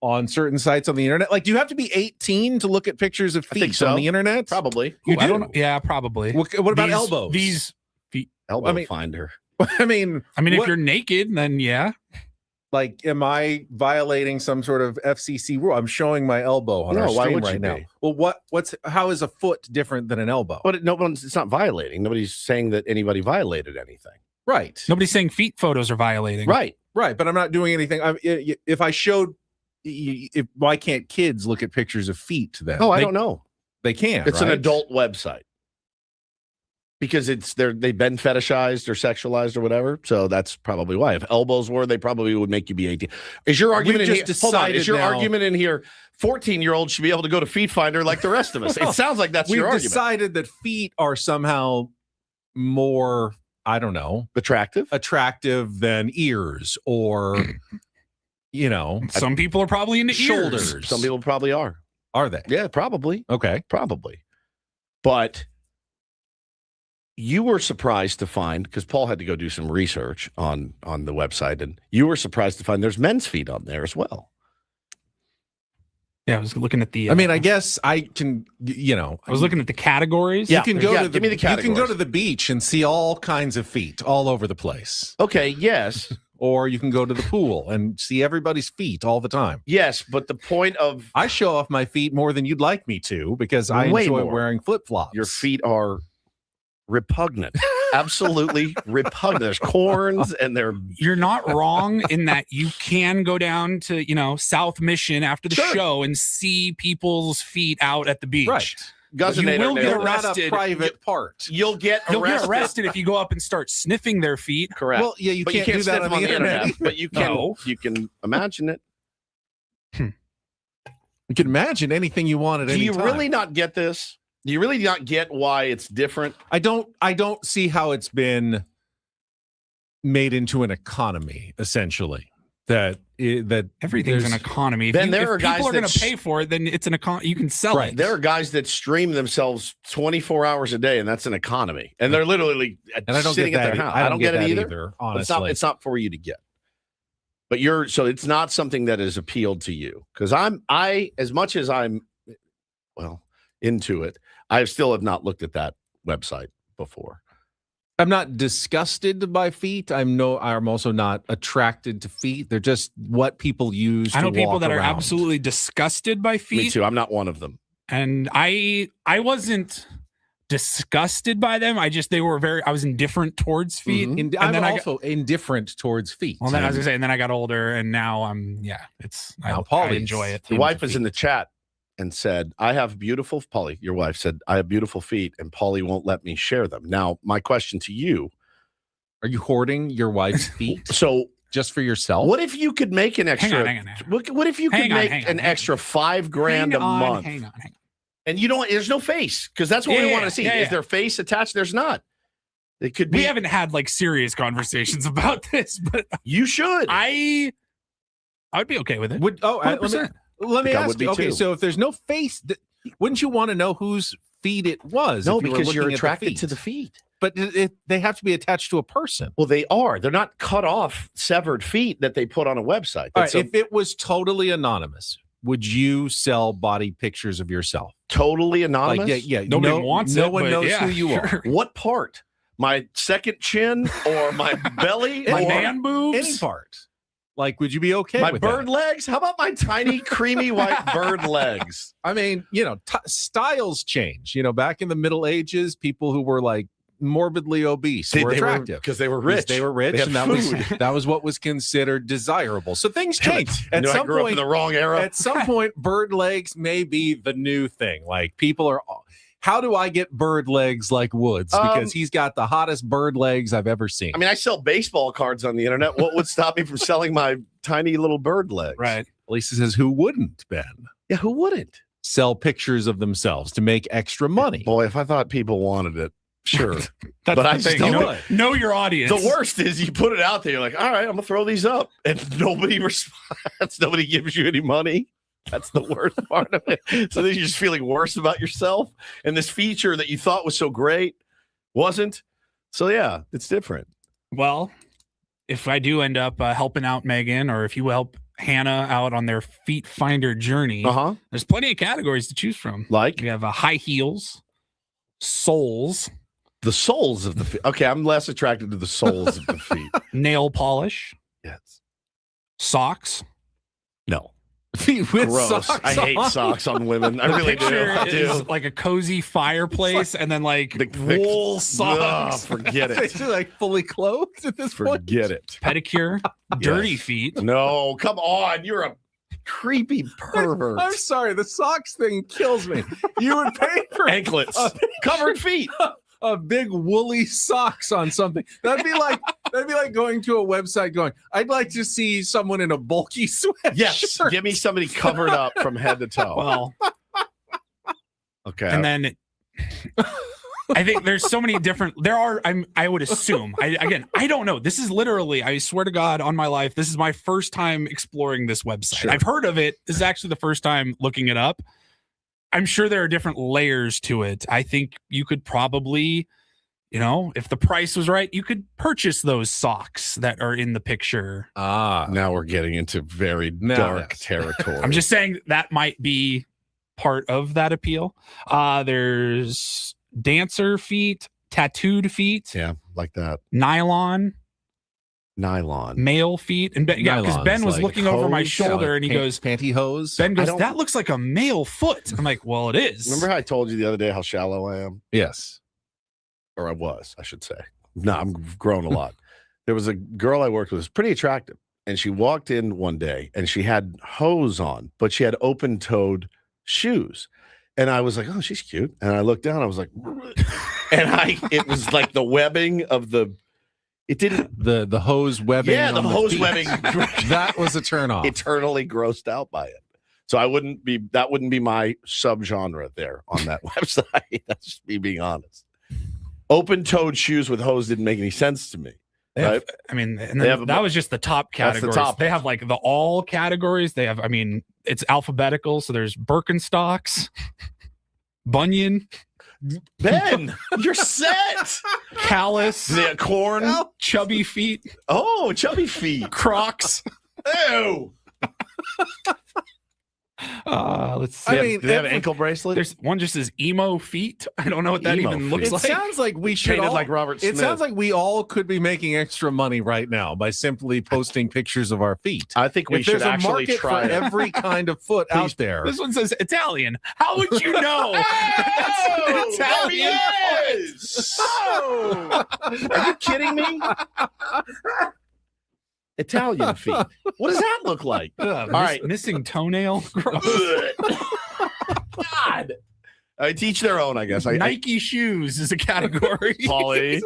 on certain sites on the internet. Like, do you have to be 18 to look at pictures of feet on the internet? Probably. I don't know. Yeah, probably. What about elbows? These feet. Elbow finder. I mean, if you're naked, then yeah. Like, am I violating some sort of FCC rule? I'm showing my elbow on our stream right now. Well, how is a foot different than an elbow? But it's not violating. Nobody's saying that anybody violated anything. Right. Nobody's saying feet photos are violating. Right. Right. But I'm not doing anything. If I showed, why can't kids look at pictures of feet then? Oh, I don't know. They can. It's an adult website. Because they've been fetishized or sexualized or whatever, so that's probably why. If elbows were, they probably would make you be 18. Is your argument in here? Hold on. Is your argument in here? 14-year-olds should be able to go to Feet Finder like the rest of us. It sounds like that's your argument. We've decided that feet are somehow more, I don't know, attractive than ears, or some people are probably into shoulders. Ears. Some people probably are. Are they? Yeah, probably. Okay, probably. But you were surprised to find, because Paul had to go do some research on the website, and you were surprised to find there's men's feet on there as well. Yeah, I was looking at the. I guess I can. I was looking at the categories. You can go to give me the categories. You can go to the beach and see all kinds of feet all over the place. Okay. Yes. Or you can go to the pool and see everybody's feet all the time. Yes, but the point of I show off my feet more than you'd like me to because I enjoy wearing flip-flops. Your feet are repugnant. Absolutely repugnant. There's corns and You're not wrong in that you can go down to, South Mission after the show and see people's feet out at the beach. Right. You will get not arrested. a private part. You'll get arrested if you go up and start sniffing their feet. Correct. Well, yeah, you but can't you do that on the internet. But you can. You can imagine it. You can imagine anything you want at any time. Do you really not get this? Do you really not get why it's different? I don't see how it's been made into an economy, essentially. That everything's an economy. If then there are guys people are going to pay for it, then it's an economy. You can sell it. There are guys that stream themselves 24 hours a day, and that's an economy. And they're literally sitting at their house. I don't get it either. Honestly, it's not for you to get. But so it's not something that has appealed to you, because I as much as I'm into it, I still have not looked at that website before. I'm not disgusted by feet. I'm also not attracted to feet. They're just what people use. I know to people walk that around. are absolutely disgusted by feet. Me too. I'm not one of them. And I wasn't disgusted by them. I was indifferent towards feet. Mm-hmm. I'm also indifferent towards feet. Well, then I was gonna say, and then I got older, and now I enjoy it. Your wife is in the chat and said, your wife said, I have beautiful feet, and Paulie won't let me share them. Now, my question to you, are you hoarding your wife's feet? So just for yourself? What if you could make an extra, hang on. What if you could make an extra $5,000 a month? Hang on. And there's no face, because that's what we want to see. Is there face attached? There's not. It could be. We haven't had like serious conversations about this, but you should. I would be okay with it. Let me I ask would be you. Okay, too. so if there's no face, wouldn't you want to know whose feet it was? No, if you were because you're looking at the attracted feet? to the feet. But they have to be attached to a person. Well, they are. They're not cut off, severed feet that they put on a website. All That's right, if it was totally anonymous, would you sell body pictures of yourself? totally anonymous. Like, yeah, Nobody wants no it, one but knows yeah, who you are. What part? My second chin or my belly? My or man boobs? Any part. Like, would you be okay my with bird that? legs? How about my tiny, creamy white bird legs? I mean, styles change. Back in the Middle Ages, people who were like morbidly obese were attractive because they were rich. They were rich, They had and that was what was considered desirable. So things change. I grew up in the wrong era. At some point, bird legs may be the new thing. Like people are. How do I get bird legs like Woods? Because he's got the hottest bird legs I've ever seen. I mean, I sell baseball cards on the internet. What would stop me from selling my tiny little bird legs? Right. Lisa says, "Who wouldn't, Ben? Yeah, who wouldn't sell pictures of themselves to make extra money?" Boy, if I thought people wanted it, sure. That's but I the just thing. don't. Know your audience. The worst is you put it out there. You're like, all right, I'm gonna throw these up, and nobody responds. Nobody gives you any money. That's the worst part of it. So then you're just feeling worse about yourself, and this feature that you thought was so great wasn't. So yeah, it's different. Well, if I do end up helping out Megan, or if you help Hannah out on their feet finder journey, there's plenty of categories to choose from. Like you have high heels, soles, the soles of the feet. Okay, I'm less attracted to the soles of the feet. Nail polish, yes, socks. No. Feet with gross. socks I hate on. socks on women. I The really do. picture I do. is like a cozy fireplace, and then like wool socks. Forget it. They're like fully clothed at this point. Forget it. Pedicure, dirty feet. No, come on. You're a creepy pervert. I'm sorry, the socks thing kills me. You would pay for anklets, covered feet. A big woolly socks on something. That'd be like going to a website going, I'd like to see someone in a bulky sweatshirt. Yes, give me somebody covered up from head to toe. Well, okay. And then I think there's so many different. I would assume. I don't know. This is literally. I swear to God, on my life, this is my first time exploring this website. Sure. I've heard of it. This is actually the first time looking it up. I'm sure there are different layers to it. I think you could probably, if the price was right, you could purchase those socks that are in the picture. Now we're getting into very dark territory. I'm just saying that might be part of that appeal. There's dancer feet, tattooed feet. Yeah, like that. Nylon. Male feet. And because Ben was looking over my shoulder and he goes, pantyhose. Ben goes, that looks like a male foot. I'm like, well, it is. Remember how I told you the other day how shallow I am? Yes. Or I was, I should say. No, I'm grown a lot. There was a girl I worked with, was pretty attractive. And she walked in one day and she had hose on, but she had open-toed shoes. And I was like, oh, she's cute. And I looked down, I was like, and it was like the webbing of it didn't the hose webbing. Yeah, the hose feet. webbing. That was a turn off. Eternally grossed out by it. So that wouldn't be my subgenre there on that website. That's just me being honest. Open-toed shoes with hose didn't make any sense to me. Right? That was just the top categories. top. They have like the all categories. They have, it's alphabetical. So there's Birkenstocks, Bunyan. Ben, you're set. Callus. The corn. Chubby feet. Oh, chubby feet. Crocs. Ew. Let's see. Do they have ankle bracelets? There's one just says emo feet. I don't know what that even looks like. It sounds like we should Painted all, like Robert Smith. It sounds like we all could be making extra money right now by simply posting pictures of our feet. I think we should actually there's a try market it. for every kind of foot out there. This one says Italian. How would you know? That's Italian. Oh, are you kidding me? Italian feet. What does that look like? All right, missing toenail. God. I teach their own, I guess. Nike shoes is a category. Polly.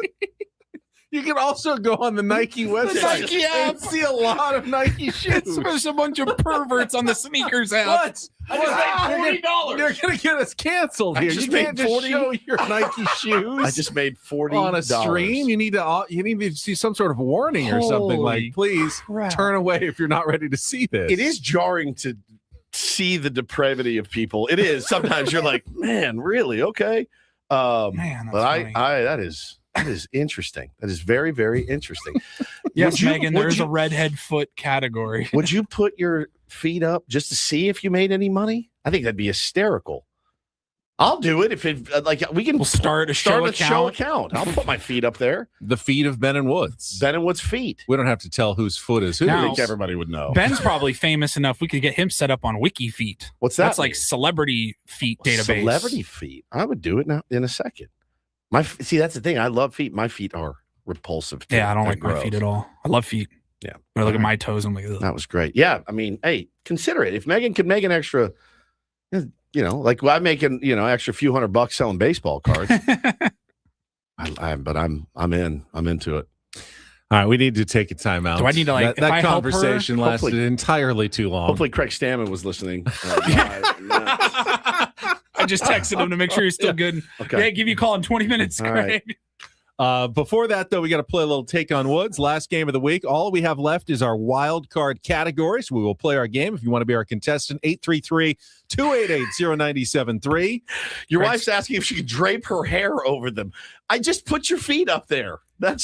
You can also go on the Nike website Nike app. and see a lot of Nike shoes. There's a bunch of perverts on the sneakers app. What? I just made $40. You're going to get us canceled I here. just You can't made just 40 show your Nike shoes. I just made $40 on a stream. You need to see some sort of warning or something like, Holy please crap. turn away if you're not ready to see this. It is jarring to see the depravity of people. It is. Sometimes you're like, man, really? Okay. Man, that's but funny. that is interesting. That is very, very interesting. Yes, Megan, there is a redhead foot category. Would you put your feet up just to see if you made any money? I think that'd be hysterical. I'll do it if it like we can. We'll start a show account. I'll put my feet up there. The feet of Ben and Woods. Ben and Woods' feet. We don't have to tell whose foot is whose. I think everybody would know. Ben's probably famous enough. We could get him set up on Wiki Feet. What's that? That's like celebrity feet database. Celebrity feet. I would do it now in a second. See, that's the thing. I love feet. My feet are repulsive. Too. Yeah, I don't They're like my gross. feet at all. I love feet. Yeah. When I look at my toes, I'm like, ugh. That was great. Yeah. I mean, hey, consider it. If Megan could make an extra, like I'm making, extra few $100 selling baseball cards. But I'm in. I'm into it. All right, we need to take a time out. Do I need to, like, if I that help her? conversation lasted Hopefully- entirely too long. Hopefully Craig Stammen was listening. I just texted him to make sure he's still good. Okay. Yeah, give you a call in 20 minutes, All Craig. right. Before that, though, we got to play a little Take on Woods. Last game of the week. All we have left is our wild card categories. We will play our game. If you want to be our contestant, 833-288-0973. Your wife's asking if she could drape her hair over them. I just put your feet up there. Can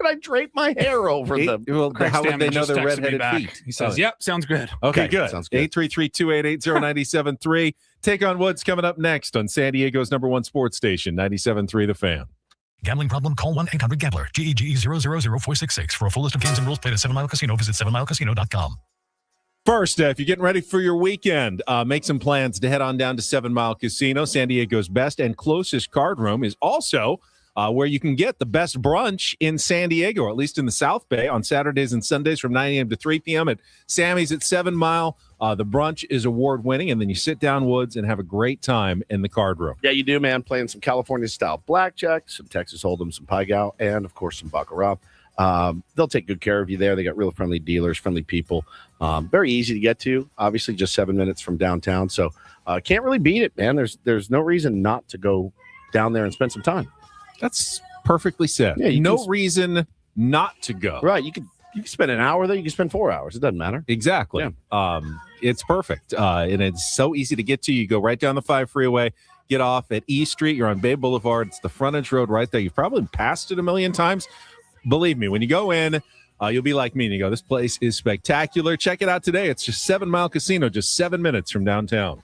I drape my hair over them? Well, Craig how would Stammen they know just they're texted me redheaded back. feet? He says, yep, sounds good. Okay, good. Sounds good. 833-288-0973. Take on Woods coming up next on San Diego's #1 sports station, 97.3 The Fan. Gambling problem? Call 1-800-GAMBLER. GEGE 000-466. For a full list of games and rules, play at 7 Mile Casino. Visit 7milecasino.com. First, if you're getting ready for your weekend, make some plans to head on down to 7 Mile Casino. San Diego's best and closest card room is also where you can get the best brunch in San Diego, or at least in the South Bay, on Saturdays and Sundays from 9 a.m. to 3 p.m. at Sammy's at 7 Mile. The brunch is award-winning, and then you sit down, Woods, and have a great time in the card room. Yeah, you do, man. Playing some California-style blackjack, some Texas Hold'em, some Pai Gow, and, of course, some Baccarat. They'll take good care of you there. They got real friendly dealers, friendly people. Very easy to get to. Obviously, just 7 minutes from downtown. So can't really beat it, man. There's no reason not to go down there and spend some time. That's perfectly said. Yeah, no reason not to go. Right. You can spend an hour there. You can spend 4 hours. It doesn't matter. Exactly. Yeah. It's perfect. And it's so easy to get to. You go right down the 5 freeway, get off at E Street. You're on Bay Boulevard. It's the frontage road right there. You've probably passed it a million times. Believe me, when you go in, you'll be like me and you go, this place is spectacular. Check it out today. It's just 7 Mile Casino, just 7 minutes from downtown.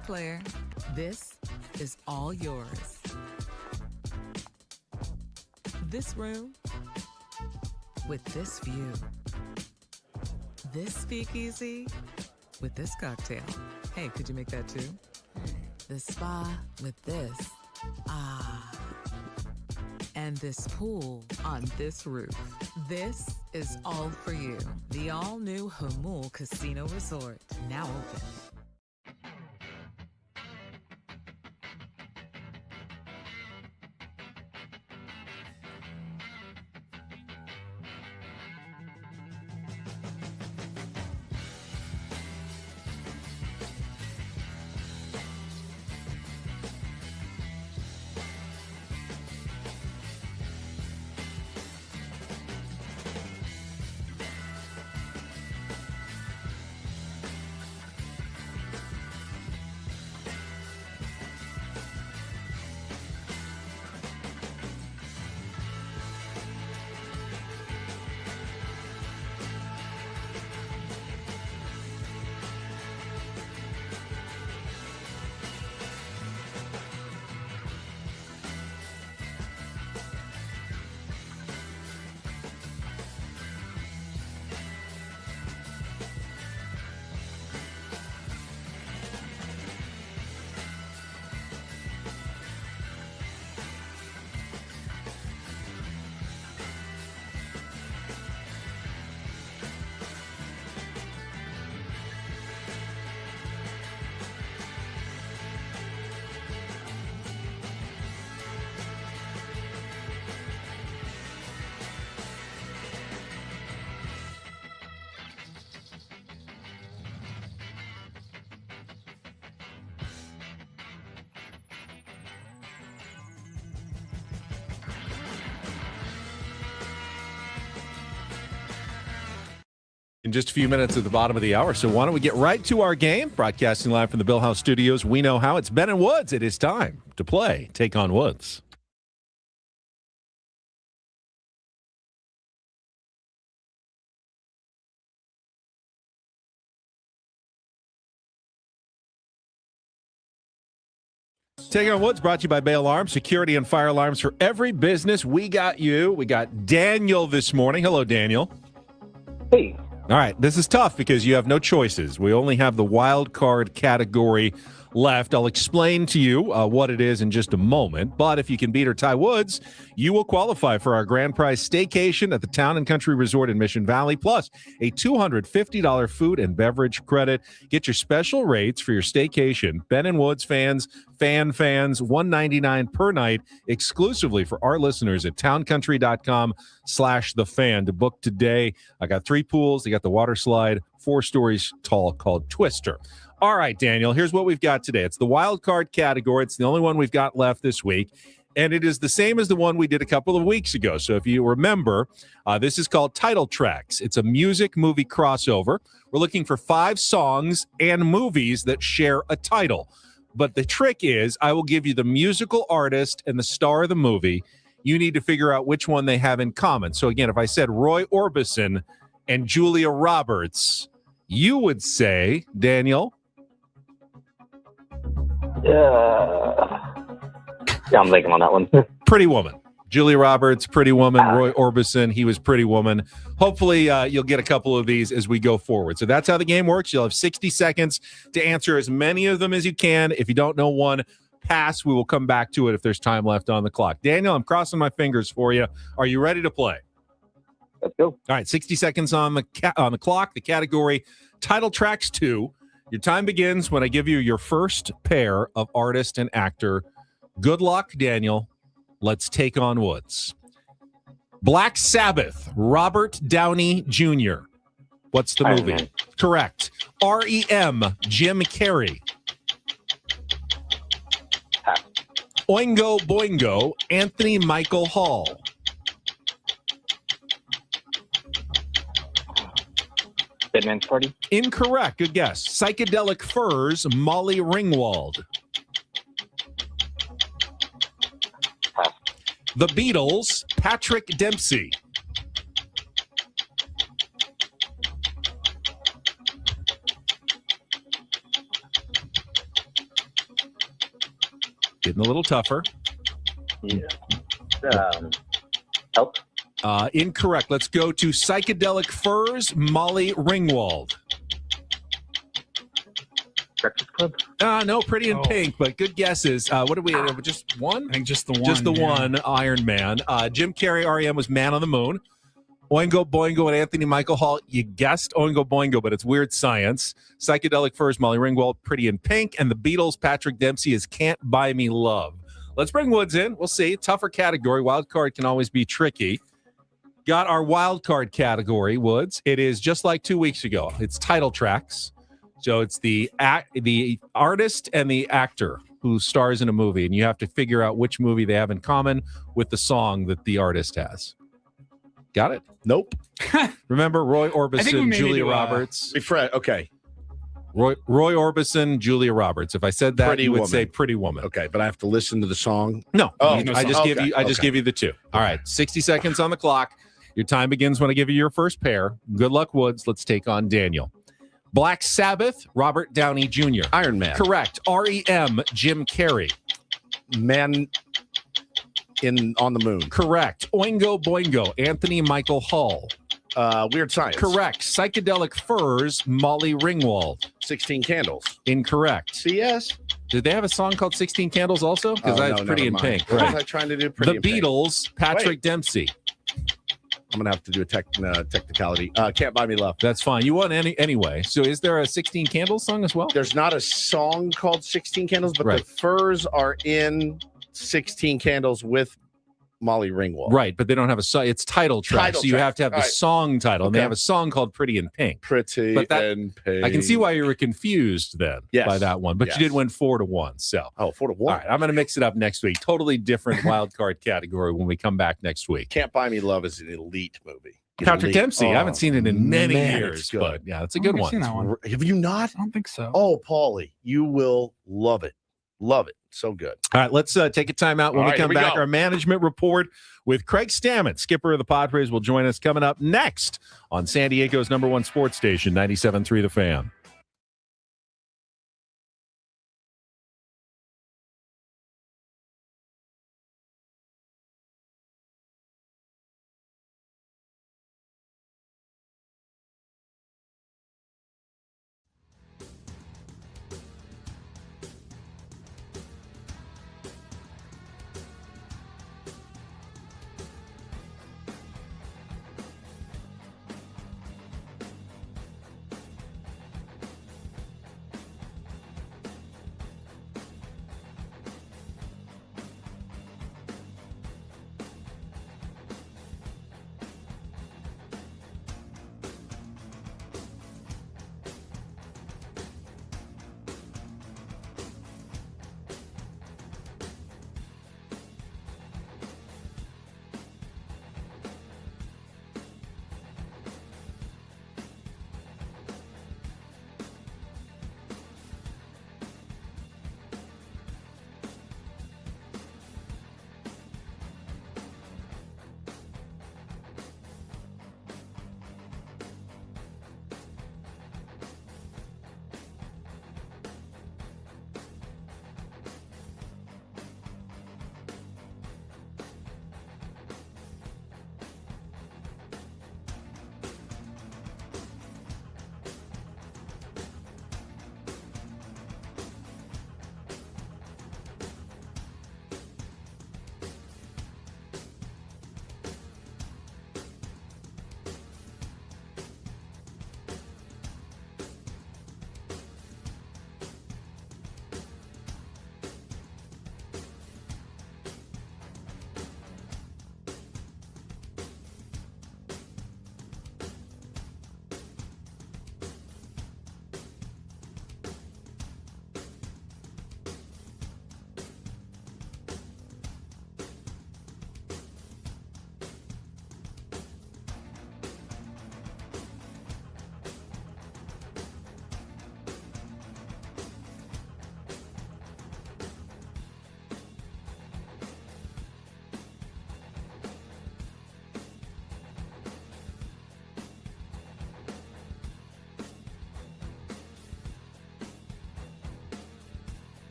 Hey, player, this is all yours. This room with this view. This speakeasy with this cocktail. Hey, could you make that too? This spa with this. Ah. And this pool on this roof. This is all for you. The all-new Hamul Casino Resort, now open. In just a few minutes at the bottom of the hour. So why don't we get right to our game? Broadcasting live from the Bill House Studios. We know how. It's Ben and Woods. It is time to play Take on Woods. Take on Woods brought to you by Bay Alarms, security and fire alarms for every business. We got you. We got Daniel this morning. Hello, Daniel. Hey. All right, this is tough because you have no choices. We only have the wild card category left. I'll explain to you what it is in just a moment. But if you can beat or tie Woods, you will qualify for our grand prize staycation at the Town and Country Resort in Mission Valley, plus a $250 food and beverage credit. Get your special rates for your staycation. Ben and Woods fans, fans, $199 per night, exclusively for our listeners at towncountry.com/thefan to book today. I got 3 pools. They got the water slide, 4 stories tall, called Twister. All right, Daniel, here's what we've got today. It's the wild card category. It's the only one we've got left this week, and it is the same as the one we did a couple of weeks ago. So if you remember, this is called Title Tracks. It's a music-movie crossover. We're looking for 5 songs and movies that share a title. But the trick is I will give you the musical artist and the star of the movie. You need to figure out which one they have in common. So again, if I said Roy Orbison and Julia Roberts, you would say, Daniel? Yeah, I'm thinking on that one. Pretty Woman. Julia Roberts, Pretty Woman. Roy Orbison, he was Pretty Woman. Hopefully, you'll get a couple of these as we go forward. So that's how the game works. You'll have 60 seconds to answer as many of them as you can. If you don't know one, pass. We will come back to it if there's time left on the clock. Daniel, I'm crossing my fingers for you. Are you ready to play? Let's go. All right, 60 seconds on the clock. The category, Title Tracks 2. Your time begins when I give you your first pair of artist and actor. Good luck, Daniel. Let's take on Woods. Black Sabbath, Robert Downey Jr. What's the movie? Man. Correct. REM, Jim Carrey. Pass. Oingo Boingo, Anthony Michael Hall. Dead Man's Party. Incorrect. Good guess. Psychedelic Furs, Molly Ringwald. Pass. The Beatles, Patrick Dempsey. Getting a little tougher. Yeah. Help. Incorrect. Let's go to Psychedelic Furs, Molly Ringwald. Breakfast Club? No, Pretty in Pink, but good guesses. What did we just one? I think just the one. Just the one, Iron Man. Jim Carrey, REM was Man on the Moon. Oingo Boingo and Anthony Michael Hall. You guessed Oingo Boingo, but it's Weird Science. Psychedelic Furs, Molly Ringwald, Pretty in Pink. And the Beatles, Patrick Dempsey is Can't Buy Me Love. Let's bring Woods in. We'll see. Tougher category. Wild card can always be tricky. Got our wild card category, Woods. It is just like 2 weeks ago. It's title tracks. So it's the artist and the actor who stars in a movie, and you have to figure out which movie they have in common with the song that the artist has. Got it? Nope. Remember Roy Orbison, Julia Roberts? Okay. Roy Orbison, Julia Roberts. If I said that, you would say Pretty Woman. Okay, but I have to listen to the song. No. Oh, I just give you the two. All right. 60 seconds on the clock. Your time begins when I give you your first pair. Good luck, Woods. Let's take on Daniel. Black Sabbath, Robert Downey Jr. Iron Man. Correct. REM, Jim Carrey. Man on the Moon. Correct. Oingo Boingo, Anthony Michael Hall. Weird Science. Correct. Psychedelic Furs, Molly Ringwald. 16 Candles. Incorrect. CS. Did they have a song called 16 Candles also? Because I was Pretty in Pink. What was I trying to do? Pretty in Pink. Beatles, Patrick Dempsey. I'm going to have to do a technicality. Can't Buy Me Love. That's fine. You won anyway. So is there a 16 Candles song as well? There's not a song called 16 Candles, but the Furs are in 16 Candles with Molly Ringwald. Right, but they don't have a song. It's title track, so you have to have the song title. And they have a song called Pretty in Pink. Pretty in Pink. I can see why you were confused then by that one, but you did win 4-1. So 4-1. All right, I'm going to mix it up next week. Totally different wild card category when we come back next week. Can't Buy Me Love is an elite movie. Patrick Dempsey. I haven't seen it in many years, but yeah, it's a good one. Have you not? I don't think so. Oh, Paulie, you will love it. Love it. So good. All right, let's take a time out. When we come back, our management report with Craig Stammen, skipper of the Padres, will join us coming up next on San Diego's #1 sports station, 97.3 The Fan.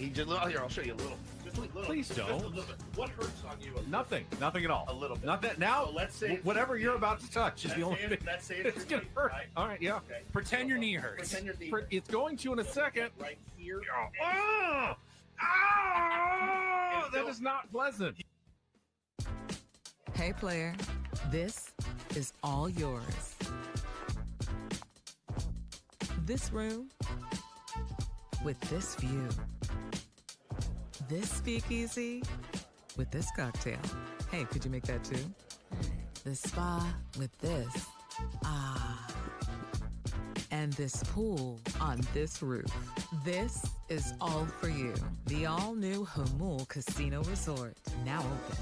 He just here. I'll show you a little. Just a little. Please don't. Just a little bit. What hurts on you? Nothing at all. A little bit. Not that now. So let's say whatever you're about to touch is the only thing. Let's say It's gonna hurt. Right? All right, yeah. Okay. Pretend your knee hurts. Pretend your knee. It's going to in a second. Right here. Oh, that is not pleasant. Hey, player, this is all yours. This room with this view. This speakeasy with this cocktail. Hey, could you make that too? The spa with this. Ah. And this pool on this roof. This is all for you. The all-new Hamul Casino Resort, now open.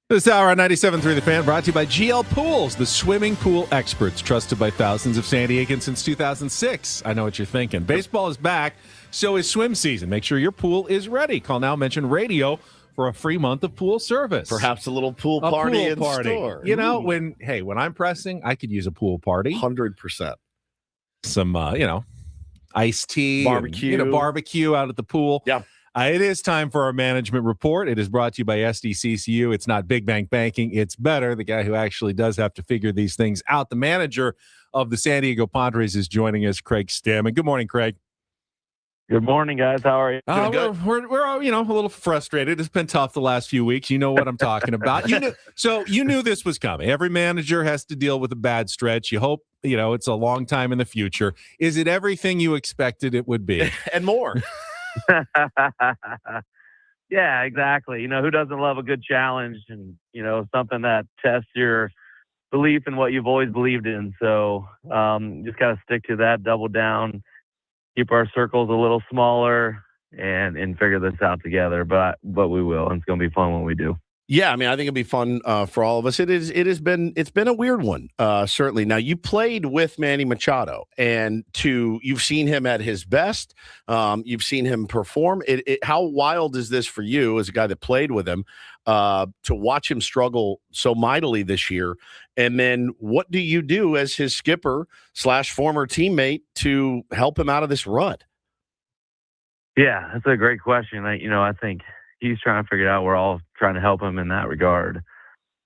This hour on 97.3 The Fan brought to you by GL Pools, the swimming pool experts trusted by thousands of San Diegans since 2006. I know what you're thinking. Baseball is back, so is swim season. Make sure your pool is ready. Call now, mention radio for a free month of pool service. Perhaps a little pool party in store. You know, when I'm pressing, I could use a pool party. 100%. Some, iced tea. Barbecue. And, barbecue out at the pool. Yeah. It is time for our management report. It is brought to you by SDCCU. It's not big bank banking. It's better. The guy who actually does have to figure these things out. The manager of the San Diego Padres is joining us, Craig Stammen. Good morning, Craig. Good morning, guys. How are you? We're a little frustrated. It's been tough the last few weeks. You know what I'm talking about. You knew this was coming. Every manager has to deal with a bad stretch. You hope, it's a long time in the future. Is it everything you expected it would be? And more. Yeah, exactly. Who doesn't love a good challenge and, something that tests your belief in what you've always believed in. So just got to stick to that, double down, keep our circles a little smaller and figure this out together. But we will. And it's going to be fun when we do. Yeah, I mean, I think it'd be fun for all of us. It's been a weird one, certainly. Now, you played with Manny Machado, and you've seen him at his best. You've seen him perform. How wild is this for you as a guy that played with him to watch him struggle so mightily this year? And then what do you do as his skipper / former teammate to help him out of this rut? Yeah, that's a great question. I think he's trying to figure it out. We're all trying to help him in that regard.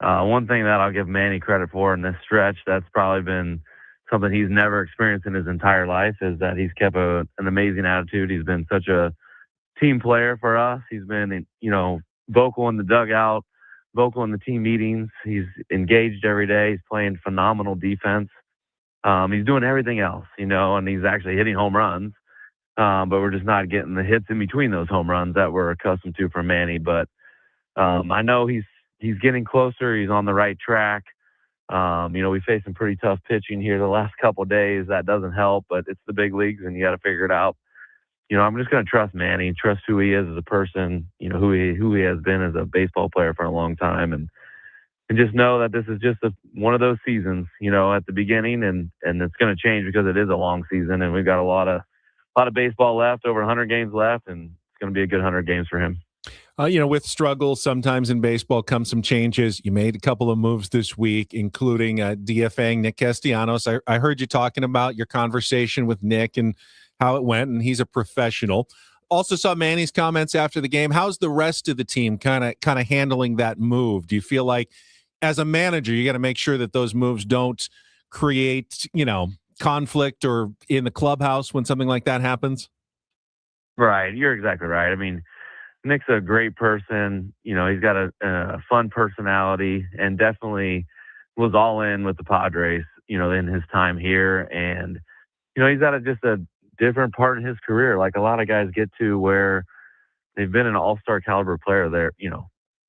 One thing that I'll give Manny credit for in this stretch that's probably been something he's never experienced in his entire life is that he's kept an amazing attitude. He's been such a team player for us. He's been, vocal in the dugout, vocal in the team meetings. He's engaged every day. He's playing phenomenal defense. He's doing everything else, and he's actually hitting home runs. But we're just not getting the hits in between those home runs that we're accustomed to from Manny. But I know he's getting closer. He's on the right track. We faced some pretty tough pitching here the last couple of days. That doesn't help, but it's the big leagues, and you got to figure it out. I'm just going to trust Manny, trust who he is as a person, who he has been as a baseball player for a long time, and just know that this is just one of those seasons, at the beginning, and it's going to change because it is a long season, and we've got a lot of baseball left, over 100 games left, and it's going to be a good 100 games for him. With struggles sometimes in baseball come some changes. You made a couple of moves this week, including DFAing Nick Castellanos. I heard you talking about your conversation with Nick and how it went, and he's a professional. Also saw Manny's comments after the game. How's the rest of the team kind of handling that move? Do you feel like, as a manager, you got to make sure that those moves don't create, conflict or in the clubhouse when something like that happens? Right. You're exactly right. I mean, Nick's a great person. He's got a fun personality and definitely was all in with the Padres, in his time here. And, he's at just a different part in his career. Like a lot of guys get to, where they've been an all-star caliber player there,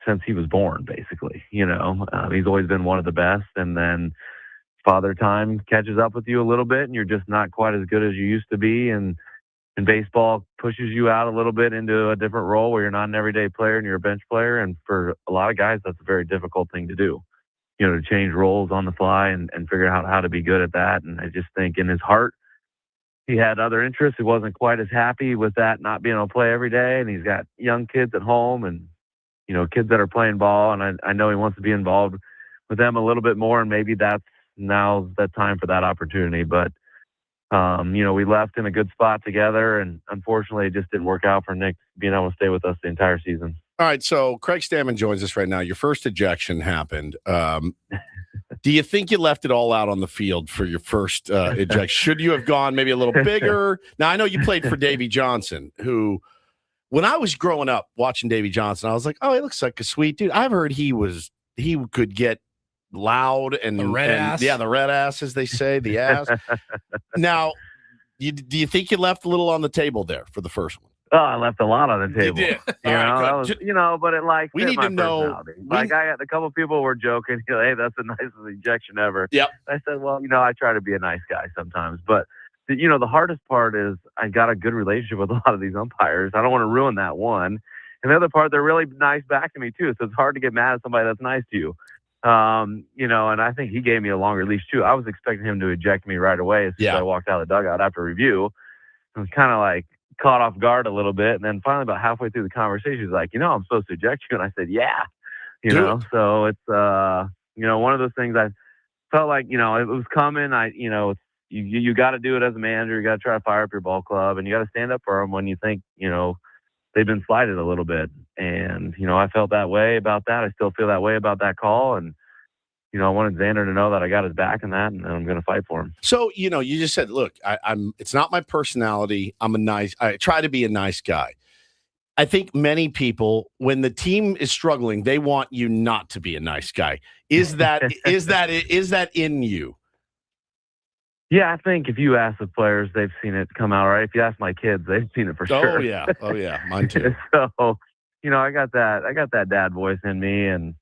since he was born, basically. He's always been one of the best. And then father time catches up with you a little bit, and you're just not quite as good as you used to be. And baseball pushes you out a little bit into a different role where you're not an everyday player and you're a bench player. And for a lot of guys, that's a very difficult thing to do, to change roles on the fly and figure out how to be good at that. And I just think in his heart, he had other interests. He wasn't quite as happy with that, not being able to play every day. And he's got young kids at home and, kids that are playing ball. And I know he wants to be involved with them a little bit more. And maybe that's now's the time for that opportunity. But, we left in a good spot together. And unfortunately, it just didn't work out for Nick being able to stay with us the entire season. All right. So Craig Stammen joins us right now. Your first ejection happened. Do you think you left it all out on the field for your first ejection? Should you have gone maybe a little bigger? Now, I know you played for Davey Johnson, who, when I was growing up watching Davey Johnson, I was like, oh, he looks like a sweet dude. I've heard he could get loud and the red ass. Yeah, the red ass, as they say, the ass. Now, do you think you left a little on the table there for the first one? Oh, I left a lot on the table. You did. That was, but it we fit need my to know. personality. Like a couple people were joking, hey, that's the nicest ejection ever. Yep. I said, well, I try to be a nice guy sometimes, but the hardest part is I got a good relationship with a lot of these umpires. I don't want to ruin that one. And the other part, they're really nice back to me too. So it's hard to get mad at somebody that's nice to you. And I think he gave me a longer leash too. I was expecting him to eject me right away as soon as I walked out of the dugout after review. I was kind of like caught off guard a little bit. And then finally about halfway through the conversation, he's like, I'm supposed to eject you. And I said, yeah, so it's, one of those things I felt like, it was coming. You got to do it as a manager. You got to try to fire up your ball club, and you got to stand up for them when you think, they've been slighted a little bit. And, I felt that way about that. I still feel that way about that call. And, I wanted Xander to know that I got his back in that, and I'm going to fight for him. So, you just said, look, it's not my personality. I try to be a nice guy. I think many people, when the team is struggling, they want you not to be a nice guy. Is that in you? Yeah, I think if you ask the players, they've seen it come out right. If you ask my kids, they've seen it for sure. Oh yeah, mine too. So, I got that dad voice in me, and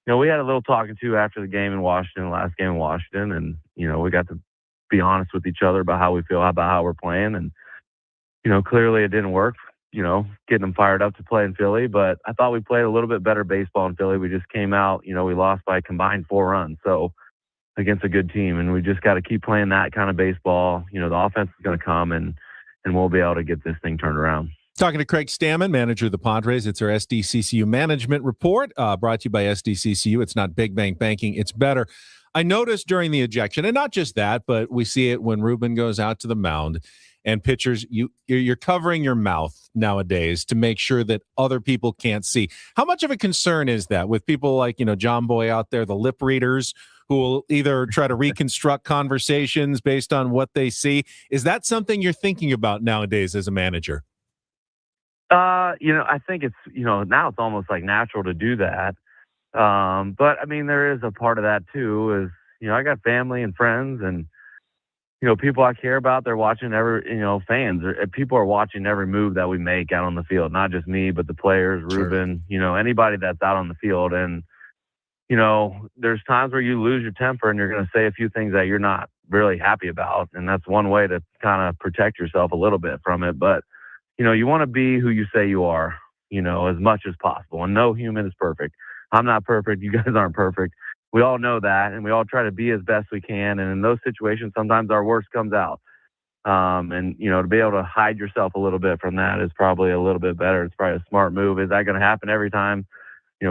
we had a little talking to after the game in Washington, last game in Washington, and we got to be honest with each other about how we feel about how we're playing, and clearly it didn't work. Getting them fired up to play in Philly, but I thought we played a little bit better baseball in Philly. We just came out, we lost by a combined 4 runs. So against a good team, and we just got to keep playing that kind of baseball. The offense is going to come, and we'll be able to get this thing turned around. Talking to Craig Stammen, manager of the Padres. It's our SDCCU Management Report, brought to you by SDCCU. It's not big bank banking, it's better. I noticed during the ejection, and not just that, but we see it when Ruben goes out to the mound, and pitchers, you're covering your mouth nowadays to make sure that other people can't see. How much of a concern is that with people like, John Boy out there, the lip readers, who will either try to reconstruct conversations based on what they see? Is that something you're thinking about nowadays as a manager? I think it's, now it's almost like natural to do that. But I mean, there is a part of that too, is, I got family and friends, and, people I care about, they're watching fans or people are watching every move that we make out on the field, not just me, but the players, Ruben, anybody that's out on the field. And, there's times where you lose your temper and you're going to say a few things that you're not really happy about. And that's one way to kind of protect yourself a little bit from it. But, you want to be who you say you are, as much as possible. And no human is perfect. I'm not perfect. You guys aren't perfect. We all know that, and we all try to be as best we can. And in those situations, sometimes our worst comes out. And, to be able to hide yourself a little bit from that is probably a little bit better. It's probably a smart move. Is that going to happen every time?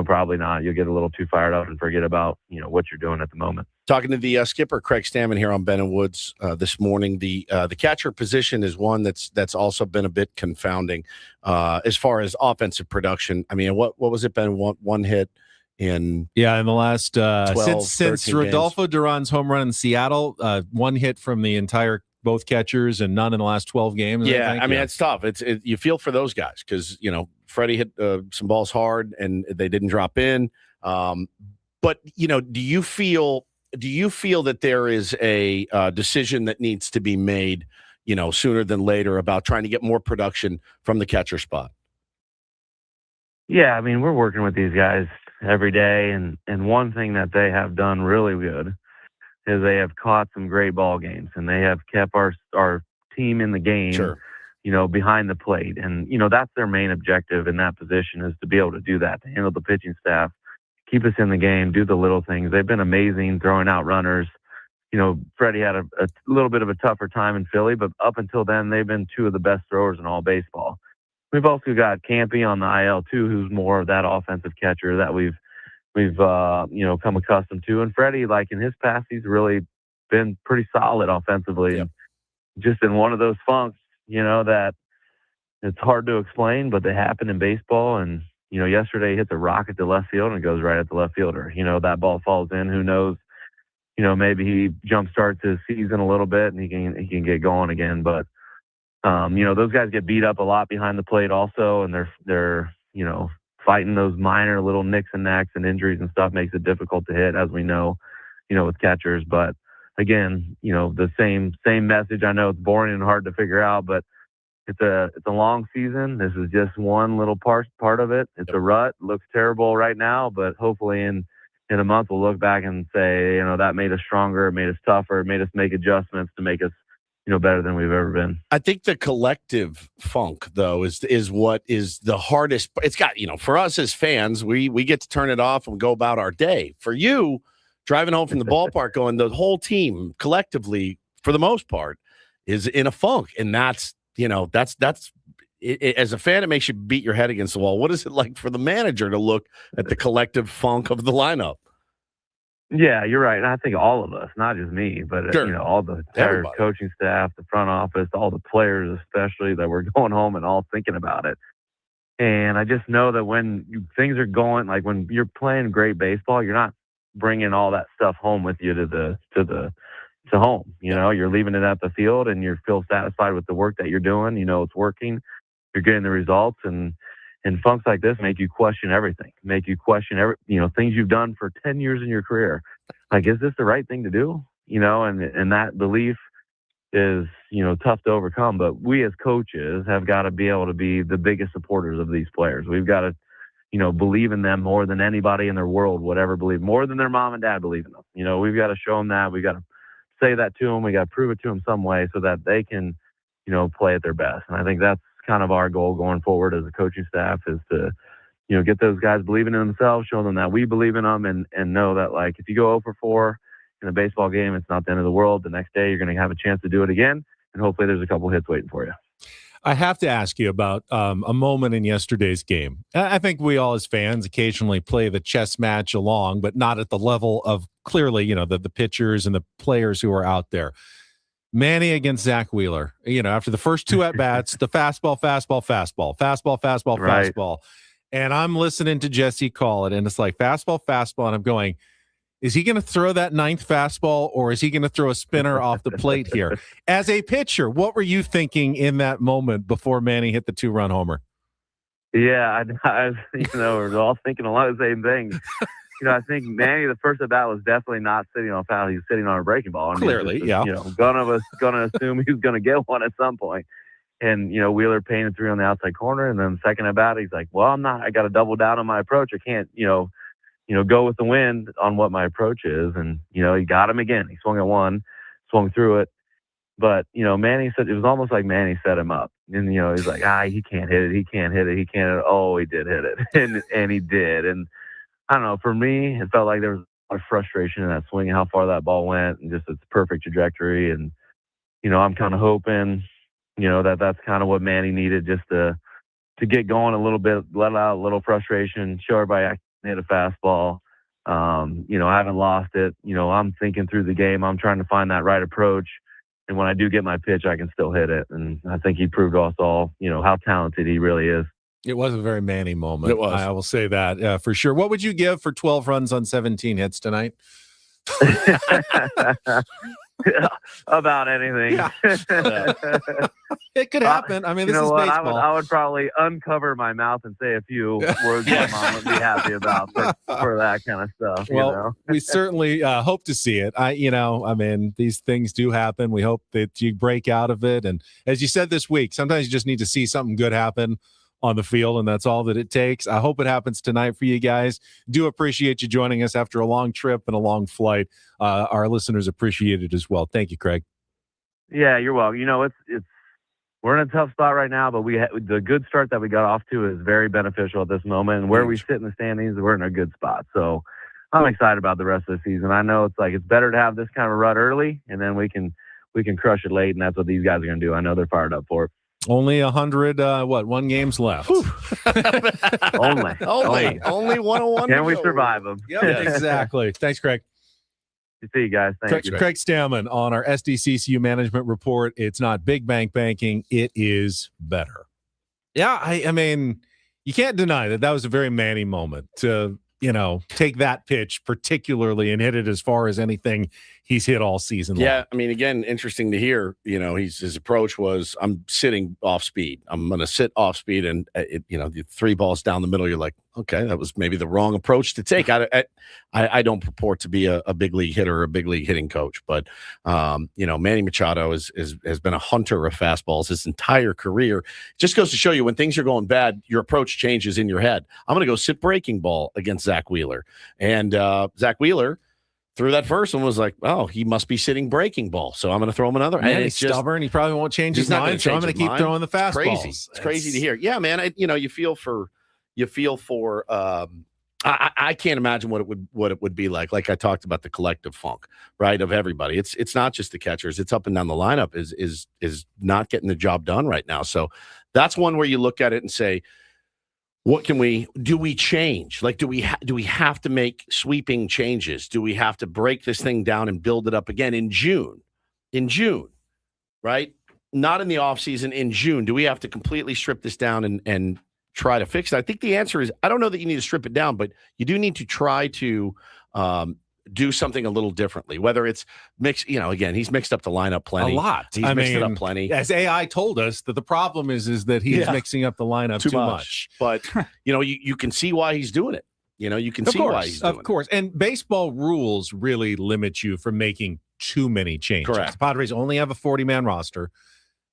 Probably not. You'll get a little too fired up and forget about, what you're doing at the moment. Talking to the skipper, Craig Stammen, here on Ben and Woods this morning. The catcher position is one that's also been a bit confounding as far as offensive production. I mean, what was it, Ben? One hit in the last 12, since Rodolfo Duran's home run in Seattle, one hit from the entire both catchers and none in the last 12 games. Yeah, I mean, it's tough. You feel for those guys because Freddie hit some balls hard and they didn't drop in. But do you feel that there is a decision that needs to be made, sooner than later about trying to get more production from the catcher spot? Yeah, I mean, we're working with these guys every day, and one thing that they have done really good is they have caught some great ball games, and they have kept our team in the game, behind the plate. And, that's their main objective in that position, is to be able to do that, to handle the pitching staff, keep us in the game, do the little things. They've been amazing throwing out runners. Freddie had a little bit of a tougher time in Philly, but up until then, they've been two of the best throwers in all baseball. We've also got Campy on the IL too, who's more of that offensive catcher that we've come accustomed to. And Freddie, like in his past, he's really been pretty solid offensively. Yep. Just in one of those funks, that it's hard to explain, but they happen in baseball. And, yesterday he hits a rocket to left field and it goes right at the left fielder. That ball falls in. Who knows? Maybe he jump starts his season a little bit and he can get going again. But, those guys get beat up a lot behind the plate also. And they're fighting those minor little nicks and knacks and injuries and stuff makes it difficult to hit, as we know, with catchers. But again, the same message. I know it's boring and hard to figure out, but it's a long season. This is just one little part of it. It's a rut. It looks terrible right now, but hopefully in a month we'll look back and say, that made us stronger, it made us tougher, it made us make adjustments to make us better than we've ever been. I think the collective funk, though, is what is the hardest. It's got, for us as fans, we get to turn it off and go about our day. For you, driving home from the ballpark, going, the whole team collectively, for the most part, is in a funk. And that's as a fan, it makes you beat your head against the wall. What is it like for the manager to look at the collective funk of the lineup? Yeah, you're right. And I think all of us, not just me, but all the entire coaching staff, the front office, all the players especially, that we're going home and all thinking about it. And I just know that when things are going, like when you're playing great baseball, you're not bringing all that stuff home with you to home. You're leaving it at the field and you feel satisfied with the work that you're doing. It's working. You're getting the results, and funks like this make you question everything, make you question things you've done for 10 years in your career. Like, is this the right thing to do? And that belief is, tough to overcome. But we as coaches have got to be able to be the biggest supporters of these players. We've got to, believe in them more than anybody in their world would ever believe, more than their mom and dad believe in them. We've got to show them that. We've got to say that to them. We got to prove it to them some way so that they can, play at their best. And I think that's kind of our goal going forward as a coaching staff, is to, get those guys believing in themselves, show them that we believe in them, and know that, like, if you go 0 for 4 in a baseball game, it's not the end of the world. The next day you're going to have a chance to do it again, and hopefully there's a couple hits waiting for you. I have to ask you about a moment in yesterday's game. I think we all as fans occasionally play the chess match along, but not at the level of clearly, the pitchers and the players who are out there. Manny against Zach Wheeler, after the first two at-bats, the fastball. Right. And I'm listening to Jesse call it, and it's like fastball. And I'm going, is he going to throw that ninth fastball, or is he going to throw a spinner off the plate here? As a pitcher, what were you thinking in that moment before Manny hit the 2-run homer? Yeah, I we're all thinking a lot of the same things. I think Manny, the first at bat was definitely not sitting on foul. He was sitting on a breaking ball. And Clearly, yeah. Gonna assume he was gonna get one at some point. And Wheeler painted 3 on the outside corner, and then second at bat, he's like, "Well, I'm not. I got to double down on my approach. I can't, go with the wind on what my approach is." And he got him again. He swung at one, swung through it. But, Manny said, it was almost like Manny set him up. And, he's like, he can't hit it. He can't hit it. He can't hit it. Oh, he did hit it. And he did. And I don't know, for me, it felt like there was a lot of frustration in that swing and how far that ball went and just its perfect trajectory. And, I'm kind of hoping, that's kind of what Manny needed just to get going a little bit, let out a little frustration, show everybody I can hit a fastball. I haven't lost it. I'm thinking through the game. I'm trying to find that right approach. And when I do get my pitch, I can still hit it. And I think he proved to us all, how talented he really is. It was a very Manny moment. It was. I will say that for sure. What would you give for 12 runs on 17 hits tonight? About anything. Yeah. It could happen. I mean, this is baseball. I would probably uncover my mouth and say a few words my mom would be happy about for that kind of stuff. Well, we certainly hope to see it. These things do happen. We hope that you break out of it. And as you said this week, sometimes you just need to see something good happen on the field, and that's all that it takes. I hope it happens tonight for you guys. Do appreciate you joining us after a long trip and a long flight. Our listeners appreciate it as well. Thank you, Craig. Yeah, you're welcome. It's we're in a tough spot right now, but the good start that we got off to is very beneficial at this moment. And where we sit in the standings, we're in a good spot. So I'm excited about the rest of the season. I know it's better to have this kind of rut early, and then we can crush it late, and that's what these guys are going to do. I know they're fired up for it. Only 101 games left. Only 101. Can we survive them? Yeah, exactly. Thanks, Craig. See you guys. Thank you. Craig Stammen on our SDCCU management report. It's not big bank banking. It is better. Yeah, I mean, you can't deny that was a very Manny moment to, take that pitch particularly and hit it as far as anything he's hit all season long. Yeah, I mean, again, interesting to hear. His approach was, I'm sitting off speed. I'm going to sit off speed, and the 3 balls down the middle. You're like, okay, that was maybe the wrong approach to take. I don't purport to be a big league hitter or a big league hitting coach, but Manny Machado has been a hunter of fastballs his entire career. It just goes to show you when things are going bad, your approach changes in your head. I'm going to go sit breaking ball against Zach Wheeler, and Zach Wheeler threw that first one, was like, oh, he must be sitting breaking ball, so I'm going to throw him another. And he's stubborn. He probably won't change his mind, so I'm going to keep throwing the fastballs. It's crazy to hear. Yeah, man. You feel for. I can't imagine what it would be like. Like I talked about the collective funk, right, of everybody. It's not just the catchers. It's up and down the lineup is not getting the job done right now. So that's one where you look at it and say, what do we change? Like, do we have to make sweeping changes? Do we have to break this thing down and build it up again in June, right? Not in the off season, in June. Do we have to completely strip this down and try to fix it? I think the answer is, I don't know that you need to strip it down, but you do need to try to do something a little differently, whether it's mixed, again, he's mixed up the lineup plenty. A lot. He's mixed it up plenty. As AI told us that the problem is that he's mixing up the lineup too much. But, you can see why he's doing it. You can see why he's doing it. Of course. And baseball rules really limit you from making too many changes. Correct. The Padres only have a 40-man roster.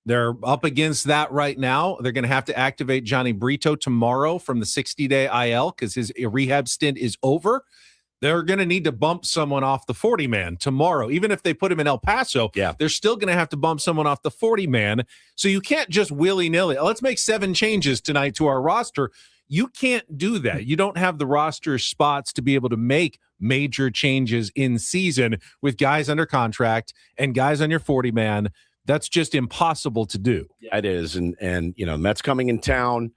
They're up against that right now. They're going to have to activate Johnny Brito tomorrow from the 60-day IL because his rehab stint is over. They're going to need to bump someone off the 40-man tomorrow. Even if they put him in El Paso, they're still going to have to bump someone off the 40-man. So you can't just willy-nilly, let's make 7 changes tonight to our roster. You can't do that. You don't have the roster spots to be able to make major changes in season with guys under contract and guys on your 40-man. That's just impossible to do. Yeah, it is. And Mets coming in town.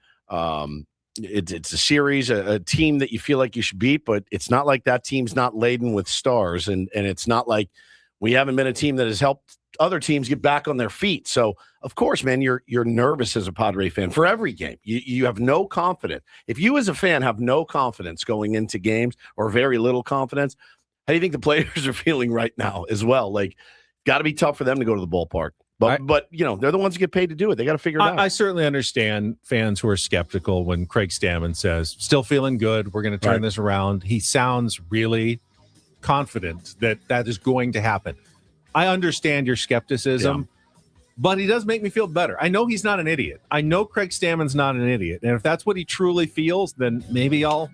It's a series, a team that you feel like you should beat, but it's not like that team's not laden with stars. And it's not like we haven't been a team that has helped other teams get back on their feet. So, of course, man, you're nervous as a Padre fan for every game. You have no confidence. If you as a fan have no confidence going into games or very little confidence, how do you think the players are feeling right now as well? Like, got to be tough for them to go to the ballpark. But you know, they're the ones who get paid to do it. They got to figure it out. I certainly understand fans who are skeptical when Craig Stammen says, still feeling good. We're going to turn this around. He sounds really confident that is going to happen. I understand your skepticism, but he does make me feel better. I know he's not an idiot. I know Craig Stammen's not an idiot. And if that's what he truly feels, then maybe I'll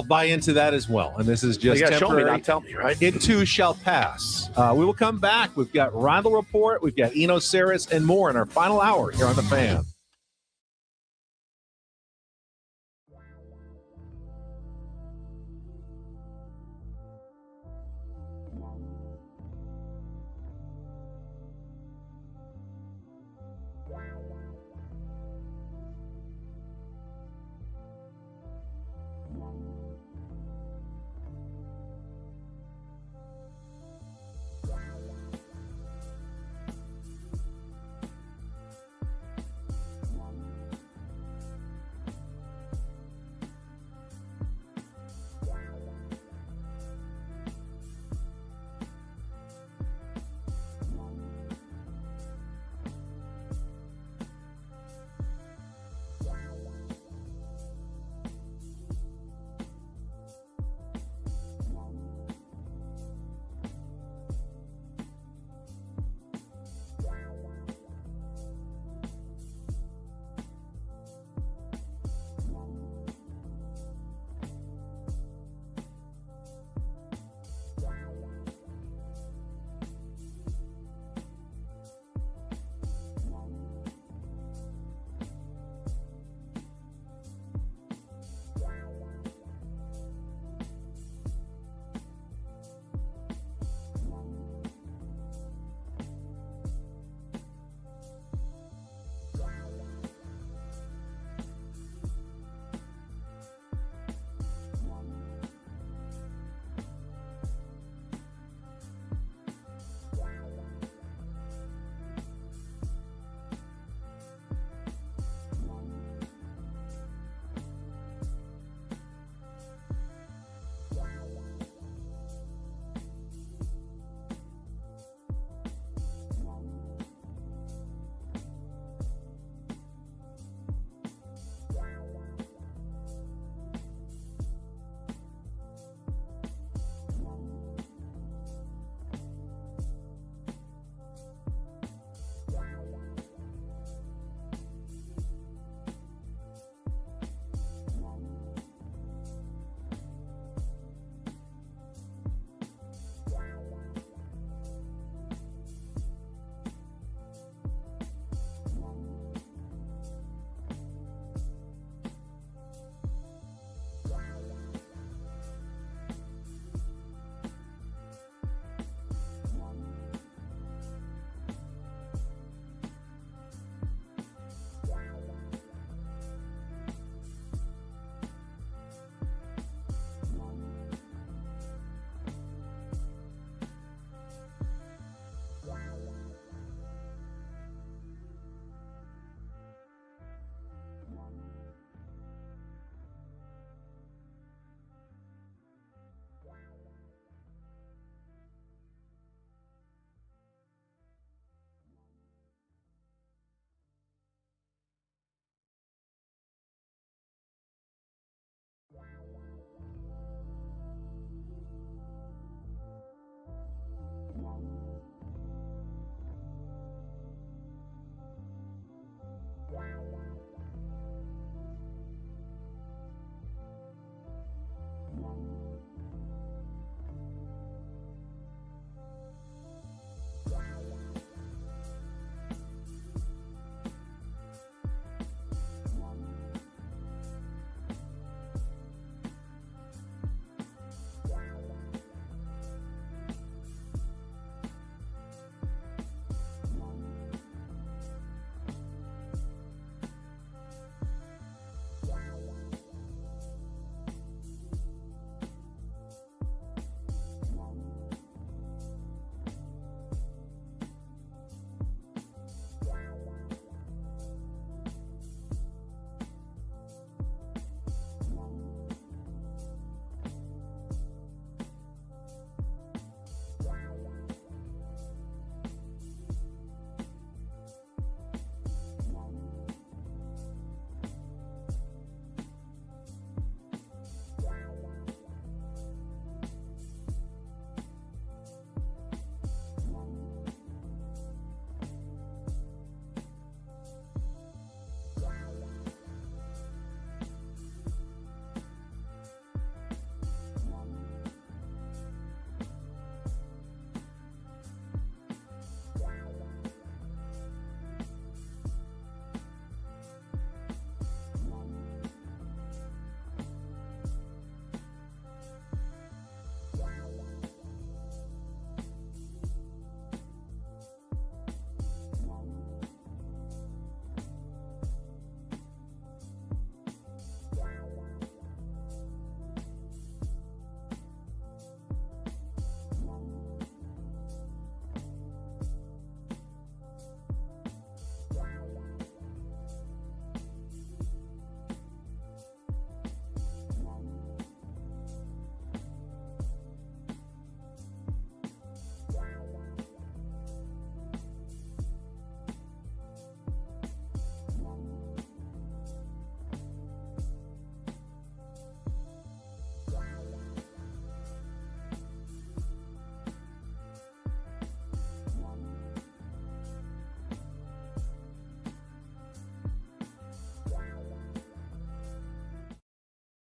buy into that as well. And this is just temporary. Show me, not tell me, right? It too shall pass. We will come back. We've got Reindl Report. We've got Eno Sarris and more in our final hour here on The Fan.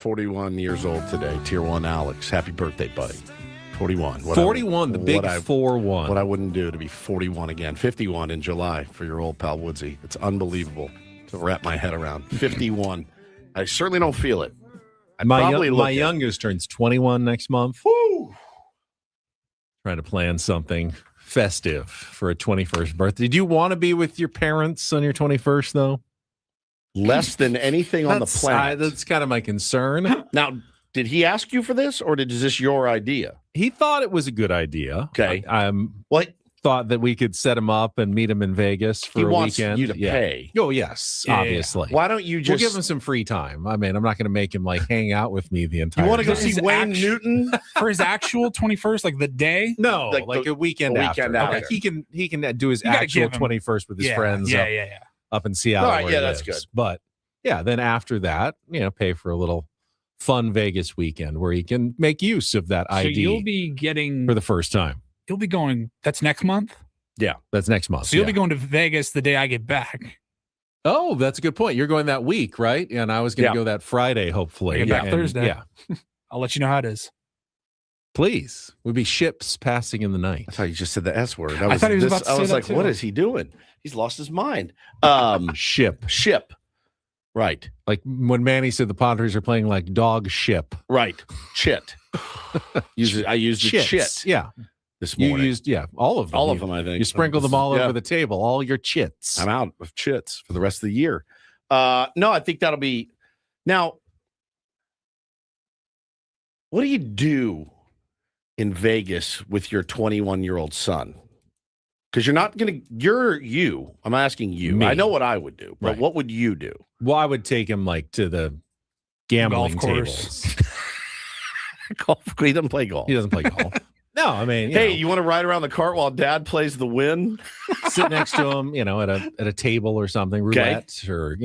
41 years old today. Tier 1 Alex. Happy birthday, buddy. 41. 41, the big 4-1. What I wouldn't do to be 41 again. 51 in July for your old pal Woodsy. It's unbelievable to wrap my head around. 51. I certainly don't feel it. My youngest turns 21 next month. Woo! Trying to plan something festive for a 21st birthday. Do you want to be with your parents on your 21st, though? Less than anything on the planet. That's kind of my concern. Now, did he ask you for this, or is this your idea? He thought it was a good idea. Okay. What? Thought that we could set him up and meet him in Vegas for He a wants weekend. you to pay. Oh, yes, obviously. Why don't you We'll just give him some free time. I mean, I'm not going to make him like hang out with me the entire You want to go time. see Wayne Newton? For his actual 21st, like the day? No, Like like the- a weekend a after. weekend after. Okay, he can do his You gotta actual give him- 21st with his friends up in Seattle. All right, where yeah, he that's lives. good. But yeah, then after that, pay for a little fun Vegas weekend where he can make use of that So ID you'll be getting, for the first time. you'll be going, that's next month? Yeah, that's next month. So you'll yeah. be going to Vegas the day I get back. Oh, that's a good point. You're going that week, right? And I was going to Yeah. go that Friday, hopefully. I get back And- Thursday. Yeah. I'll let you know how it is. Please. We'd be ships passing in the night. I thought you just said the S word. I thought he was about to I say was that like, too. what is he doing? He's lost his mind. Ship. Right. Like when Manny said the Padres are playing like dog ship. Right. Chit. I used the Chits. chit Yeah. this You morning. used, all of them. All of them, I think. You sprinkled them all Yeah. over the table, all your chits. I'm out of chits for the rest of the year. No, I think that'll be now. What do you do in Vegas with your 21-year-old son? Because you're you. I'm asking you. Me. I know what I would do, but Right. what would you do? Well, I would take him like to the gambling Golf course. tables. Golf. He doesn't play golf. He doesn't play golf. No, I mean, Hey, you want to ride around the cart while Dad plays the win? sit next to him, at a table or something, roulette, or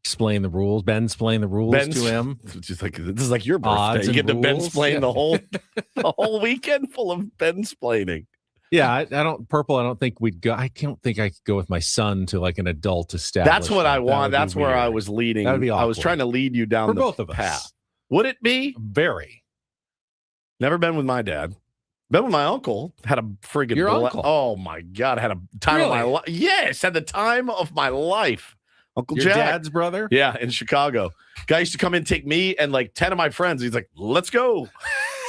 explain the rules. Ben's playing the rules to him. It's just like this is like your Odds birthday. You and get to Ben rules, explain yeah. the whole weekend full of Ben explaining. Yeah, I don't think we'd go. I don't think I could go with my son to like an adult establishment. That's what I That want. would be That's where I weird. was leading. That would be I was awkward. trying to lead you down For the both of us. path. Would it be? Very. Never been with my dad. Been with my uncle. Had a friggin' Your uncle? Oh my God. Had a time of my life. Yes, had the time of my life. Uncle Your Jack. dad's brother? Yeah, in Chicago. Guy used to come in, take me and like 10 of my friends. He's like, let's go.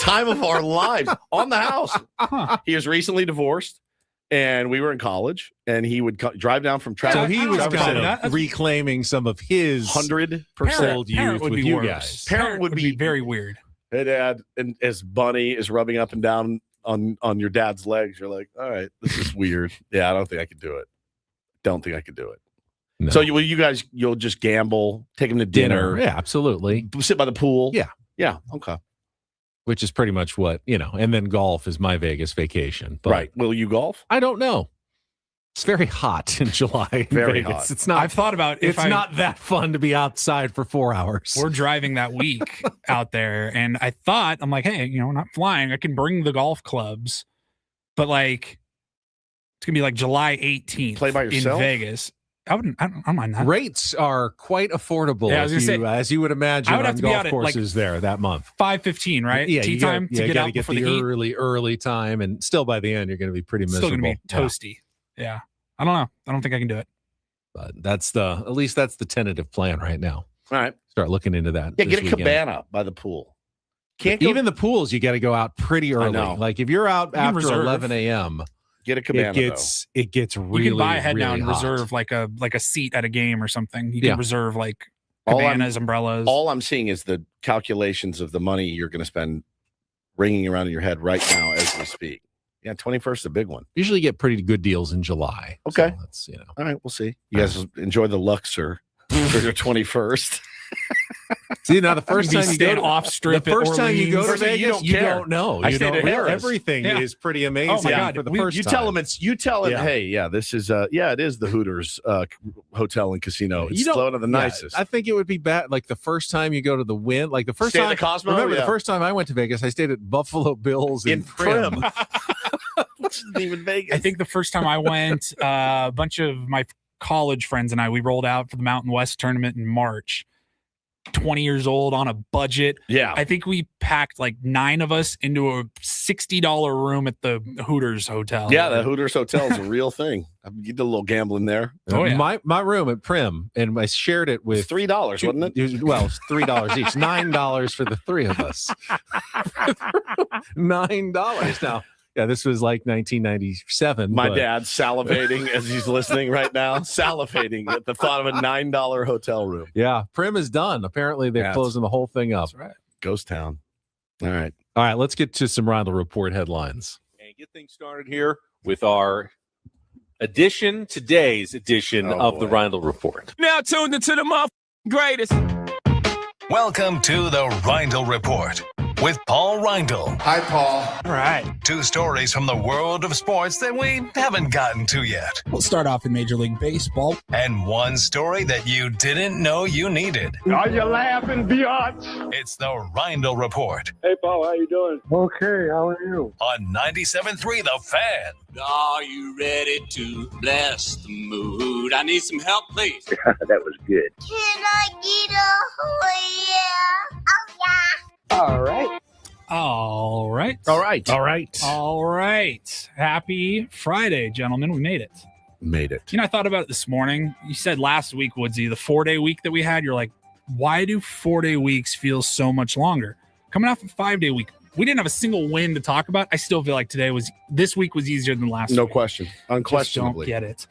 Time of our lives on the house. He was recently divorced and we were in college and he would drive down from So Travis. he was Travis kind City. of reclaiming some of his 100%. old youth with you guys. Parent would be very weird. Hey, Dad, and as Bunny is rubbing up and down on your dad's legs, you're like, all right, this is weird. Yeah, I don't think I could do it. Don't think I could do it. No. So you guys, you'll just gamble, take him to dinner, Yeah, absolutely. sit by the pool. Yeah. Yeah. Okay. Which is pretty much what, and then golf is my Vegas vacation. But Right. Will you golf? I don't know. It's very hot in July. in Very Vegas. hot. It's not. I've thought about if It's not that fun to be outside for 4 hours. We're driving that week out there, and I thought, I'm like, hey, we're not flying. I can bring the golf clubs, but like, it's gonna be like July 18th. Play by yourself? in Vegas. I don't mind that. Rates are quite affordable, Yeah, I was gonna as you would imagine, I would have on to be golf out at, like, courses there that month. 5:15, right? Yeah, Tea you gotta- time yeah, to you get gotta out get before the the heat. early time, and still by the end you're going to be pretty miserable. Still gonna be Yeah. toasty. Yeah. I don't know. I don't think I can do it. But at least that's the tentative plan right now. All right. Start looking into that. Yeah, this get a weekend. cabana by the pool. Can't go, Even the pools, you got to go out pretty early. know. Like if you're out can after reserve. 11 a.m., get a cabana. it gets really, You can buy ahead now really and hot. reserve like a seat at a game or something. You can Yeah. reserve like All I'm- cabanas, umbrellas. All I'm seeing is the calculations of the money you're going to spend ringing around in your head right now as we speak. Yeah, 21st is a big one. Usually get pretty good deals in July. Okay. So that's, All right, we'll see. You guys enjoy the Luxor for your 21st. See, now the first Be time you go staying to, off strip the at first time you go to Orleans. Vegas, You you don't don't know. I You stayed don't at know. Harrah's. Everything Yeah. is pretty amazing Oh my God. for the We- first You time. tell them Yeah. hey, yeah, this is it is the Hooters hotel and casino. It's You don't- one of the yeah, nicest. I think it would be bad. Like the first time you go to the Wynn, like the first Stay at time. the Cosmo? Remember Yeah. the first time I went to Vegas, I stayed at Buffalo Bills in in Prim. Which isn't even Vegas. I think the first time I went, a bunch of my college friends and we rolled out for the Mountain West tournament in March. 20 years old on a budget. Yeah. I think we packed like 9 of us into a $60 room at the Hooters Hotel. Yeah, the Hooters Hotel is a real thing. You did a little gambling there. Oh, yeah. My room at Prim, and I shared it with $3, wasn't it? Well, it's $3 each. $9 for the 3 of us. $9 now. Yeah, this was like 1997. My dad's salivating as he's listening right now, salivating at the thought of a $9 hotel room. Yeah, Prim is done. Apparently, they're closing the whole thing up. That's right. Ghost town. All right. All right, let's get to some Reindl Report headlines. And get things started here with our today's edition of the Reindl Report. Now tuned into the greatest. Welcome to the Reindl Report with Paul Reindl. Hi, Paul. All right. 2 stories from the world of sports that we haven't gotten to yet. We'll start off in Major League Baseball. And 1 story that you didn't know you needed. Are you laughing, biatch? It's the Reindl Report Hey, Paul, how you doing? Okay, how are you? on 97.3 The Fan. Are you ready to bless the mood? I need some help, please. That was good. Can I get a oh yeah? Oh yeah. All right. All right. All right. All right. All right. Happy Friday, gentlemen. We made it. Made it. You know, I thought about it this morning. You said last week, Woodsy, the 4-day week that we had, you're like, why do 4-day weeks feel so much longer? Coming off a 5-day week, we didn't have a single win to talk about. I still feel like this week was easier than last No week. question. Unquestionably. Just don't get it.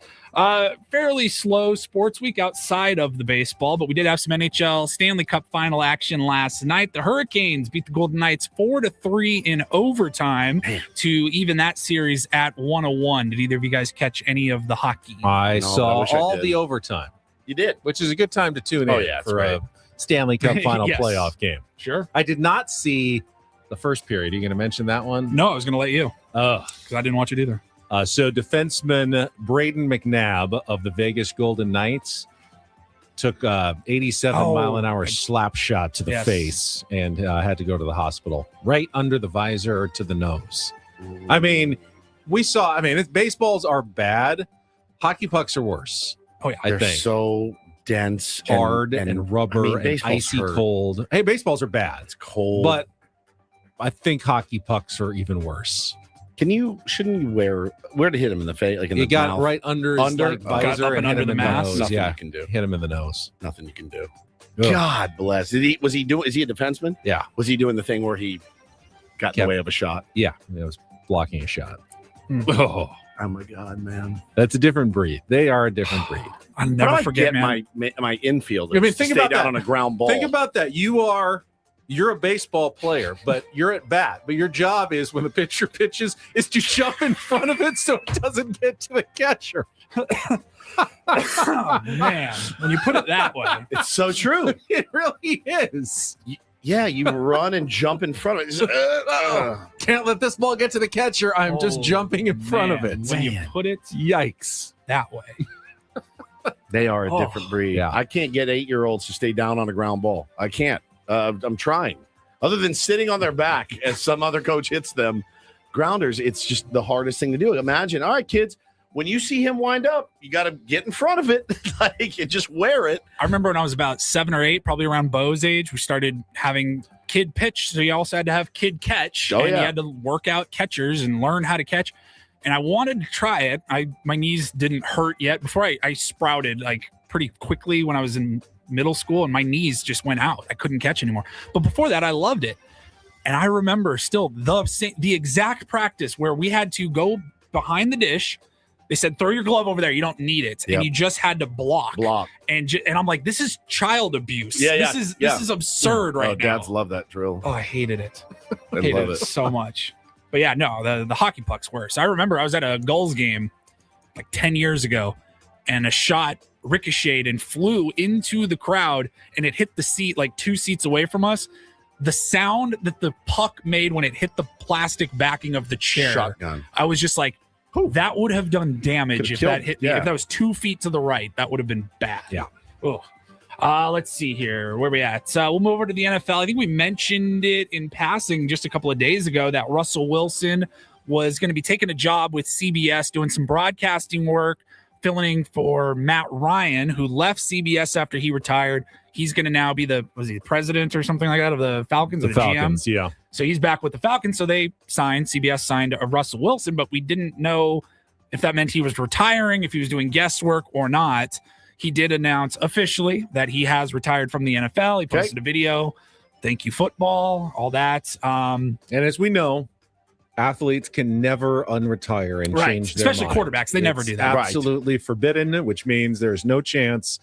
Fairly slow sports week outside of the baseball, but we did have some NHL Stanley Cup final action last night. The Hurricanes beat the Golden Knights 4-3 in overtime to even that series at 101. Did either of you guys catch any of the hockey? I saw wish I all did. the overtime, You did. which is a good time to tune in Oh, yeah, that's for right. a Stanley Cup final Yes. playoff game. Sure. I did not see the first period. Are you going to mention that one? No, I was going to let you because I didn't watch it either. So defenseman Braden McNabb of the Vegas Golden Knights took 87-mile-an-hour slap shot to the Yes. face and had to go to the hospital right under the visor to the nose. I mean, baseballs are bad. Hockey pucks are worse. Oh, yeah. I They're think. so dense. Hard and rubber and baseball's icy hurt. cold. Hey, baseballs are bad. It's cold. But I think hockey pucks are even worse. Shouldn't you where to hit him in the face? Like in You the got mouth? it right under his Under? like, Got visor up and and hit under him the in the mask? nose. Nothing Yeah, you can do. hit him in the nose. Nothing you can do. Ugh. God bless. Is he a defenseman? Yeah. Was he doing the thing where he got in the way of a shot? Yeah, it was blocking a shot. Oh my God, man. That's a different breed. They are a different breed. I'll How never do I forget, get man. my infielders. I mean, think to stay about down that. on a ground ball. Think about that. You're a baseball player, but you're at bat. But your job is when the pitcher pitches is to jump in front of it so it doesn't get to the catcher. Oh, man, when you put it that way. It's so true. It really is. Yeah, you run and jump in front of it. Just, Can't let this ball get to the catcher. I'm just Oh, jumping in front of it. When you put it Yikes. that way. They are a Oh, different breed. yeah. I can't get 8-year-olds to stay down on a ground ball. I can't. I'm trying. Other than sitting on their back as some other coach hits them, grounders, it's just the hardest thing to do. Imagine, all right, kids, when you see him wind up, you got to get in front of it. Like, you just wear it. I remember when I was about 7 or 8, probably around Bo's age, we started having kid pitch. So you also had to have kid catch. Oh, and yeah. you had to work out catchers and learn how to catch. And I wanted to try it. My knees didn't hurt yet. Before I sprouted like pretty quickly when I was in middle school, and my knees just went out. I couldn't catch anymore. But before that, I loved it. And I remember still the exact practice where we had to go behind the dish. They said, throw your glove over there. You don't need it. Yep. And you just had to block. And I'm like, this is child abuse. Yeah, This is absurd right now. Dads love that drill. Oh, I hated it. I Hated love it it. so much. But yeah, no, the hockey puck's worse. I remember I was at a Gulls game like 10 years ago, and a shot ricocheted and flew into the crowd, and it hit the seat like 2 seats away from us. The sound that the puck made when it hit the plastic backing of the chair, Shotgun. I was just like, that would have done damage Could've if killed- that hit me. yeah. If that was 2 feet to the right, that would have been bad. Yeah. Oh. Let's see here. Where we at? We'll move over to the NFL. I think we mentioned it in passing just a couple of days ago that Russell Wilson was going to be taking a job with CBS doing some broadcasting work filling for Matt Ryan, who left CBS after he retired. He's going to now be the president or something like that of the Falcons? The Falcons, GM? yeah. So he's back with the Falcons. So CBS signed a Russell Wilson, but we didn't know if that meant he was retiring, if he was doing guest work or not. He did announce officially that he has retired from the NFL. He posted a video. Thank you, football, all that. And as we know, athletes can never unretire and change their especially mind. quarterbacks. They never do that. Absolutely forbidden, which means there's no chance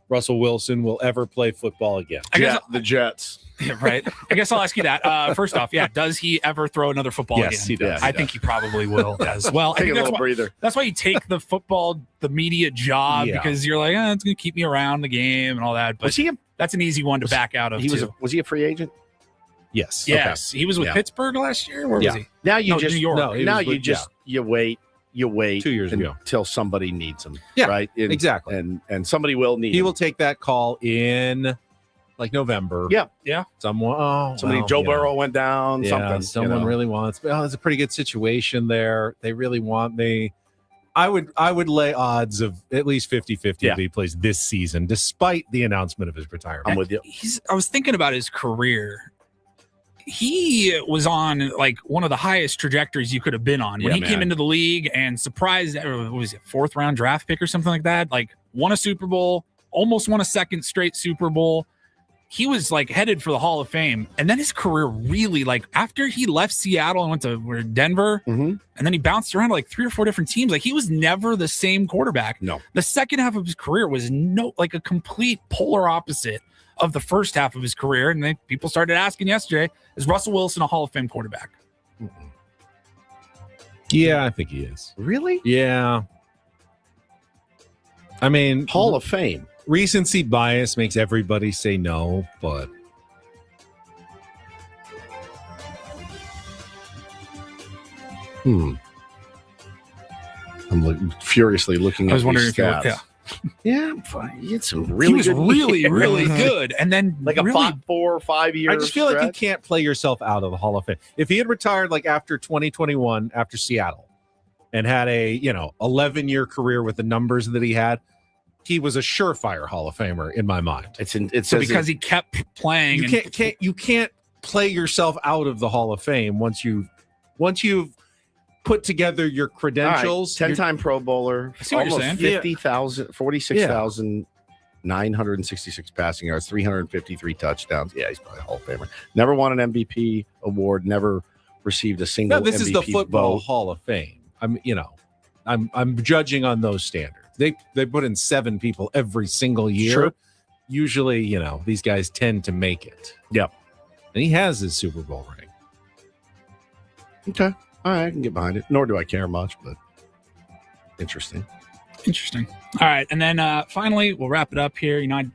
Russell Wilson will ever play football again. The Jets. Right. I guess I'll ask you that. First off, does he ever throw another football Yes, again? he does. I think he probably will as well. I Take think a that's little why, breather. That's why you take the media job, because you're like, it's going to keep me around the game and all that. But that's an easy one to back out of, Was he a free agent? Yes. Yes. He was with Pittsburgh last year. Where was he? Now you No, just New York. you wait 2 years ago until somebody needs him. Yeah, right. exactly. And somebody will need. He him. will take that call in like November. Yeah. Somebody. Joe Burrow went down. Yeah, someone really wants. Well, it's a pretty good situation there. They really want me. I would lay odds of at least 50-50 that he plays this season, despite the announcement of his retirement. I'm with you. I was thinking about his career. He was on like one of the highest trajectories you could have been on when he came into the league and surprised, what was it, 4th round draft pick or something like that? Like won a Super Bowl, almost won a second straight Super Bowl. He was like headed for the Hall of Fame. And then his career really, like after he left Seattle and went to Denver, and then he bounced around to like 3 or 4 different teams. Like he was never the same quarterback. No. The second half of his career was like a complete polar opposite of the first half of his career. And then people started asking yesterday, is Russell Wilson a Hall of Fame quarterback? Yeah, I think he is. Really? Yeah. I mean, Hall of Fame. Recency bias makes everybody say no, but I'm furiously looking. I was at wondering these if you stats. were, Yeah, I'm fine. He had some really he was good really, years. really good. And then like a really, 4 or 5 years. I just feel like you can't play yourself out of the Hall of Fame. If he had retired like after 2021, after Seattle, and had a 11-year career with the numbers that he had, he was a surefire Hall of Famer in my mind. because he kept playing. You can't play yourself out of the Hall of Fame once you've put together your credentials. 10-time Pro Bowler, I see what you're almost saying. 50,000, 46,966 passing yards, 353 touchdowns. Yeah, he's probably a Hall of Famer. Never won an MVP award. Never received a single. No, this MVP is the Football vote. Hall of Fame. I'm judging on those standards. They put in 7 people every single year. Sure. Usually, these guys tend to make it. Yep. And he has his Super Bowl ring. Okay. All right, I can get behind it. Nor do I care much, but interesting. All right. And then finally, we'll wrap it up here. I was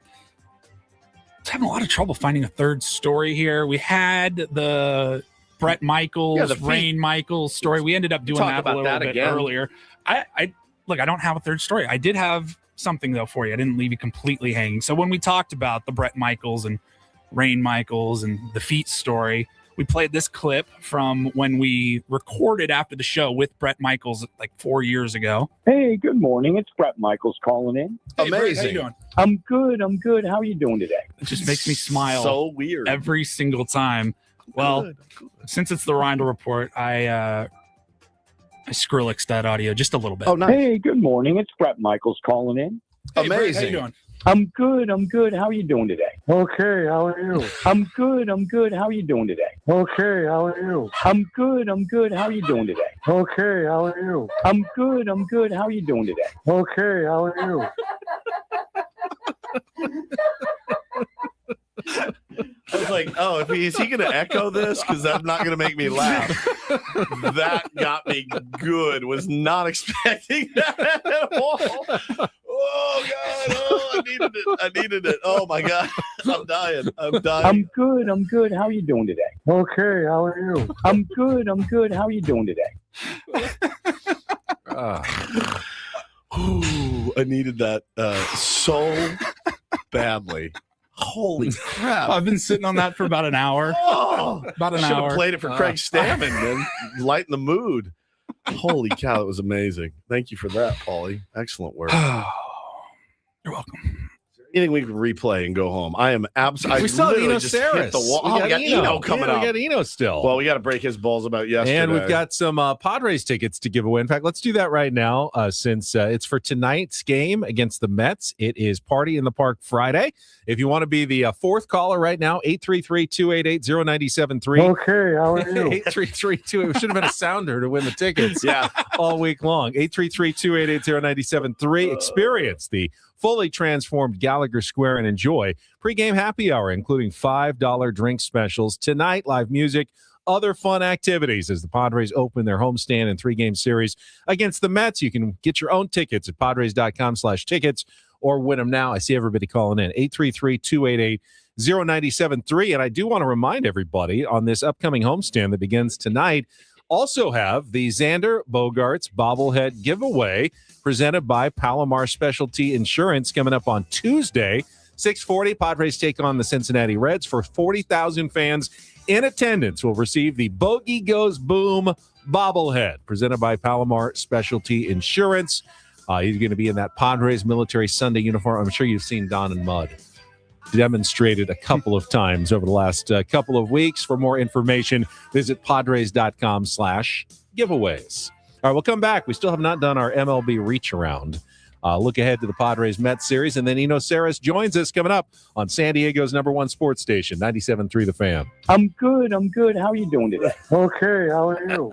having a lot of trouble finding a third story here. We had the Brett Michaels, Rain Michaels story. We ended up doing that a little bit earlier. I don't have a third story. I did have something though for you. I didn't leave you completely hanging. So when we talked about the Brett Michaels and Rain Michaels and the feet story, we played this clip from when we recorded after the show with Brett Michaels like 4 years ago. Hey, good morning. It's Brett Michaels calling in. Hey, Brett, how you doing? I'm good. How are you doing today? It just makes me smile. So weird. Every single time. Well, since it's the Reindl Report, I Skrillexed that audio just a little bit. Oh, nice. Hey, good morning. It's Brett Michaels calling in. Hey, Brett, how you doing? I'm good. How are you doing today? Okay. How are you? I'm good. How are you doing today? Okay. How are you? I'm good. How are you doing today? Okay. How are you? I'm good. How are you doing today? Okay. How are you? I was like, oh, is he going to echo this? Because that's not going to make me laugh. That got me good. Was not expecting that at all. Oh, God. Oh, I needed it. Oh, my God. I'm dying. I'm good. How are you doing today? Okay. How are you? I'm good. How are you doing today? Ooh, I needed that so badly. Holy crap. I've been sitting on that for about an hour. Oh, about an should hour. have played it for Craig Stammen, man. Lighten the mood. Holy cow, that was amazing. Thank you for that, Paulie. Excellent work. You're welcome. Anything we can replay and go home. I am absolutely. We still have Eno just hit Sarris. the wall. Oh, we got Eno coming up. We got Eno still. Well, we got to break his balls about yesterday. And we've got some Padres tickets to give away. In fact, let's do that right now since it's for tonight's game against the Mets. It is Party in the Park Friday. If you want to be the fourth caller right now, 833-288-0973. Okay, how are you? 833-288. We should have been a sounder to win the tickets yeah. all week long. 833-288-0973. Experience the fully transformed Gallagher Square and enjoy pregame happy hour, including $5 drink specials, tonight, live music, other fun activities as the Padres open their homestand and 3-game series against the Mets. You can get your own tickets at padres.com/tickets or win them now. I see everybody calling in. 833-288-0973. And I do want to remind everybody on this upcoming homestand that begins tonight, also have the Xander Bogaerts bobblehead giveaway presented by Palomar Specialty Insurance coming up on Tuesday, 6:40. Padres take on the Cincinnati Reds. For 40,000 fans in attendance will receive the Bogey Goes Boom bobblehead presented by Palomar Specialty Insurance. He's going to be in that Padres military Sunday uniform. I'm sure you've seen Don in Mud demonstrated a couple of times over the last couple of weeks. For more information, visit padres.com/giveaways. All right, we'll come back. We still have not done our MLB reach around. Look ahead to the Padres Mets series, and then Eno Sarris joins us coming up on San Diego's #1 sports station, 97.3 The Fan. I'm good. How are you doing today? Okay, how are you?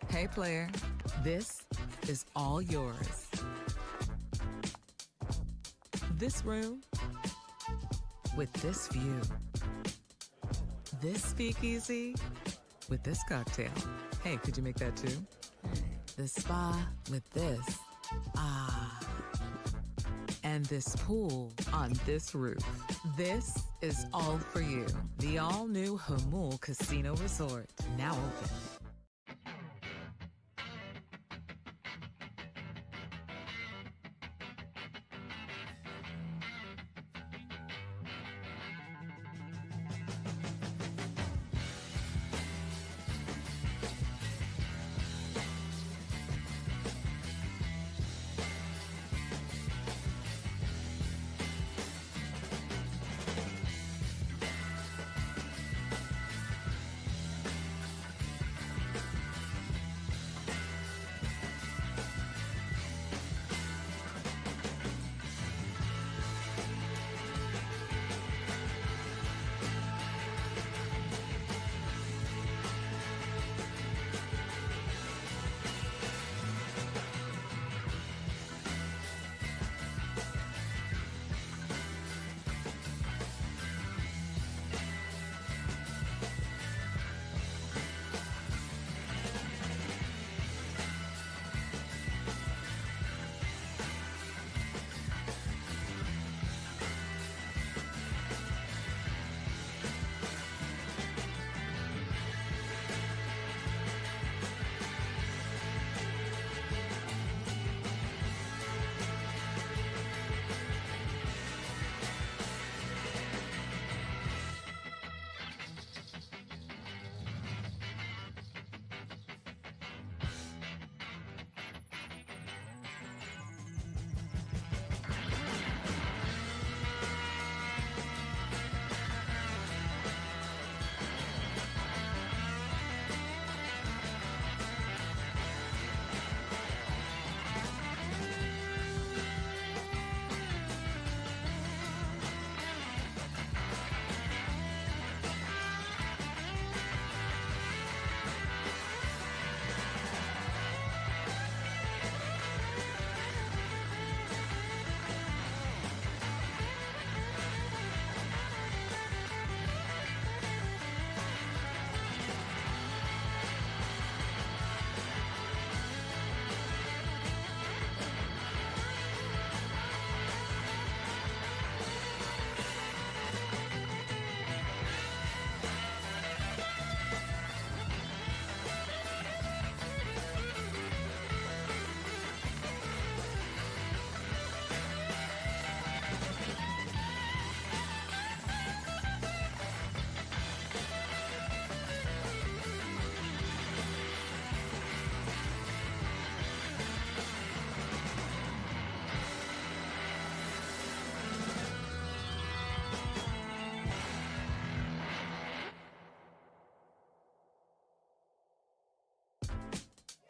Hey, player, this is all yours. This room with this view. This speakeasy with this cocktail. Hey, could you make that too? The spa with this. Ah. And this pool on this roof. This is all for you. The all-new Hamul Casino Resort. Now open.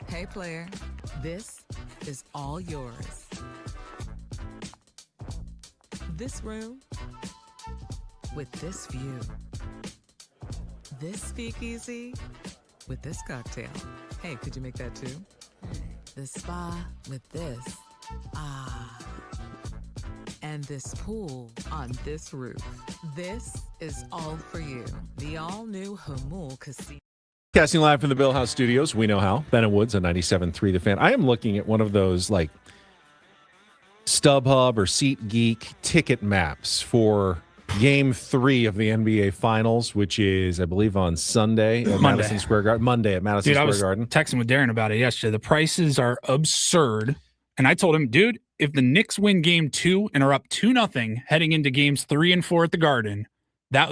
Hey, player, this is all yours. This room with this view. This speakeasy with this cocktail. Hey, could you make that too? The spa with this. Ah. And this pool on this roof. This is all for you. The all-new Hamul Casino. Casting live from the Bill House Studios, we know how. Ben and Woods on 97.3 The Fan. I am looking at one of those like StubHub or SeatGeek ticket maps for Game 3 of the NBA Finals, which is, I believe, on Sunday at Madison Square Garden. Monday at Madison Square Garden. Texting with Darren about it yesterday. The prices are absurd. And I told him, dude, if the Knicks win Game 2 and are up 2-0 heading into Games 3 and 4 at the Garden,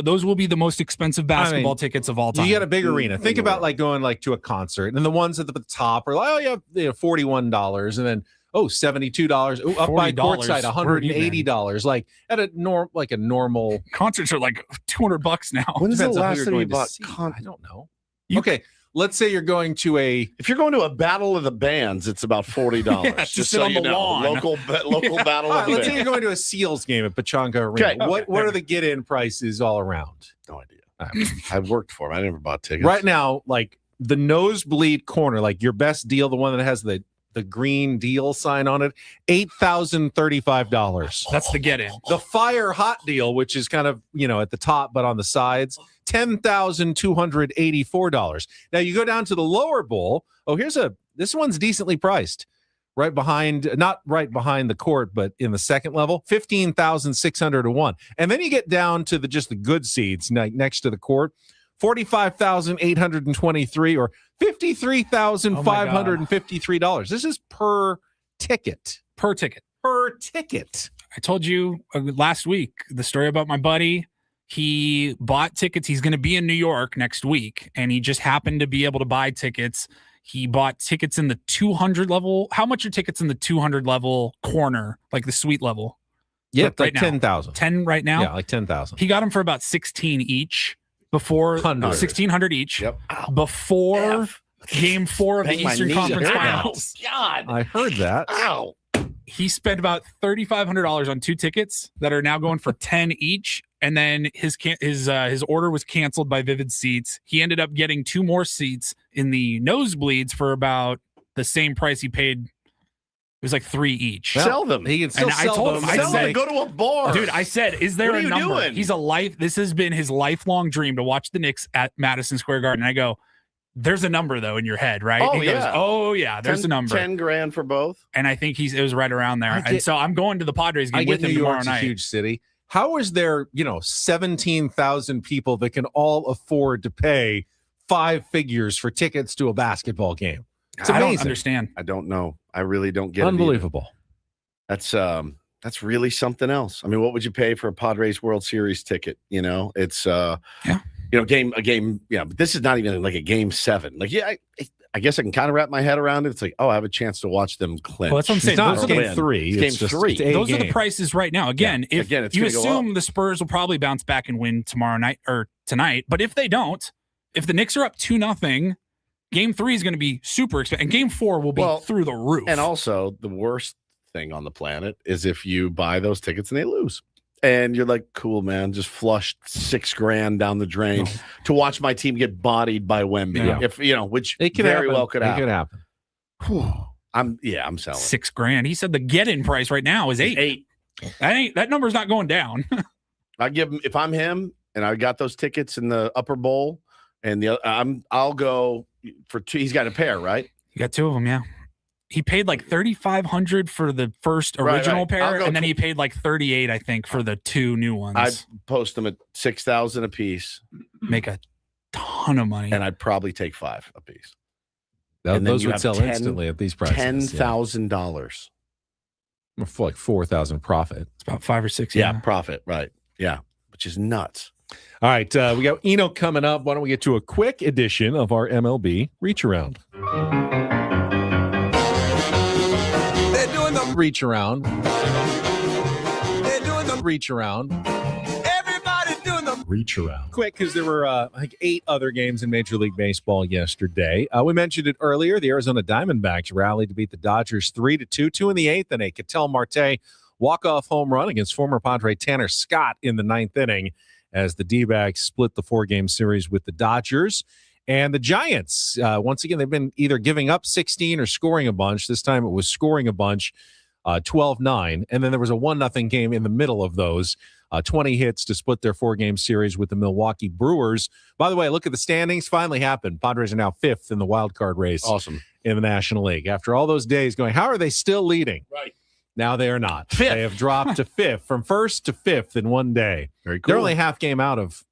those will be the most expensive basketball tickets of all time. You get a big arena. Think about like going like to a concert, and the ones at the top are like, oh yeah, $41, and then $72. Up by courtside, $180. Like at a normal concerts are like $200 now. When's the Depends on who last you're time you going to bought see. con- I don't know. Okay, let's say you're going to if you're going to a battle of the bands, it's about $40. Yeah, just sit so on you the know, lawn. local battle of the let's say you're bands. going to a Seals game at Pechanga Arena. Okay. What are the get-in prices all around? No idea. I worked for them. I never bought tickets. Right now, like the nosebleed corner, like your best deal, the one that has the the green deal sign on it, $8,035. That's the get in. The Fire Hot deal, which is kind of, at the top, but on the sides, $10,284. Now you go down to the lower bowl. Oh, this one's decently priced. Not right behind the court, but in the second level, $15,601. And then you get down to just the good seats next to the court, $45,823 or $53,553. This is per ticket. Per ticket. Per ticket. I told you last week the story about my buddy. He bought tickets. He's going to be in New York next week, and he just happened to be able to buy tickets. He bought tickets in the 200 level. How much are tickets in the 200 level corner, like the suite level? Yeah, right like now. 10,000. 10 right now? Yeah, like 10,000. He got them for about 16 each before 1,600 each. Yep. Before Game 4 of the Eastern Conference Finals. God. I heard that. Ow. He spent about $3,500 on 2 tickets that are now going for 10 each. And then his order was canceled by Vivid Seats. He ended up getting 2 more seats in the nosebleeds for about the same price he paid. It was like 3 each. Sell them. He can still sell them. I said, go to a bar. Dude, I said, is there What are a you number? doing? This has been his lifelong dream to watch the Knicks at Madison Square Garden. And I go, there's a number though in your head, right? Oh, And he goes, yeah. oh yeah, there's a number. 10 grand for both. And I think it was right around there. And so I'm going to the Padres game with him New tomorrow York's night. a huge city. How is there, 17,000 people that can all afford to pay 5 figures for tickets to a basketball game? It's amazing. I don't understand. I don't know. I really don't get it. Unbelievable. That's really something else. I mean, what would you pay for a Padres World Series ticket? It's a game. Yeah, but this is not even like a game 7. Like, yeah, I guess I can kind of wrap my head around it. It's like, I have a chance to watch them clinch. Well, that's what I'm saying. It's game 3. It's game 3. Those are the prices right now. Again, if it's you gonna go assume up. the Spurs will probably bounce back and win tomorrow night or tonight, but if they don't, if the Knicks are up 2-0, game 3 is going to be super expensive, and game 4 will be through the roof. And also, the worst thing on the planet is if you buy those tickets and they lose. And you're like, cool, man, just flushed $6,000 down the drain to watch my team get bodied by Wemby. Yeah. If which It could very happen. well could happen. It could happen. I'm selling. $6,000. He said the get-in price right now is 8. That number's not going down. I give him, if I'm him and I got those tickets in the upper bowl, and I'll go for 2. He's got a pair, right? You got 2 of them, yeah. He paid like $3,500 for the first original pair, and then he paid like $38,000, I think, for the 2 new ones. I'd post them at $6,000 a piece, make a ton of money, and I'd probably take 5 a piece. Those would sell instantly at these prices. $10,000 for like 4,000 profit. It's about 5 or 6. Yeah, profit, right? Yeah, which is nuts. All right, we got Eno coming up. Why don't we get to a quick edition of our MLB Reach Around? Reach around. They're doing the reach around. Everybody doing the Reach around. Quick, because there were I think 8 other games in Major League Baseball yesterday. We mentioned it earlier. The Arizona Diamondbacks rallied to beat the Dodgers 3-2. 2 in the 8th, and a Ketel Marte walk-off home run against former Padre Tanner Scott in the 9th inning as the D-backs split the 4-game series with the Dodgers. And the Giants, once again, they've been either giving up 16 or scoring a bunch. This time it was scoring a bunch, 12-9. And then there was a 1-0 game in the middle of those, 20 hits to split their 4-game series with the Milwaukee Brewers. By the way, look at the standings. Finally happened. Padres are now 5th in the wild card race. Awesome. In the National League. After all those days going, how are they still leading? Right. Now they are not. 5th. They have dropped to 5th, from 1st to 5th in one day. Very cool. They're only half game out of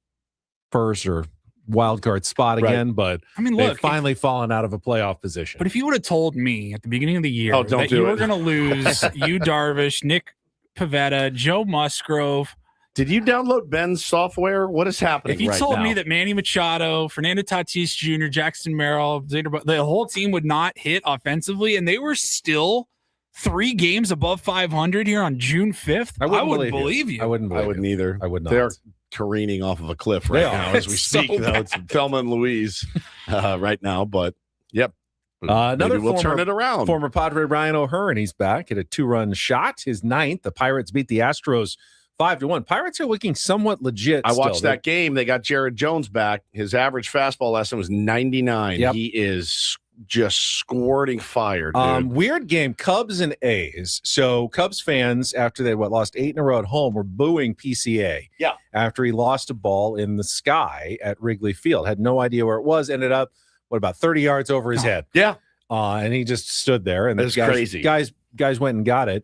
first or wild card spot again, but I mean, they've look, finally fallen out of a playoff position. But if you would have told me at the beginning of the year that do you it. were going to lose you Darvish, Nick Pivetta, Joe Musgrove. Did you download Ben's software? What is happening If you right told now? me that Manny Machado, Fernando Tatis Jr., Jackson Merrill, the whole team would not hit offensively, and they were still 3 games above 500 here on June 5th, I would believe you. I wouldn't believe I wouldn't either. I would not. They're careening off of a cliff right They now are. as we It's so speak. Though it's Thelma and Louise right now, but yep. Another Maybe we'll turn it around. Former Padre Ryan O'Hearn, he's back at a 2-run shot, his 9th. The Pirates beat the Astros 5-1. Pirates are looking somewhat legit. I watched still. that game. They got Jared Jones back. His average fastball lesson was 99. Yep. He is just squirting fire, dude. Weird game, Cubs and A's. So Cubs fans, after they lost 8 in a row at home, were booing PCA. Yeah. After he lost a ball in the sky at Wrigley Field, had no idea where it was. Ended up about 30 yards over his head. Yeah. And he just stood there, and That's crazy. Guys went and got it.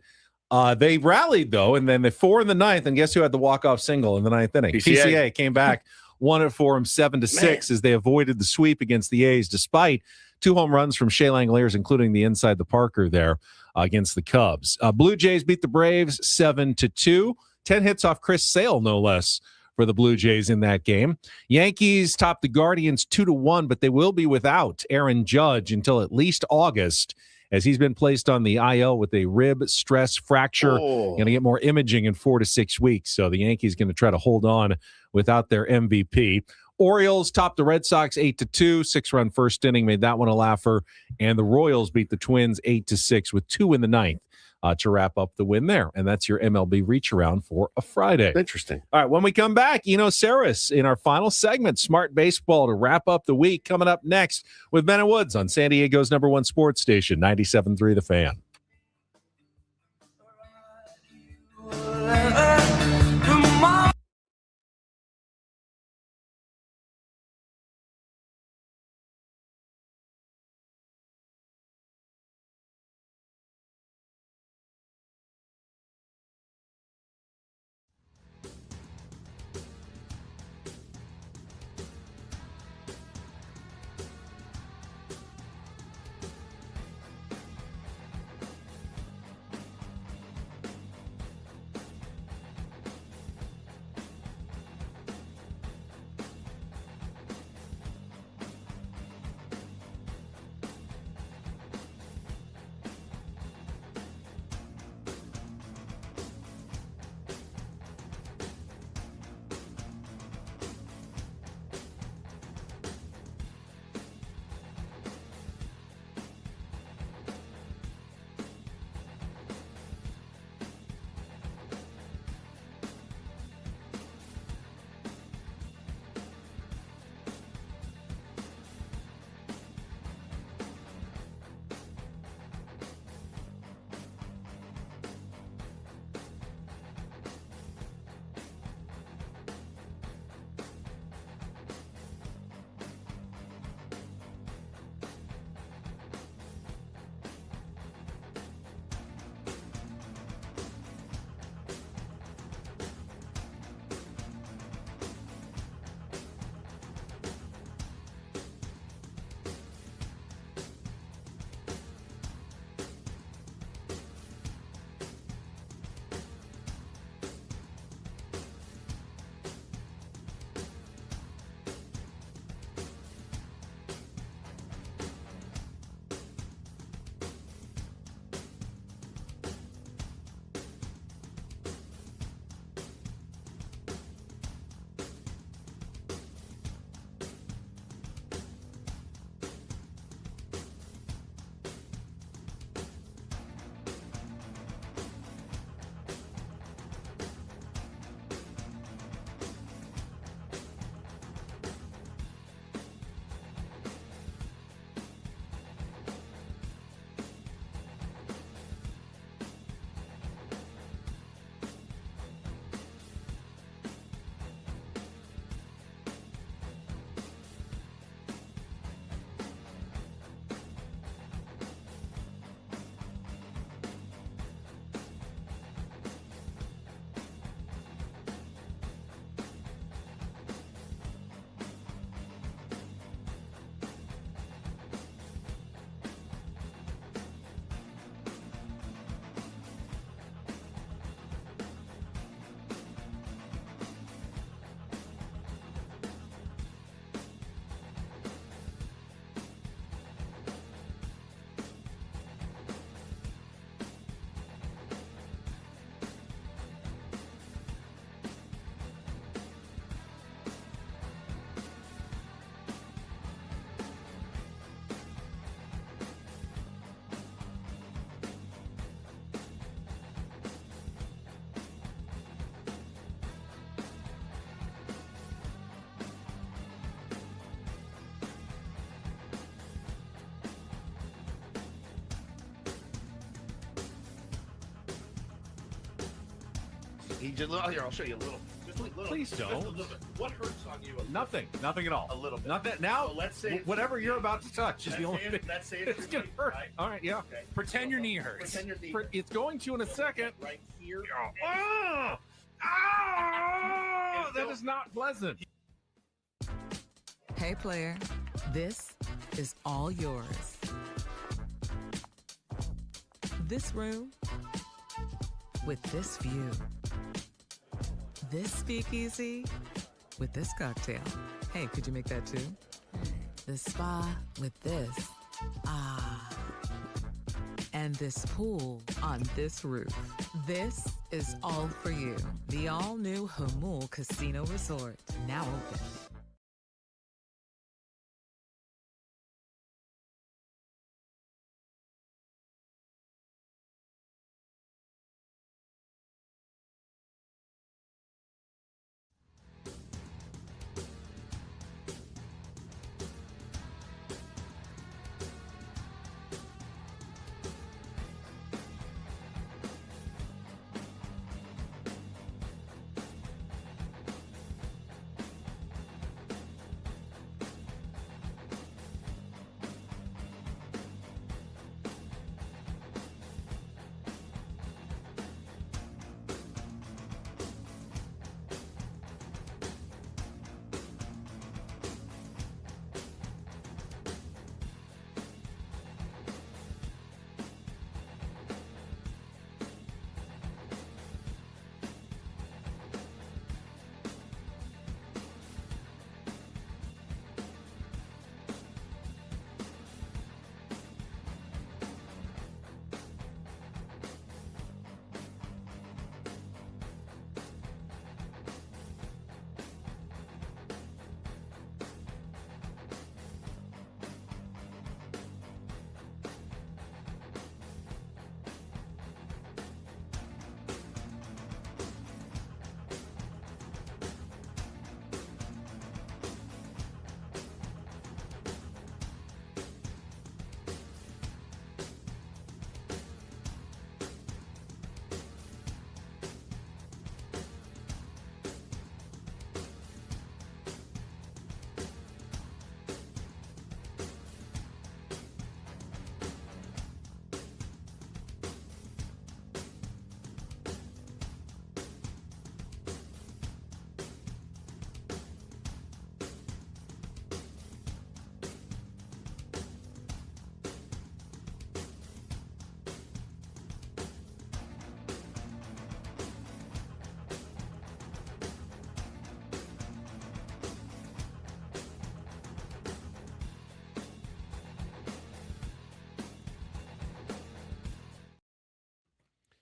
They rallied though, and then the 4 in the ninth, and guess who had the walk-off single in the ninth inning? PCA came back, won it for him 7-6 as they avoided the sweep against the A's, despite 2 home runs from Shea Langoliers, including the inside the Parker there against the Cubs. Blue Jays beat the Braves 7-2. 10 hits off Chris Sale, no less, for the Blue Jays in that game. Yankees topped the Guardians 2-1, but they will be without Aaron Judge until at least August, as he's been placed on the IL with a rib stress fracture. Going to get more imaging in 4 to 6 weeks. So the Yankees going to try to hold on without their MVP. Orioles topped the Red Sox 8-2, 6-run first inning, made that one a laugher. And the Royals beat the Twins 8-6 with 2 in the ninth to wrap up the win there. And that's your MLB reach around for a Friday. Interesting. All right, when we come back, Eno Sarris in our final segment, Smart Baseball, to wrap up the week, coming up next with Ben and Woods on San Diego's #1 sports station, 97.3 The Fan. He just here. I'll show you a little. Just a little. Please don't. Just a little bit. What hurts on you? Nothing at all. A little bit. Not that now. So let's say whatever you're about to touch is the only thing. Let's say It's gonna hurt. Right? All right, yeah. Okay. Pretend your knee hurts. Pretend your knee. It's going to in a second. Right here. Oh, that is not pleasant. Hey, player, this is all yours. This room with this view. This speakeasy with this cocktail. Hey, could you make that too? The spa with this. Ah. And this pool on this roof. This is all for you. The all-new Hamul Casino Resort, now open.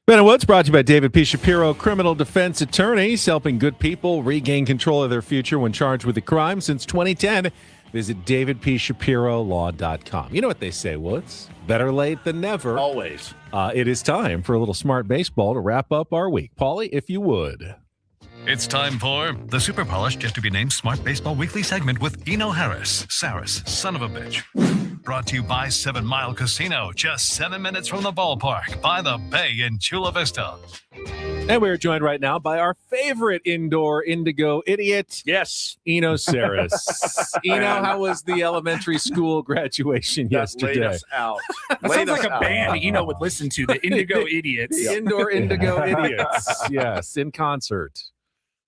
Ben and Woods brought to you by David P. Shapiro, criminal defense attorneys, helping good people regain control of their future when charged with a crime. Since 2010, visit davidpshapirolaw.com. You know what they say, Woods? Better late than never. Always. It is time for a little smart baseball to wrap up our week. Paulie, if you would. It's time for the super polished, yet to be named Smart Baseball Weekly segment with Eno Sarris, son of a bitch. Brought to you by 7 Mile Casino, just 7 minutes from the ballpark, by the bay in Chula Vista. And we're joined right now by our favorite indoor indigo idiot. Yes. Eno Sarris. Eno, how was the elementary school graduation yesterday? Laid us out. That sounds like a band Eno would listen to, the Indigo Idiots. The Indoor Indigo Idiots. Yes, in concert.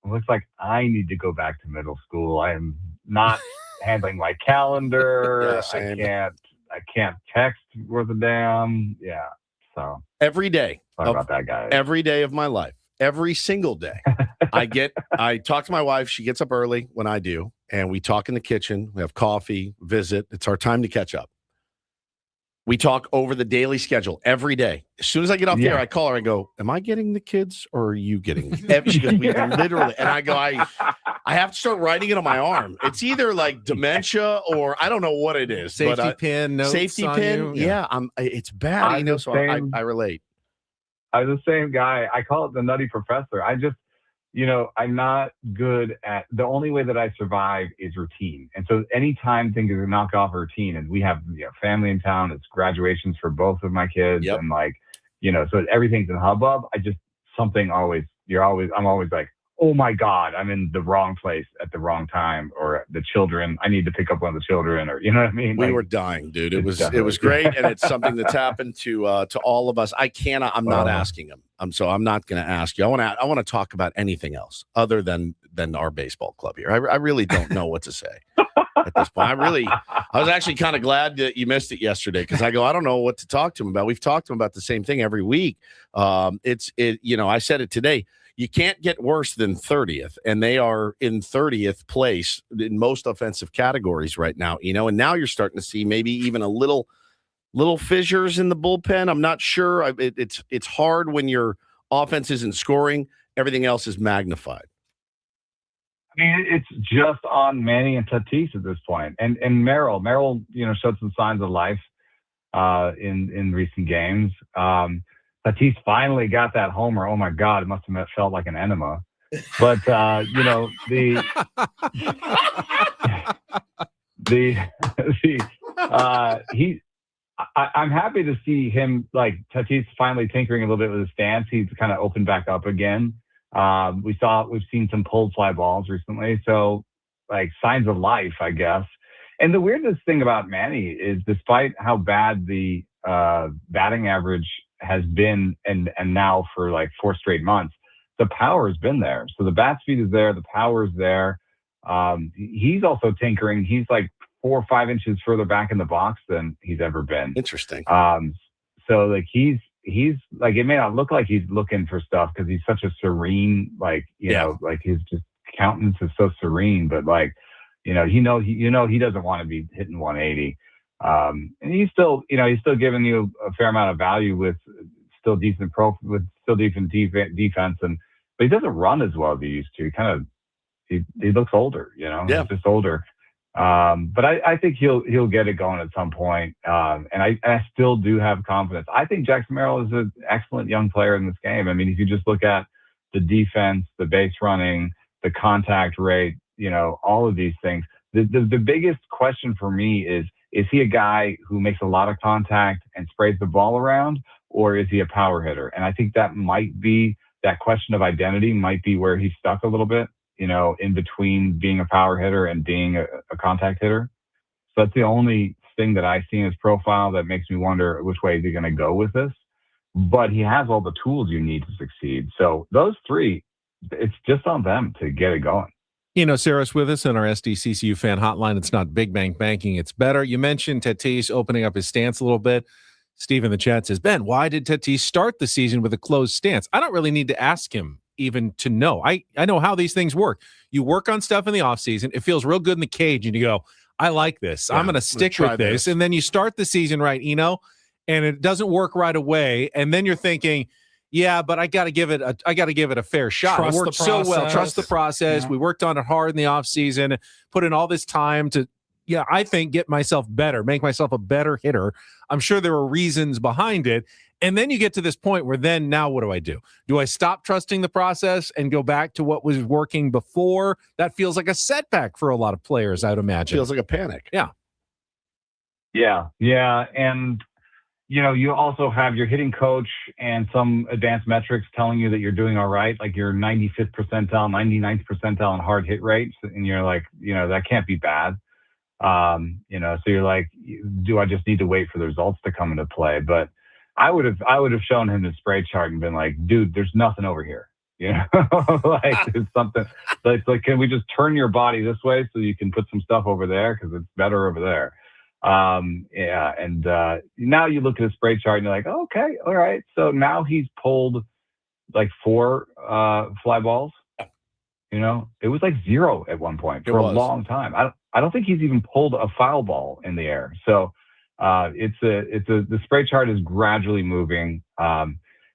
It looks like I need to go back to middle school. I am not handling my calendar. Yeah, I can't text worth a damn. Yeah. So every day. Sorry about that, guys. Every day of my life. Every single day. I talk to my wife. She gets up early when I do, and we talk in the kitchen. We have coffee, visit. It's our time to catch up. We talk over the daily schedule every day. As soon as I get off the air, I call her and go, am I getting the kids or are you getting them? She goes, we literally. And I go, I have to start writing it on my arm. It's either like dementia or I don't know what it is. Safety pin, notes safety on pin. you. Yeah, it's bad. I'm So the I relate. I'm the same guy. I call it the nutty professor. I'm not good at, the only way that I survive is routine. And so anytime things are knock off a routine, and we have family in town, it's graduations for both of my kids. And so everything's in hubbub. Something always I'm always like, oh my God, I'm in the wrong place at the wrong time, or the children, I need to pick up one of the children, or you know what I mean? We Like, were dying, dude. It was definitely- great, and it's something that's happened to all of us. I'm not asking him. So I'm not going to ask you. I want to talk about anything else other than our baseball club here. I really don't know what to say at this point. I was actually kind of glad that you missed it yesterday, because I don't know what to talk to him about. We've talked to him about the same thing every week. I said it today. You can't get worse than 30th, and they are in 30th place in most offensive categories right now, and now you're starting to see maybe even a little fissures in the bullpen. I'm not sure. It's hard when your offense isn't scoring. Everything else is magnified. I mean, it's just on Manny and Tatis at this point. And Merrill, showed some signs of life in recent games. Tatis finally got that homer. Oh my God, it must have felt like an enema. But I'm happy to see him, like, Tatis finally tinkering a little bit with his stance. He's kind of opened back up again. We've seen some pulled fly balls recently, so like signs of life, I guess. And the weirdest thing about Manny is, despite how bad the batting average has been, and now for like 4 straight months, the power has been there. So the bat speed is there, the power is there. He's also tinkering. He's like 4 or 5 inches further back in the box than he's ever been. Interesting. So like he's like, it may not look like he's looking for stuff because he's such a serene, like, you know, like his just countenance is so serene, but like, he doesn't want to be hitting 180. And he's still giving you a fair amount of value with still decent defense, but he doesn't run as well as he used to. He looks older, He's just older. But I think he'll get it going at some point. And I still do have confidence. I think Jackson Merrill is an excellent young player in this game. I mean, if you just look at the defense, the base running, the contact rate, all of these things, the biggest question for me is he a guy who makes a lot of contact and sprays the ball around, or is he a power hitter? And I think that question of identity might be where he's stuck a little bit, in between being a power hitter and being a contact hitter. So that's the only thing that I see in his profile that makes me wonder which way is he going to go with this. But he has all the tools you need to succeed. So those 3, it's just on them to get it going. Eno Sarris with us on our SDCCU fan hotline. It's not big bank banking, it's better. You mentioned Tatis opening up his stance a little bit. Steve in the chat says, Ben, why did Tatis start the season with a closed stance? I don't really need to ask him even to know. I know how these things work. You work on stuff in the offseason. It feels real good in the cage, and you go, I like this. I'm going to stick with this. And then you start the season right, and it doesn't work right away. And then you're thinking, yeah, but I got to give it a fair shot. It worked so well. Trust the process. Yeah. We worked on it hard in the offseason, put in all this time to, I think, get myself better, make myself a better hitter. I'm sure there were reasons behind it. And then you get to this point where now what do I do? Do I stop trusting the process and go back to what was working before? That feels like a setback for a lot of players, I'd imagine. Feels like a panic. Yeah. Yeah. And, you also have your hitting coach and some advanced metrics telling you that you're doing all right. Like you're 95th percentile, 99th percentile in hard hit rates. And you're like, that can't be bad. So you're like, do I just need to wait for the results to come into play? But I would have shown him the spray chart and been like, dude, there's nothing over here. Like there's something like, can we just turn your body this way so you can put some stuff over there? Cause it's better over there. And now you look at his spray chart and you're like, okay, all right. So now he's pulled like 4 fly balls. It was like 0 at one point for a long time. I don't think he's even pulled a foul ball in the air. So the spray chart is gradually moving. I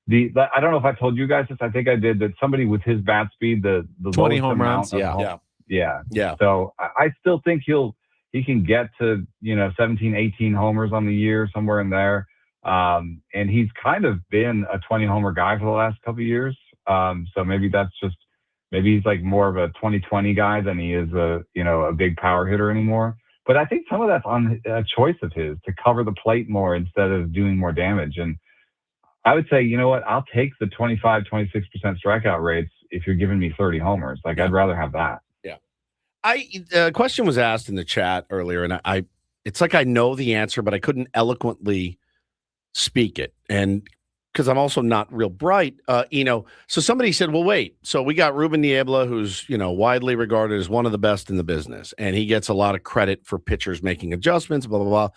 don't know if I told you guys this. I think I did, that somebody with his bat speed, the 20 home runs. Yeah. So I still think he can get to 17, 18 homers on the year, somewhere in there. And he's kind of been a 20 homer guy for the last couple of years. So maybe he's like more of a 2020 guy than he is a big power hitter anymore. But I think some of that's on a choice of his to cover the plate more instead of doing more damage. And I would say, you know what? I'll take the 25, 26% strikeout rates if you're giving me 30 homers. Like, I'd rather have that. Yeah. A question was asked in the chat earlier, and I it's like I know the answer, but I couldn't eloquently speak it. And because I'm also not real bright, so somebody said, well, wait, so we got Ruben Niebla, who's, widely regarded as one of the best in the business, and he gets a lot of credit for pitchers making adjustments, blah, blah, blah.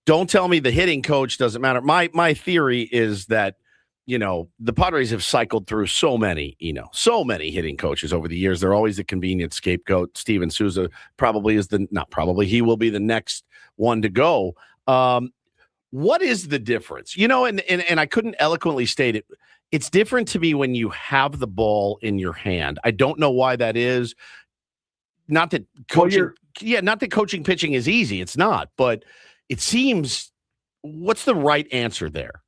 Don't tell me the hitting coach doesn't matter. My theory is that, the Padres have cycled through so many hitting coaches over the years. They're always the convenient scapegoat. Steven Souza he will be the next one to go. What is the difference? And I couldn't eloquently state it. It's different to me when you have the ball in your hand. I don't know why that is. Not that coaching pitching is easy. It's not, but it seems, what's the right answer there?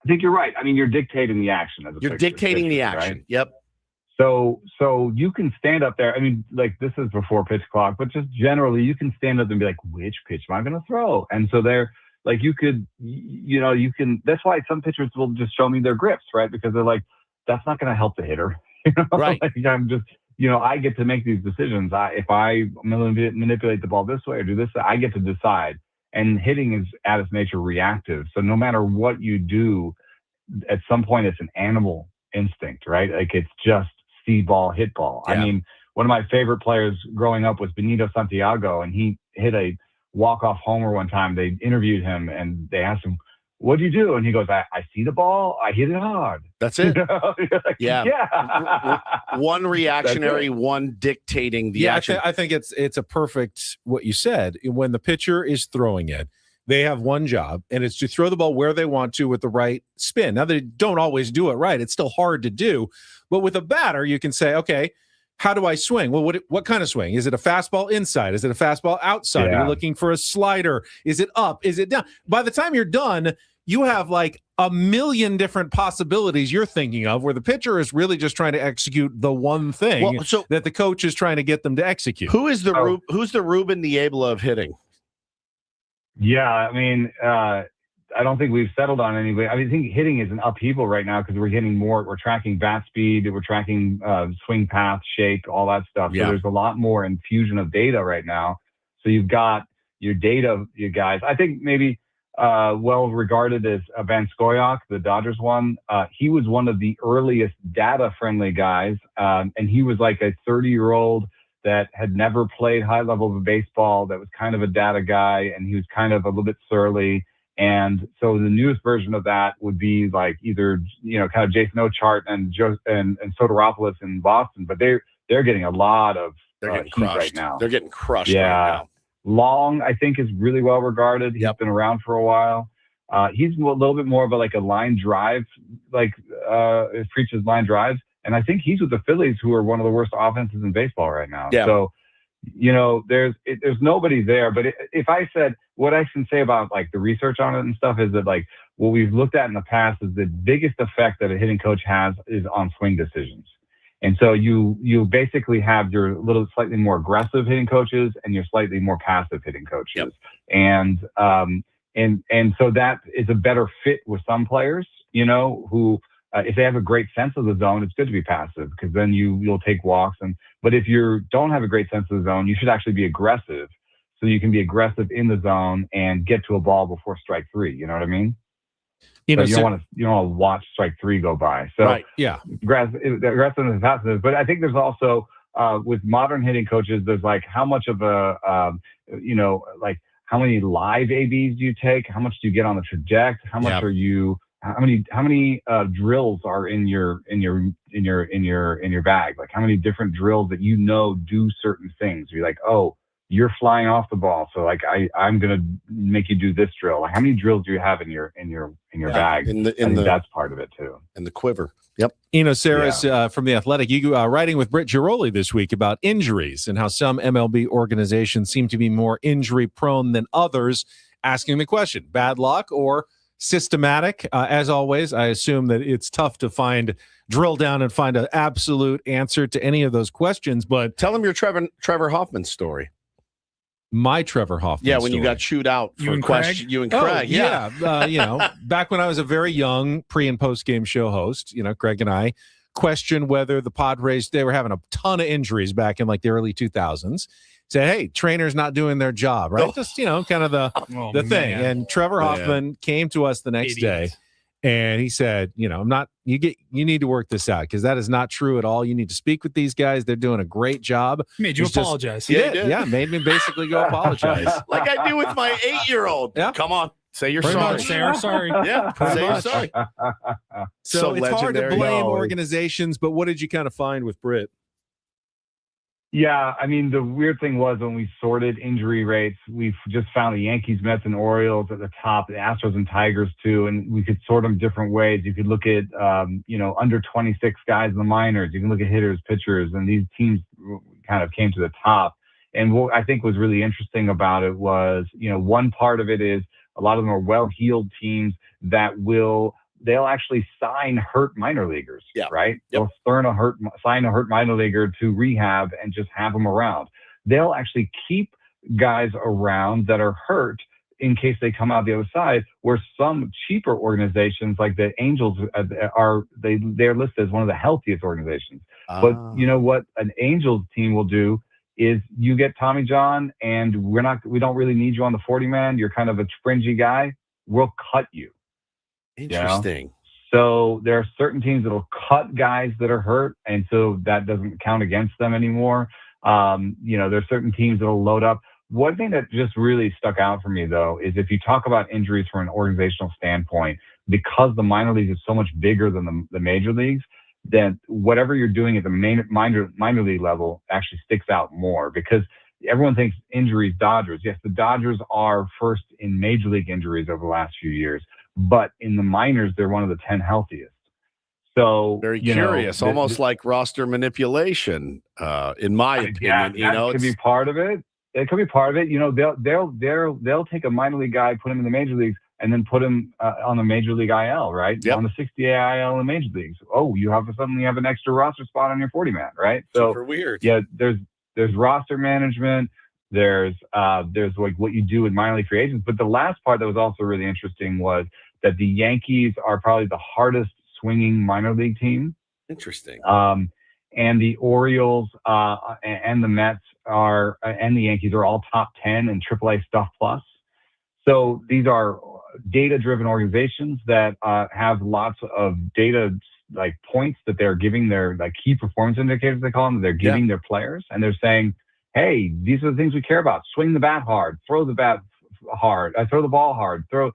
I think you're right. I mean, you're dictating the action. You're dictating the action. Right? Yep. So you can stand up there. I mean, like, this is before pitch clock, but just generally you can stand up and be like, which pitch am I going to throw? And so they're like, you can, that's why some pitchers will just show me their grips, right? Because they're like, that's not going to help the hitter. Right. Like, I'm just, I get to make these decisions. If I manipulate the ball this way or do this, I get to decide. And hitting is at its nature reactive. So no matter what you do, at some point it's an animal instinct, right? Like, it's just see ball, hit ball. Yeah. I mean, one of my favorite players growing up was Benito Santiago, and he hit a walk-off homer one time. They interviewed him and they asked him, what do you do? And he goes, I see the ball, I hit it hard. That's it. Like, yeah. One reactionary, one dictating the action. I think it's a perfect what you said. When the pitcher is throwing it, they have one job, and it's to throw the ball where they want to with the right spin. Now, they don't always do it right. It's still hard to do. But with a batter, you can say, okay, how do I swing? Well, what kind of swing? Is it a fastball inside? Is it a fastball outside? Yeah. Are you looking for a slider? Is it up? Is it down? By the time you're done, you have like a million different possibilities you're thinking of, where the pitcher is really just trying to execute the one thing that the coach is trying to get them to execute. Who's the Ruben Niebla of hitting? Yeah, I mean, I don't think we've settled on anybody. I mean, I think hitting is an upheaval right now because we're getting more. We're tracking bat speed. We're tracking swing path, shape, all that stuff. Yeah. So there's a lot more infusion of data right now. So you've got your data, you guys. I think maybe well regarded as Van Scoyoc, the Dodgers one. He was one of the earliest data-friendly guys, and he was like a 30-year-old that had never played high level of baseball, that was kind of a data guy, and he was kind of a little bit surly. And so the newest version of that would be like either, kind of Jason Ochart and Soteropoulos in Boston, but they're getting a lot of heat right now. They're getting crushed right now. Long, I think, is really well regarded. He's been around for a while. He's a little bit more of a line drive, preaches line drives. And I think he's with the Phillies, who are one of the worst offenses in baseball right now. Yeah. So, there's nobody there. But if I said what I can say about the research on it and stuff is that what we've looked at in the past is the biggest effect that a hitting coach has is on swing decisions. And so you basically have your little slightly more aggressive hitting coaches and your slightly more passive hitting coaches. Yep. And so that is a better fit with some players, who if they have a great sense of the zone, it's good to be passive because then you'll take walks. But if you don't have a great sense of the zone, you should actually be aggressive, so you can be aggressive in the zone and get to a ball before strike three. You know what I mean? You don't want to watch strike three go by. So right, yeah, aggressive and passive. But I think there's also with modern hitting coaches, there's how much of a how many live ABs do you take? How much do you get on the traject? How much are you? How many drills are in your bag? How many different drills that do certain things? You're like, oh, you're flying off the ball, so I'm gonna make you do this drill. How many drills do you have in your bag? I think that's part of it too. In the quiver. Yep. Eno Sarris from The Athletic, you writing with Britt Giroli this week about injuries and how some MLB organizations seem to be more injury prone than others. Asking the question: bad luck or systematic? As always, I assume that it's tough to drill down and find an absolute answer to any of those questions. But tell them your Trevor Hoffman story. my Trevor Hoffman. Yeah, when you story. got chewed out for You and question. Craig? You and Oh, Craig. yeah. Back when I was a very young pre and post game show host, Craig and I questioned whether the Padres, they were having a ton of injuries back in like the early 2000s. Said, hey, trainers not doing their job, right? Oh. Just, kind of the thing. man. And Trevor Hoffman came to us the next day and he said, you need to work this out because that is not true at all. You need to speak with these guys. They're doing a great job. Made you apologize. He did. Yeah, made me basically go apologize. Like I do with my 8-year-old. Yeah. Come on. Say you're Pretty sorry. much. Say you're sorry. Yeah. Pretty Say you're much. sorry. So it's hard to legendary. blame organizations, but what did you kind of find with Britt? Yeah, I mean, the weird thing was when we sorted injury rates, we just found the Yankees, Mets, and Orioles at the top, the Astros and Tigers too, and we could sort them different ways. You could look at, under 26 guys in the minors. You can look at hitters, pitchers, and these teams kind of came to the top. And what I think was really interesting about it was, one part of it is a lot of them are well-heeled teams that they'll actually sign hurt minor leaguers, right? Yep. They'll sign a hurt minor leaguer to rehab and just have them around. They'll actually keep guys around that are hurt in case they come out the other side, where some cheaper organizations like the Angels they're listed as one of the healthiest organizations. But you know what an Angels team will do is you get Tommy John and we don't really need you on the 40-man. You're kind of a fringy guy. We'll cut you. Interesting. So there are certain teams that will cut guys that are hurt, and so that doesn't count against them anymore. There's certain teams that will load up. One thing that just really stuck out for me, though, is if you talk about injuries from an organizational standpoint, because the minor leagues is so much bigger than the major leagues, then whatever you're doing at the minor league level actually sticks out more because everyone thinks injuries, Dodgers. Yes, the Dodgers are first in major league injuries over the last few years. But in the minors, they're one of the 10 healthiest. So very curious, almost like roster manipulation, in my opinion. That could be part of it. It could be part of it. They'll take a minor league guy, put him in the major leagues, and then put him on the major league IL, right? Yep. On the 60-day IL in the major leagues. Oh, suddenly have an extra roster spot on your 40-man, right? So super weird. Yeah, there's roster management. There's like what you do with minor league free agents. But the last part that was also really interesting was that the Yankees are probably the hardest swinging minor league team. Interesting. And the Orioles and the Mets and the Yankees are all top 10 in AAA Stuff Plus. So these are data-driven organizations that have lots of data like points that they're giving their like key performance indicators, they call them, that they're giving their players, and they're saying, hey, these are the things we care about. Swing the bat hard, throw the bat hard, throw the ball hard, throw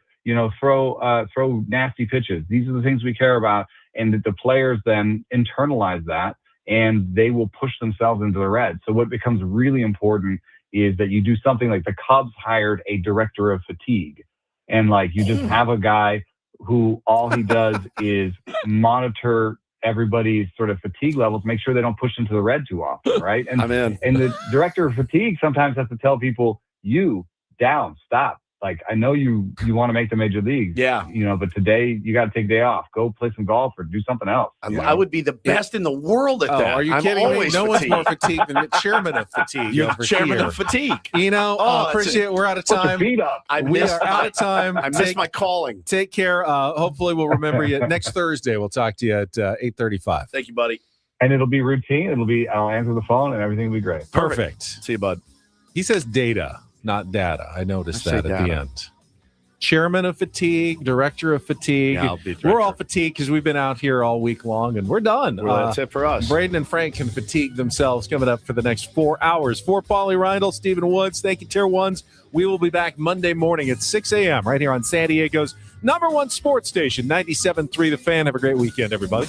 nasty pitches. These are the things we care about. And the players then internalize that and they will push themselves into the red. So what becomes really important is that you do something like the Cubs hired a director of fatigue. And like you just have a guy who all he does is monitor everybody's sort of fatigue levels, make sure they don't push into the red too often, right? And and the director of fatigue sometimes has to tell people, stop. Like, I know you want to make the major leagues, but today you got to take a day off, go play some golf or do something else. I would be the best in the world at that. Are you kidding me? No one's more fatigued than the chairman of fatigue. You're the chairman of fatigue. Appreciate it. We're out of time. We are out of time. I missed my calling. Take care. Hopefully we'll remember you next Thursday. We'll talk to you at 8:35. Thank you, buddy. And it'll be routine. I'll answer the phone and everything will be great. Perfect. See you, bud. He says data, not data. I noticed that at data. the end. Chairman of fatigue, director of fatigue. Yeah, I'll be we're all fatigued because we've been out here all week long and we're done. Well, that's it for us. Braden and Frank can fatigue themselves coming up for the next 4 hours. For Paulie Reindl, Stephen Woods, thank you, Tier 1s. We will be back Monday morning at 6 a.m. right here on San Diego's #1 sports station, 97.3 The Fan. Have a great weekend, everybody.